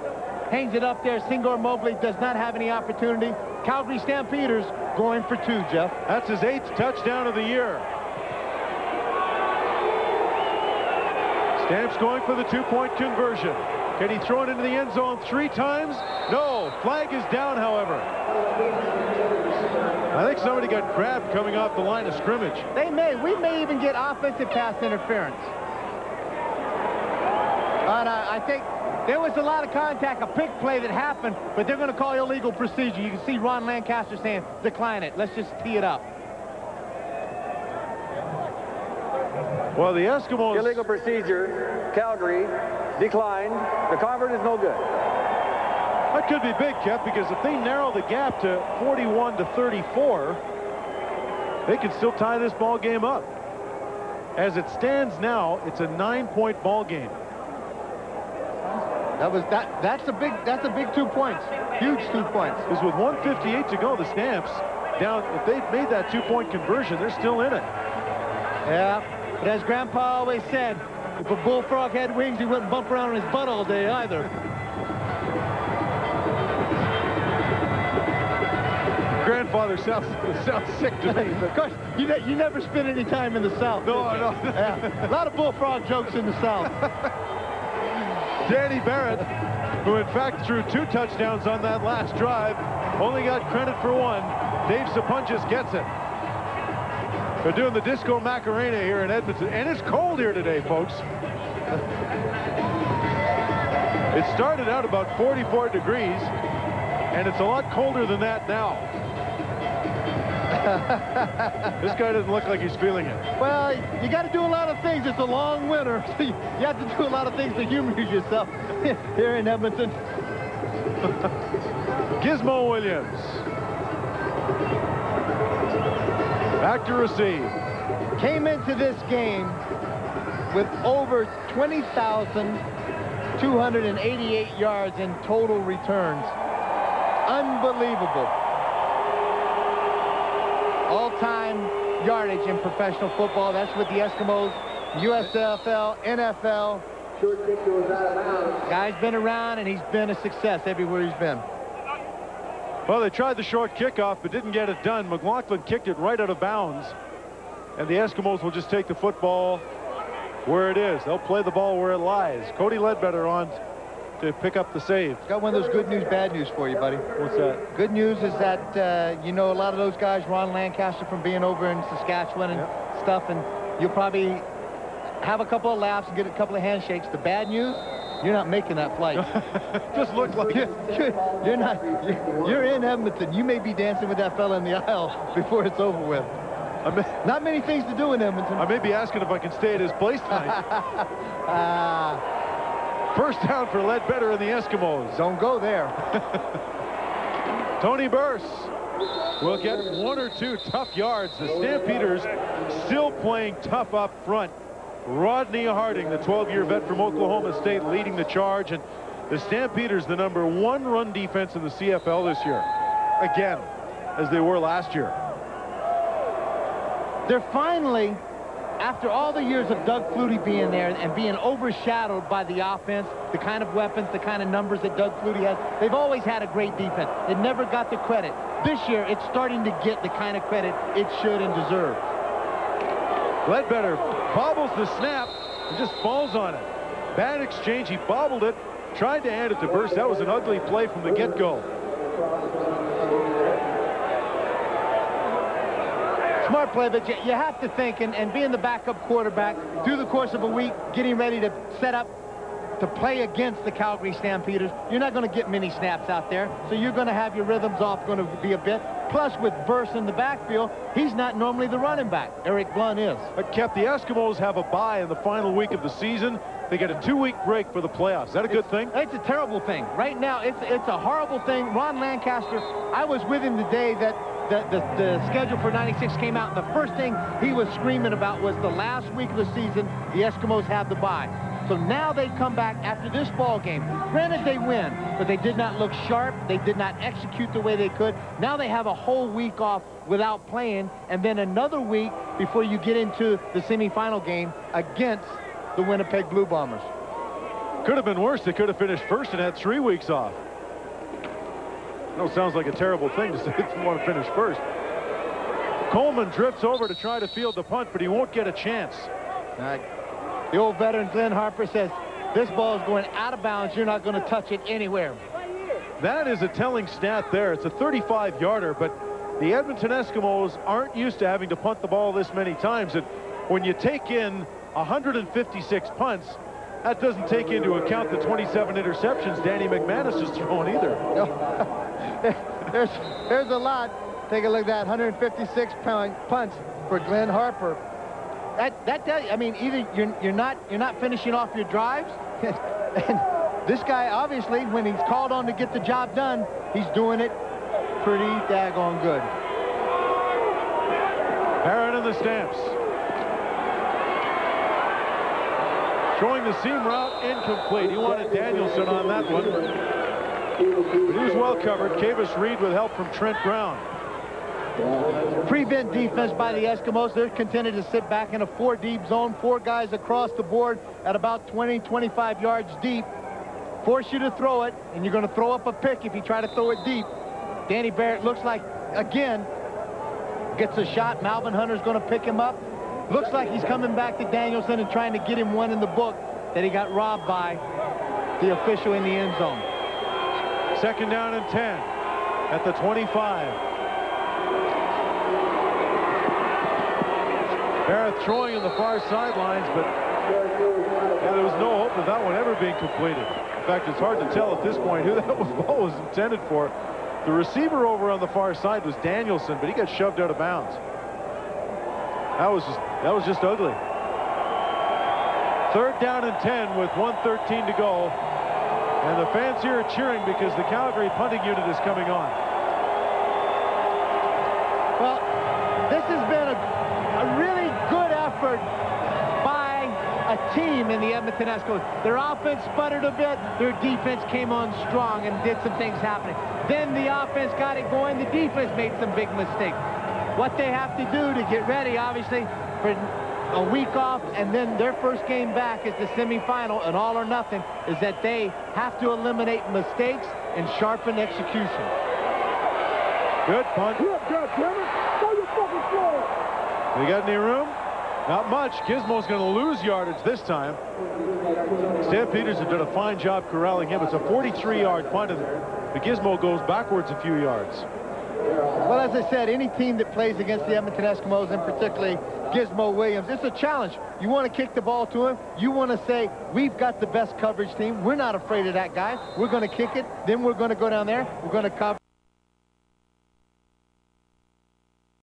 hangs it up there. Singor Mobley does not have any opportunity. Calgary Stampeders going for 2, Jeff. That's his 8th touchdown of the year. Stamps going for the 2-point conversion. Can he throw it into the end zone 3 times? No. Flag is down, however. I think somebody got grabbed coming off the line of scrimmage. We may even get offensive pass interference. But I think there was a lot of contact, a pick play that happened, but they're going to call illegal procedure. You can see Ron Lancaster saying, decline it. Let's just tee it up. Well, the Eskimos... Illegal procedure. Calgary declined. The convert is no good. That could be big, Kev, because if they narrow the gap to 41-34, they can still tie this ball game up. As it stands now, it's a 9-point ball game. That's a big 2 points. Huge 2 points. Because with 1:58 to go, the Stamps down. If they made that 2-point conversion, they're still in it. Yeah, but as Grandpa always said, if a bullfrog had wings, he wouldn't bump around on his butt all day either. Grandfather sounds sick to me. Of course, you never spent any time in the South. No. Yeah, a lot of bullfrog jokes in the South. Danny Barrett, who in fact threw 2 touchdowns on that last drive, only got credit for 1. Dave Sapunjas gets it. They're doing the Disco Macarena here in Edmonton, and it's cold here today, folks. It started out about 44 degrees, and it's a lot colder than that now. This guy doesn't look like he's feeling it. Well, you got to do a lot of things. It's a long winter. So you have to do a lot of things to humor yourself here in Edmonton. Gizmo Williams. Back to receive. Came into this game with over 20,000 288 yards in total returns. Unbelievable. All-time yardage in professional football. That's with the Eskimos, USFL, NFL. Short kick goes out of bounds. Guy's been around, and he's been a success everywhere he's been. Well, they tried the short kickoff, but didn't get it done. McLaughlin kicked it right out of bounds. And the Eskimos will just take the football where it is. They'll play the ball where it lies. Cody Ledbetter on to pick up the save. Got one of those good news, bad news for you, buddy. What's that? Good news is that, you know, a lot of those guys, Ron Lancaster from being over in Saskatchewan and stuff, and you'll probably have a couple of laughs and get a couple of handshakes. The bad news, you're not making that flight. Just look like it. You're not. You're in Edmonton. You may be dancing with that fella in the aisle before it's over with. Not many things to do in Edmonton. I may be asking if I can stay at his place tonight. First down for Ledbetter and the Eskimos. Don't go there. Tony Burse will get 1 or 2 tough yards. The Stampeders still playing tough up front. Rodney Harding, the 12-year vet from Oklahoma State, leading the charge. And the Stampeders, the #1 run defense in the CFL this year. Again, as they were last year. They're finally, after all the years of Doug Flutie being there and being overshadowed by the offense, the kind of weapons, the kind of numbers that Doug Flutie has, they've always had a great defense. It never got the credit. This year, it's starting to get the kind of credit it should and deserves. Ledbetter bobbles the snap and just falls on it. Bad exchange. He bobbled it, tried to hand it to Burse. That was an ugly play from the get-go. Smart play, but you have to think, and being the backup quarterback through the course of a week, getting ready to set up to play against the Calgary Stampeders, you're not going to get many snaps out there, so you're going to have your rhythms off going to be a bit. Plus, with Burse in the backfield, he's not normally the running back. Eric Blunt is. But Kev, the Eskimos have a bye in the final week of the season. They get a 2-week break for the playoffs. Is that a good thing? It's a terrible thing. Right now, it's a horrible thing. Ron Lancaster, I was with him the day that the schedule for 96 came out, and the first thing he was screaming about was the last week of the season, the Eskimos have the bye. So now they come back after this ball game. Granted, they win, but they did not look sharp. They did not execute the way they could. Now they have a whole week off without playing, and then another week before you get into the semifinal game against the Winnipeg Blue Bombers. Could have been worse. They could have finished first and had 3 weeks off. No, sounds like a terrible thing to say if you want to finish first. Coleman drifts over to try to field the punt, but he won't get a chance. The old veteran Glenn Harper says, this ball is going out of bounds. You're not going to touch it anywhere. That is a telling stat there. It's a 35-yarder, but the Edmonton Eskimos aren't used to having to punt the ball this many times. And when you take in 156 punts, that doesn't take into account the 27 interceptions Danny McManus has thrown either. There's a lot. Take a look at that, 156 punts for Glenn Harper. That tells you, I mean, either you're not finishing off your drives, and this guy obviously, when he's called on to get the job done, he's doing it pretty daggone good. Barron and the Stamps. Showing the seam route, incomplete. He wanted Danielson on that one. But he was well covered. Kavis Reed with help from Trent Brown. Prevent defense by the Eskimos. They're contented to sit back in a 4-deep zone. 4 guys across the board at about 20, 25 yards deep. Force you to throw it, and you're going to throw up a pick if you try to throw it deep. Danny Barrett looks like, again, gets a shot. Malvin Hunter's going to pick him up. Looks like he's coming back to Danielson and trying to get him one in the book that he got robbed by the official in the end zone. 2nd down and 10 at the 25. Barrett throwing on the far sidelines, but there was no hope of that one ever being completed. In fact, it's hard to tell at this point who that ball was intended for. The receiver over on the far side was Danielson, but he got shoved out of bounds. That was just ugly. 3rd down and 10 with 1:13 to go. And the fans here are cheering because the Calgary punting unit is coming on. Well, this has been a really good effort by a team in the Edmonton Eskimos. Their offense sputtered a bit. Their defense came on strong and did some things happening. Then the offense got it going. The defense made some big mistakes. What they have to do to get ready, obviously, for a week off, and then their first game back is the semifinal, and all or nothing, is that they have to eliminate mistakes and sharpen execution. Good punt. We got any room? Not much. Gizmo's going to lose yardage this time. Stampeders have done a fine job corralling him. It's a 43-yard punt, and the Gizmo goes backwards a few yards. Well, as I said, any team that plays against the Edmonton Eskimos, and particularly Gizmo Williams, it's a challenge. You want to kick the ball to him. You want to say, we've got the best coverage team. We're not afraid of that guy. We're going to kick it. Then we're going to go down there. We're going to cover.